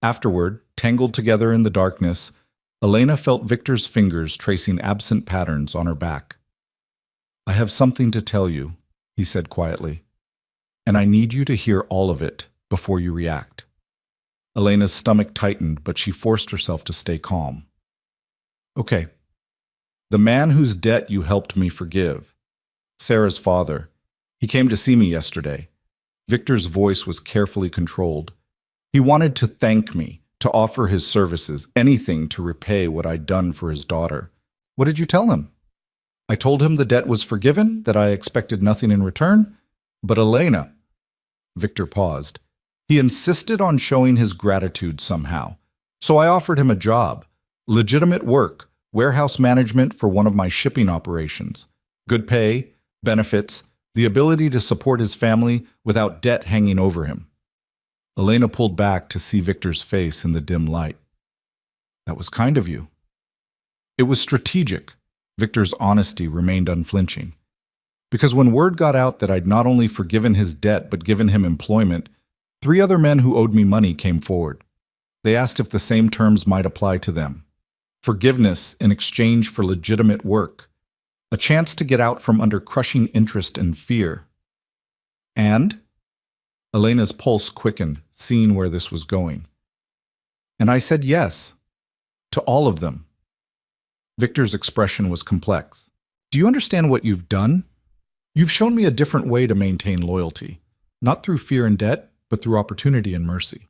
Afterward, tangled together in the darkness, Elena felt Victor's fingers tracing absent patterns on her back. I have something to tell you, he said quietly, and I need you to hear all of it before you react. Elena's stomach tightened, but she forced herself to stay calm. Okay. The man whose debt you helped me forgive. Sarah's father. He came to see me yesterday. Victor's voice was carefully controlled. He wanted to thank me, to offer his services, anything to repay what I'd done for his daughter. What did you tell him? I told him the debt was forgiven, that I expected nothing in return. But Elena... Victor paused. He insisted on showing his gratitude somehow. So I offered him a job. Legitimate work, warehouse management for one of my shipping operations. Good pay, benefits, the ability to support his family without debt hanging over him. Elena pulled back to see Victor's face in the dim light. That was kind of you. It was strategic. Victor's honesty remained unflinching. Because when word got out that I'd not only forgiven his debt but given him employment, 3 other men who owed me money came forward. They asked if the same terms might apply to them. Forgiveness in exchange for legitimate work. A chance to get out from under crushing interest and fear. And? Elena's pulse quickened, seeing where this was going. And I said yes. To all of them. Victor's expression was complex. Do you understand what you've done? You've shown me a different way to maintain loyalty. Not through fear and debt, but through opportunity and mercy.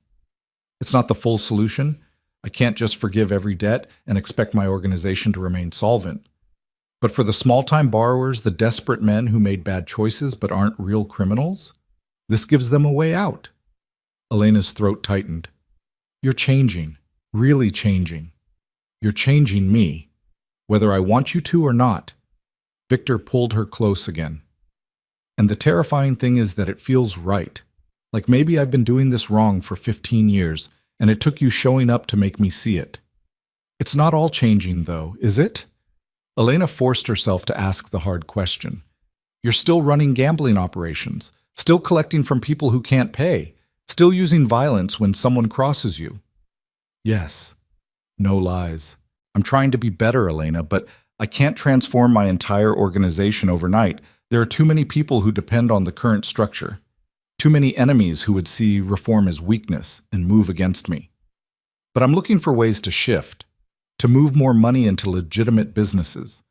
It's not the full solution. I can't just forgive every debt and expect my organization to remain solvent. But for the small-time borrowers, the desperate men who made bad choices but aren't real criminals, this gives them a way out. Elena's throat tightened. You're changing, really changing. You're changing me, whether I want you to or not. Victor pulled her close again. And the terrifying thing is that it feels right. Like maybe I've been doing this wrong for 15 years, and it took you showing up to make me see it. It's not all changing, though, is it? Elena forced herself to ask the hard question. You're still running gambling operations, still collecting from people who can't pay, still using violence when someone crosses you. Yes. No lies. I'm trying to be better, Elena, but I can't transform my entire organization overnight. There are too many people who depend on the current structure. Too many enemies who would see reform as weakness and move against me. But I'm looking for ways to shift. to move more money into legitimate businesses,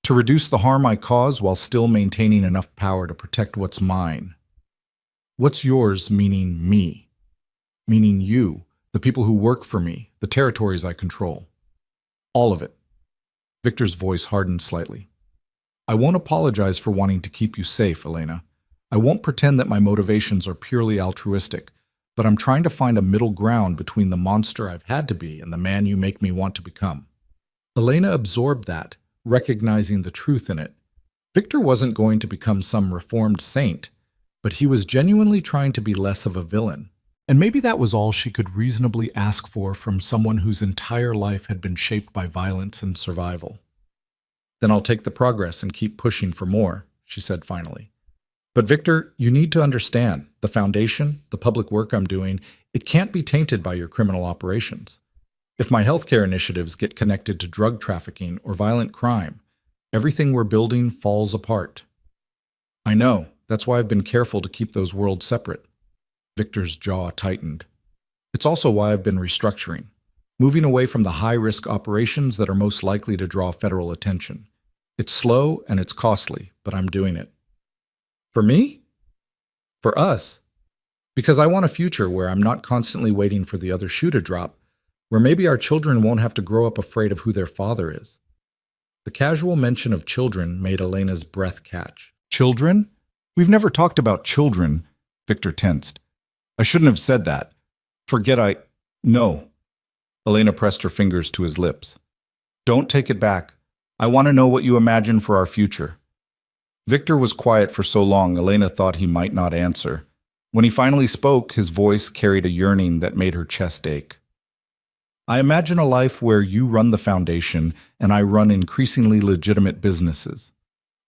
to reduce the harm I cause while still maintaining enough power to protect what's mine. What's yours meaning me, meaning you, the people who work for me, the territories I control. All of it. Victor's voice hardened slightly. I won't apologize for wanting to keep you safe, Elena. I won't pretend that my motivations are purely altruistic, but I'm trying to find a middle ground between the monster I've had to be and the man you make me want to become. Elena absorbed that, recognizing the truth in it. Victor wasn't going to become some reformed saint, but he was genuinely trying to be less of a villain. And maybe that was all she could reasonably ask for from someone whose entire life had been shaped by violence and survival. Then I'll take the progress and keep pushing for more, she said finally. But Victor, you need to understand, the foundation, the public work I'm doing, it can't be tainted by your criminal operations. If my healthcare initiatives get connected to drug trafficking or violent crime, everything we're building falls apart. I know, that's why I've been careful to keep those worlds separate. Victor's jaw tightened. It's also why I've been restructuring, moving away from the high-risk operations that are most likely to draw federal attention. It's slow and it's costly, but I'm doing it. For me? For us. Because I want a future where I'm not constantly waiting for the other shoe to drop, where maybe our children won't have to grow up afraid of who their father is. The casual mention of children made Elena's breath catch. Children? We've never talked about children, Victor tensed. I shouldn't have said that. No. Elena pressed her fingers to his lips. Don't take it back. I want to know what you imagine for our future. Victor was quiet for so long, Elena thought he might not answer. When he finally spoke, his voice carried a yearning that made her chest ache. I imagine a life where you run the foundation and I run increasingly legitimate businesses,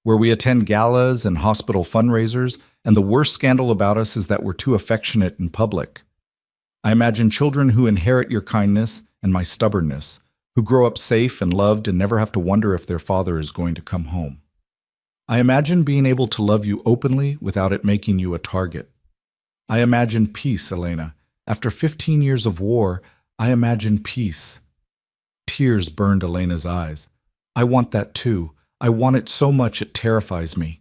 where we attend galas and hospital fundraisers, and the worst scandal about us is that we're too affectionate in public. I imagine children who inherit your kindness and my stubbornness, who grow up safe and loved and never have to wonder if their father is going to come home. I imagine being able to love you openly without it making you a target. I imagine peace, Elena. After 15 years of war, I imagine peace. Tears burned Elena's eyes. I want that too. I want it so much it terrifies me.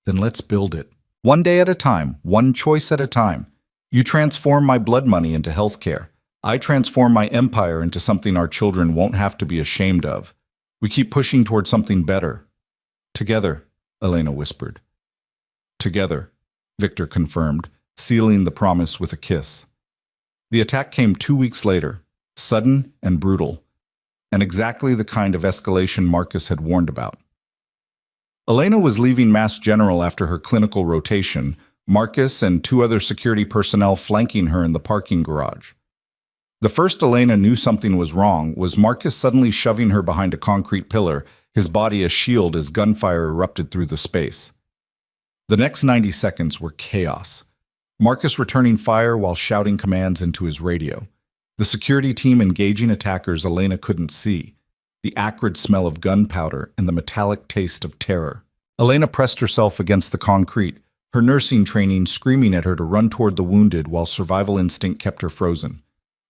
Then let's build it. One day at a time, one choice at a time. You transform my blood money into healthcare. I transform my empire into something our children won't have to be ashamed of. We keep pushing toward something better. Together, Elena whispered. Together, Victor confirmed, sealing the promise with a kiss. The attack came 2 weeks later, sudden and brutal, and exactly the kind of escalation Marcus had warned about. Elena was leaving Mass General after her clinical rotation, Marcus and 2 other security personnel flanking her in the parking garage. The first Elena knew something was wrong was Marcus suddenly shoving her behind a concrete pillar, his body a shield as gunfire erupted through the space. The next 90 seconds were chaos. Marcus returning fire while shouting commands into his radio. The security team engaging attackers Elena couldn't see. The acrid smell of gunpowder and the metallic taste of terror. Elena pressed herself against the concrete, her nursing training screaming at her to run toward the wounded while survival instinct kept her frozen.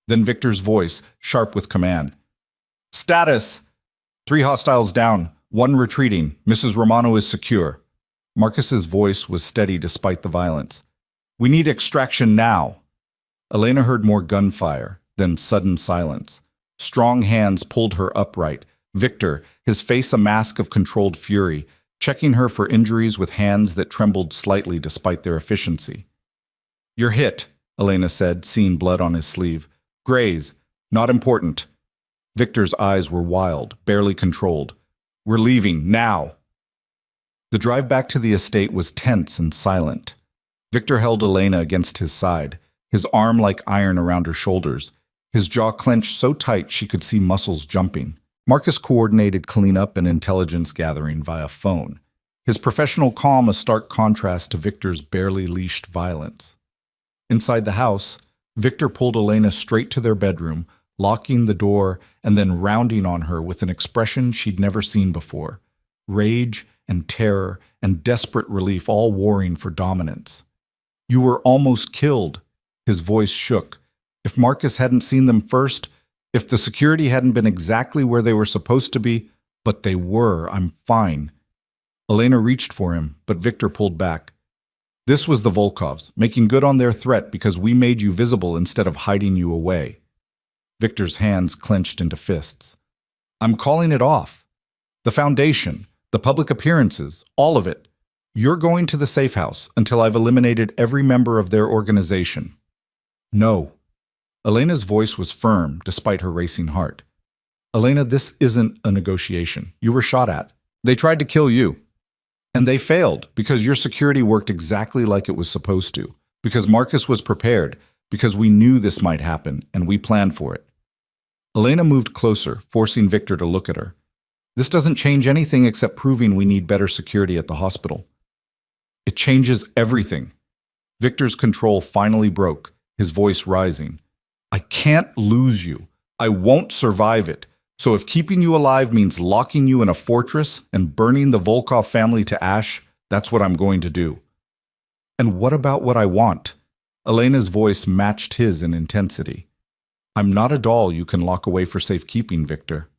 Then Victor's voice, sharp with command. Status! 3 hostiles down, 1 retreating. Mrs. Romano is secure. Marcus's voice was steady despite the violence. We need extraction now. Elena heard more gunfire, then sudden silence. Strong hands pulled her upright. Victor, his face a mask of controlled fury, checking her for injuries with hands that trembled slightly despite their efficiency. You're hit, Elena said, seeing blood on his sleeve. Graze. Not important. Victor's eyes were wild, barely controlled. We're leaving, now. The drive back to the estate was tense and silent. Victor held Elena against his side, his arm like iron around her shoulders, his jaw clenched so tight she could see muscles jumping. Marcus coordinated cleanup and intelligence gathering via phone, his professional calm a stark contrast to Victor's barely leashed violence. Inside the house, Victor pulled Elena straight to their bedroom, locking the door and then rounding on her with an expression she'd never seen before. Rage and terror and desperate relief all warring for dominance. You were almost killed. His voice shook. If Marcus hadn't seen them first, If the security hadn't been exactly where they were supposed to be, but they were, I'm fine. Elena reached for him, but Victor pulled back. This was the Volkovs, making good on their threat because we made you visible instead of hiding you away. Victor's hands clenched into fists. I'm calling it off. The foundation, the public appearances, all of it. You're going to the safe house until I've eliminated every member of their organization. No. Elena's voice was firm despite her racing heart. Elena, this isn't a negotiation. You were shot at. They tried to kill you. And they failed because your security worked exactly like it was supposed to, because Marcus was prepared, because we knew this might happen and we planned for it. Elena moved closer, forcing Victor to look at her. This doesn't change anything except proving we need better security at the hospital. It changes everything. Victor's control finally broke, his voice rising. I can't lose you. I won't survive it. So if keeping you alive means locking you in a fortress and burning the Volkov family to ash, that's what I'm going to do. And what about what I want? Elena's voice matched his in intensity. I'm not a doll you can lock away for safekeeping, Victor.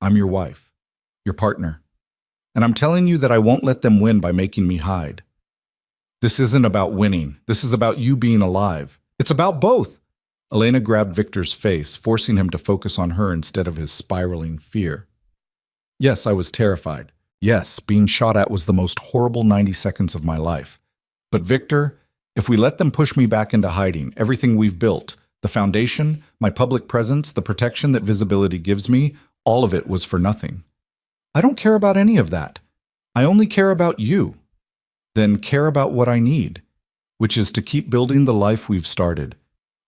I'm your wife, your partner. And I'm telling you that I won't let them win by making me hide. This isn't about winning. This is about you being alive. It's about both. Elena grabbed Victor's face, forcing him to focus on her instead of his spiraling fear. Yes, I was terrified. Yes, being shot at was the most horrible 90 seconds of my life. But Victor, if we let them push me back into hiding, everything we've built, the foundation, my public presence, the protection that visibility gives me, all of it was for nothing. I don't care about any of that. I only care about you. Then care about what I need, which is to keep building the life we've started.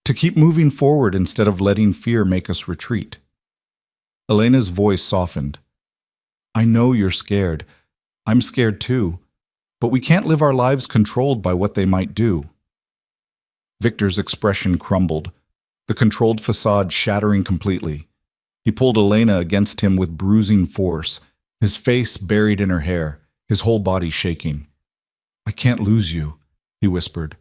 To keep moving forward instead of letting fear make us retreat. Elena's voice softened. I know you're scared. I'm scared too. But we can't live our lives controlled by what they might do. Victor's expression crumbled, the controlled facade shattering completely. He pulled Elena against him with bruising force, his face buried in her hair, his whole body shaking. I can't lose you, he whispered.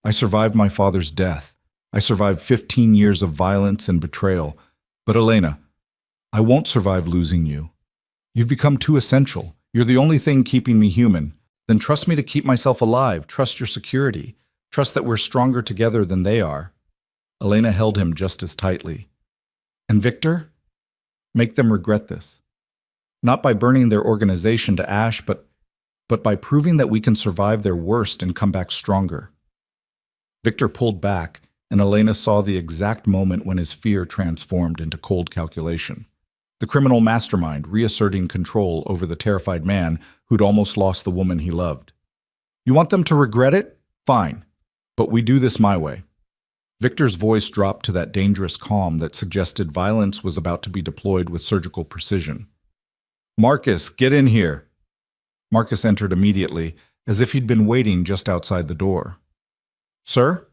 I survived my father's death. I survived 15 years of violence and betrayal. But Elena, I won't survive losing you. You've become too essential. You're the only thing keeping me human. Then trust me to keep myself alive. Trust your security. Trust that we're stronger together than they are. Elena held him just as tightly. And Victor? Make them regret this. Not by burning their organization to ash, but by proving that we can survive their worst and come back stronger. Victor pulled back, and Elena saw the exact moment when his fear transformed into cold calculation. The criminal mastermind reasserting control over the terrified man who'd almost lost the woman he loved. You want them to regret it? Fine. But we do this my way. Victor's voice dropped to that dangerous calm that suggested violence was about to be deployed with surgical precision. Marcus, get in here. Marcus entered immediately, as if he'd been waiting just outside the door. Sir?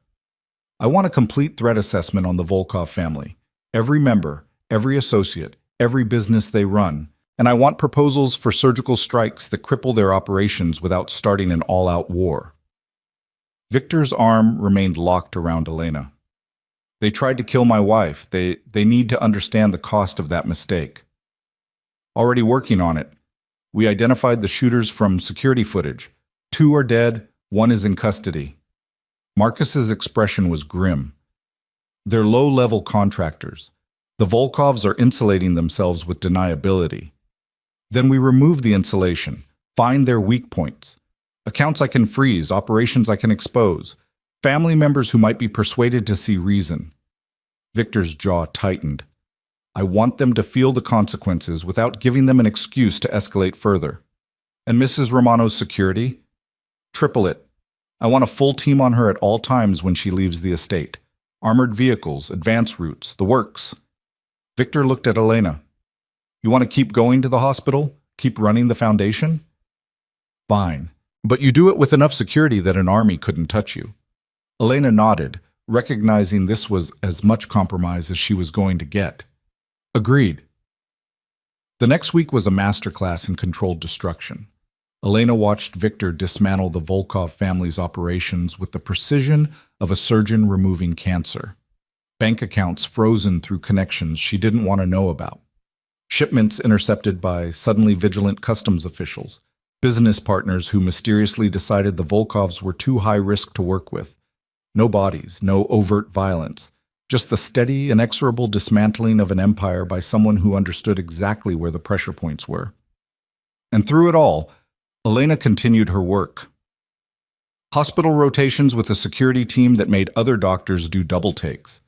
I want a complete threat assessment on the Volkov family, every member, every associate, every business they run, and I want proposals for surgical strikes that cripple their operations without starting an all-out war. Victor's arm remained locked around Elena. They tried to kill my wife. They need to understand the cost of that mistake. Already working on it. We identified the shooters from security footage. 2 are dead, 1 is in custody. Marcus's expression was grim. They're low-level contractors. The Volkovs are insulating themselves with deniability. Then we remove the insulation, find their weak points. Accounts I can freeze, operations I can expose, family members who might be persuaded to see reason. Victor's jaw tightened. I want them to feel the consequences without giving them an excuse to escalate further. And Mrs. Romano's security? Triple it. I want a full team on her at all times when she leaves the estate. Armored vehicles, advance routes, the works. Victor looked at Elena. You want to keep going to the hospital? Keep running the foundation? Fine. But you do it with enough security that an army couldn't touch you. Elena nodded, recognizing this was as much compromise as she was going to get. Agreed. The next week was a masterclass in controlled destruction. Elena watched Victor dismantle the Volkov family's operations with the precision of a surgeon removing cancer. Bank accounts frozen through connections she didn't want to know about. Shipments intercepted by suddenly vigilant customs officials. Business partners who mysteriously decided the Volkovs were too high risk to work with. No bodies, no overt violence. Just the steady, inexorable dismantling of an empire by someone who understood exactly where the pressure points were. And through it all, Elena continued her work. Hospital rotations with a security team that made other doctors do double takes.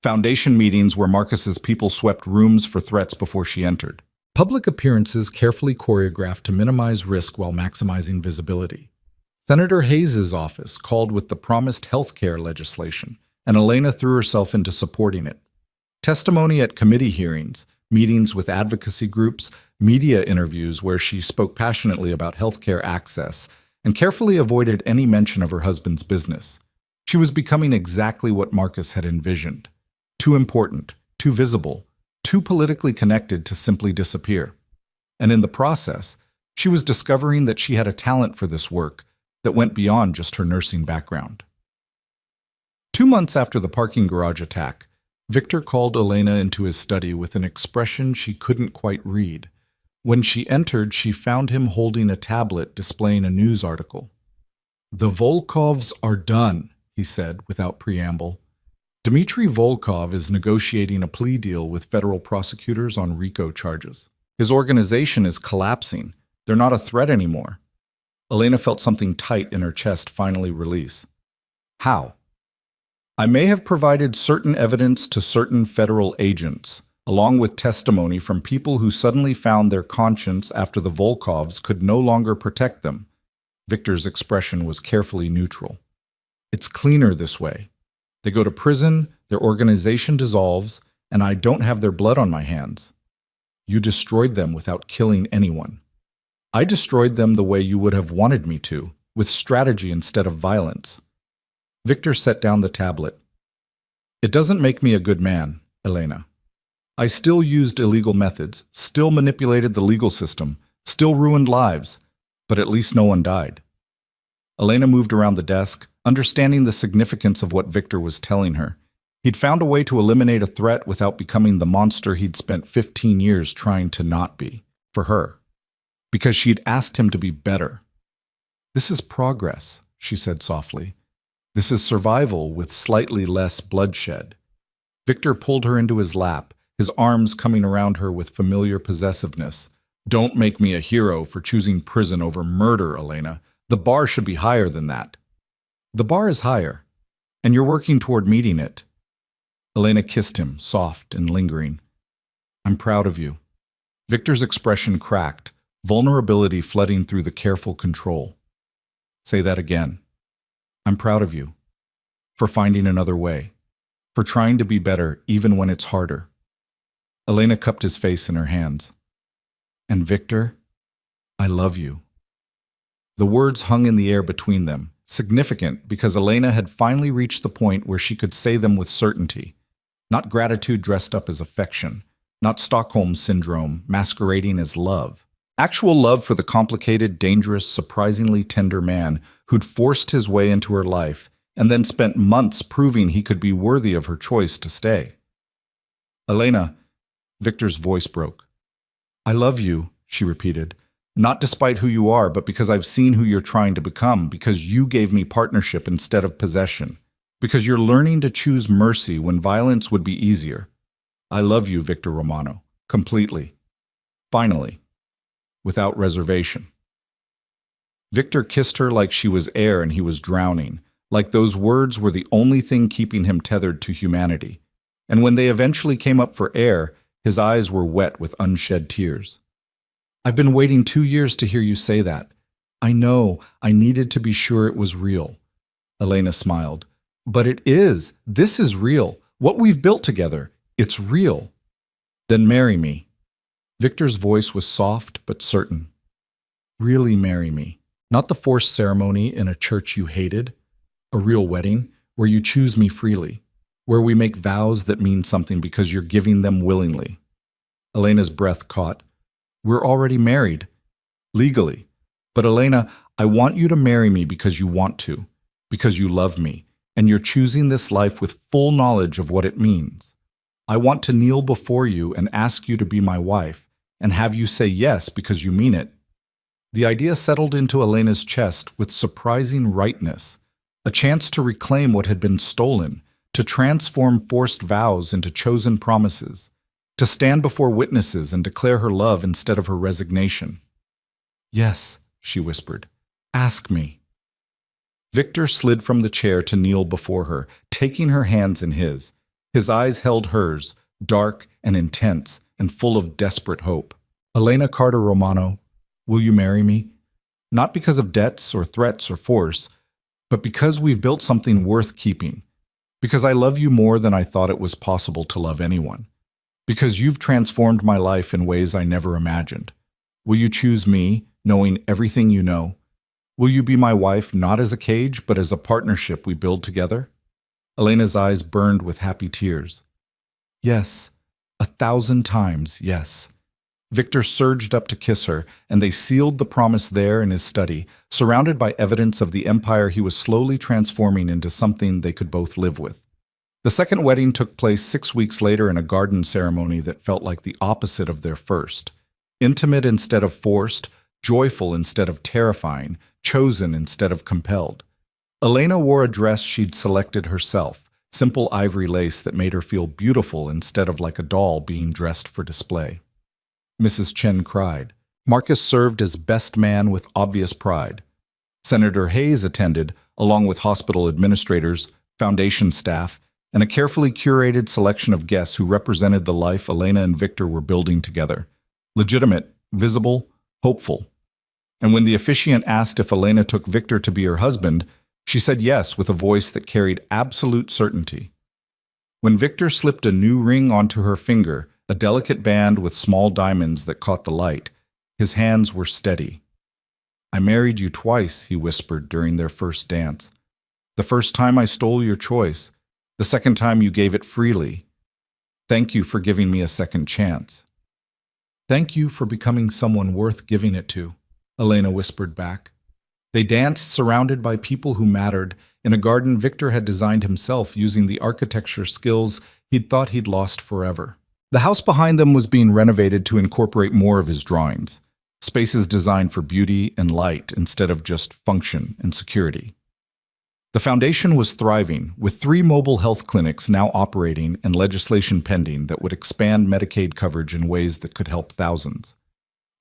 Foundation meetings where Marcus's people swept rooms for threats before she entered. Public appearances carefully choreographed to minimize risk while maximizing visibility. Senator Hayes's office called with the promised healthcare legislation, and Elena threw herself into supporting it. Testimony at committee hearings, meetings with advocacy groups, media interviews where she spoke passionately about healthcare access, and carefully avoided any mention of her husband's business. She was becoming exactly what Marcus had envisioned. Too important, too visible, too politically connected to simply disappear. And in the process, she was discovering that she had a talent for this work that went beyond just her nursing background. 2 months after the parking garage attack, Victor called Elena into his study with an expression she couldn't quite read. When she entered, she found him holding a tablet displaying a news article. "The Volkovs are done," he said without preamble. Dmitry Volkov is negotiating a plea deal with federal prosecutors on RICO charges. His organization is collapsing. They're not a threat anymore. Elena felt something tight in her chest finally release. How? I may have provided certain evidence to certain federal agents, along with testimony from people who suddenly found their conscience after the Volkovs could no longer protect them. Victor's expression was carefully neutral. It's cleaner this way. They go to prison, their organization dissolves, and I don't have their blood on my hands. You destroyed them without killing anyone. I destroyed them the way you would have wanted me to, with strategy instead of violence. Victor set down the tablet. It doesn't make me a good man, Elena. I still used illegal methods, still manipulated the legal system, still ruined lives, but at least no one died. Elena moved around the desk, understanding the significance of what Victor was telling her. He'd found a way to eliminate a threat without becoming the monster he'd spent 15 years trying to not be, for her. Because she'd asked him to be better. This is progress, she said softly. This is survival with slightly less bloodshed. Victor pulled her into his lap, his arms coming around her with familiar possessiveness. Don't make me a hero for choosing prison over murder, Elena. The bar should be higher than that. The bar is higher, and you're working toward meeting it. Elena kissed him, soft and lingering. I'm proud of you. Victor's expression cracked, vulnerability flooding through the careful control. Say that again. I'm proud of you. For finding another way. For trying to be better even when it's harder. Elena cupped his face in her hands. And Victor, I love you. The words hung in the air between them, significant because Elena had finally reached the point where she could say them with certainty. Not gratitude dressed up as affection, not Stockholm Syndrome masquerading as love. Actual love for the complicated, dangerous, surprisingly tender man who'd forced his way into her life and then spent months proving he could be worthy of her choice to stay. Elena, Victor's voice broke. I love you, she repeated. Not despite who you are, but because I've seen who you're trying to become, because you gave me partnership instead of possession, because you're learning to choose mercy when violence would be easier. I love you, Victor Romano, completely. Finally, without reservation. Victor kissed her like she was air and he was drowning, like those words were the only thing keeping him tethered to humanity. And when they eventually came up for air, his eyes were wet with unshed tears. I've been waiting 2 years to hear you say that. I know, I needed to be sure it was real. Elena smiled. But it is. This is real. What we've built together, it's real. Then marry me. Victor's voice was soft but certain. Really marry me. Not the forced ceremony in a church you hated. A real wedding where you choose me freely. Where we make vows that mean something because you're giving them willingly. Elena's breath caught. We're already married. Legally. But Elena, I want you to marry me because you want to. Because you love me. and you're choosing this life with full knowledge of what it means. I want to kneel before you and ask you to be my wife, and have you say yes because you mean it." The idea settled into Elena's chest with surprising rightness, a chance to reclaim what had been stolen, to transform forced vows into chosen promises, to stand before witnesses and declare her love instead of her resignation. "Yes," she whispered. "Ask me." Victor slid from the chair to kneel before her, taking her hands in his. His eyes held hers, dark and intense and full of desperate hope. "Elena Carter Romano, will you marry me? Not because of debts or threats or force, but because we've built something worth keeping. Because I love you more than I thought it was possible to love anyone. Because you've transformed my life in ways I never imagined. Will you choose me, knowing everything you know? Will you be my wife not as a cage, but as a partnership we build together?" Elena's eyes burned with happy tears. "Yes, 1,000 times yes." Victor surged up to kiss her, and they sealed the promise there in his study, surrounded by evidence of the empire he was slowly transforming into something they could both live with. The second wedding took place 6 weeks later in a garden ceremony that felt like the opposite of their first. Intimate instead of forced, joyful instead of terrifying, chosen instead of compelled. Elena wore a dress she'd selected herself, simple ivory lace that made her feel beautiful instead of like a doll being dressed for display. Mrs. Chen cried. Marcus served as best man with obvious pride. Senator Hayes attended, along with hospital administrators, foundation staff, and a carefully curated selection of guests who represented the life Elena and Victor were building together. Legitimate, visible, hopeful. And when the officiant asked if Elena took Victor to be her husband, she said yes with a voice that carried absolute certainty. When Victor slipped a new ring onto her finger, a delicate band with small diamonds that caught the light, his hands were steady. "I married you twice," he whispered during their first dance. "The first time I stole your choice. The second time you gave it freely. Thank you for giving me a second chance." "Thank you for becoming someone worth giving it to," Elena whispered back. They danced surrounded by people who mattered, in a garden Victor had designed himself using the architecture skills he'd thought he'd lost forever. The house behind them was being renovated to incorporate more of his drawings, spaces designed for beauty and light instead of just function and security. The foundation was thriving, with 3 mobile health clinics now operating and legislation pending that would expand Medicaid coverage in ways that could help thousands.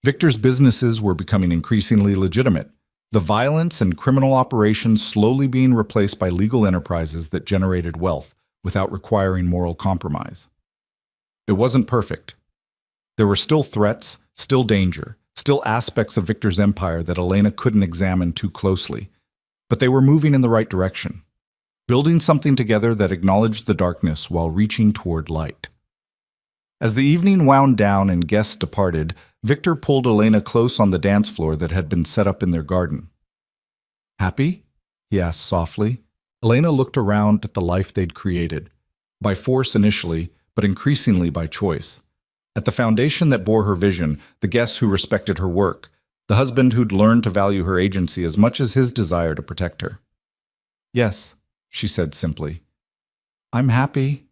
Victor's businesses were becoming increasingly legitimate, the violence and criminal operations slowly being replaced by legal enterprises that generated wealth without requiring moral compromise. It wasn't perfect. There were still threats, still danger, still aspects of Victor's empire that Elena couldn't examine too closely. But they were moving in the right direction, building something together that acknowledged the darkness while reaching toward light. As the evening wound down and guests departed, Victor pulled Elena close on the dance floor that had been set up in their garden. "Happy?" he asked softly. Elena looked around at the life they'd created, by force initially, but increasingly by choice. At the foundation that bore her vision, the guests who respected her work, the husband who'd learned to value her agency as much as his desire to protect her. "Yes," she said simply. "I'm happy."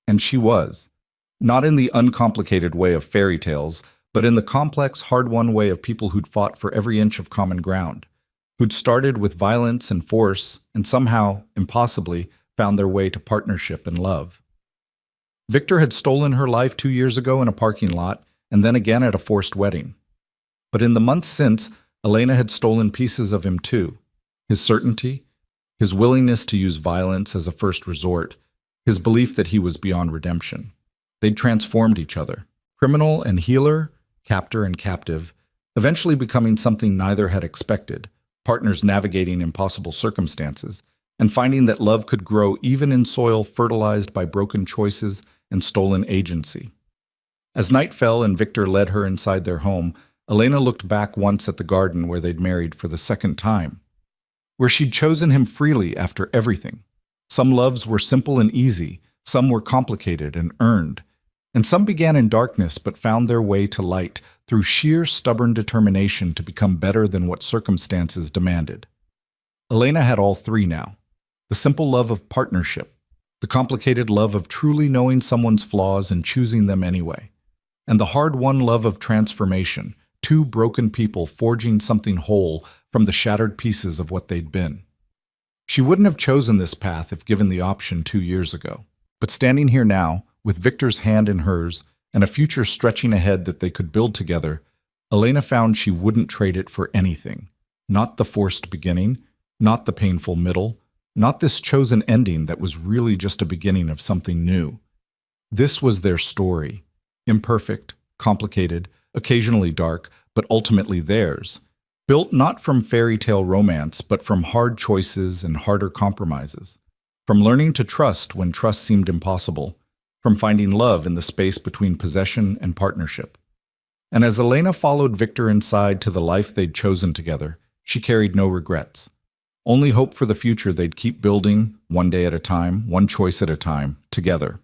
And she was, not in the uncomplicated way of fairy tales, but in the complex, hard-won way of people who'd fought for every inch of common ground, who'd started with violence and force and somehow, impossibly, found their way to partnership and love. Victor had stolen her life 2 years ago in a parking lot, and then again at a forced wedding. But in the months since, Elena had stolen pieces of him too. His certainty, his willingness to use violence as a first resort, his belief that he was beyond redemption. They'd transformed each other, criminal and healer, captor and captive, eventually becoming something neither had expected, partners navigating impossible circumstances, and finding that love could grow even in soil fertilized by broken choices and stolen agency. As night fell and Victor led her inside their home, Elena looked back once at the garden where they'd married for the second time, where she'd chosen him freely after everything. Some loves were simple and easy, some were complicated and earned, and some began in darkness but found their way to light through sheer stubborn determination to become better than what circumstances demanded. Elena had all 3 now. The simple love of partnership. The complicated love of truly knowing someone's flaws and choosing them anyway. And the hard-won love of transformation, two broken people forging something whole from the shattered pieces of what they'd been. She wouldn't have chosen this path if given the option 2 years ago. But standing here now, with Victor's hand in hers, and a future stretching ahead that they could build together, Elena found she wouldn't trade it for anything. Not the forced beginning, not the painful middle, not this chosen ending that was really just a beginning of something new. This was their story. Imperfect, complicated, occasionally dark, but ultimately theirs. Built not from fairy tale romance, but from hard choices and harder compromises. From learning to trust when trust seemed impossible. From finding love in the space between possession and partnership. And as Elena followed Victor inside to the life they'd chosen together, she carried no regrets. Only hope for the future they'd keep building, one day at a time, one choice at a time, together.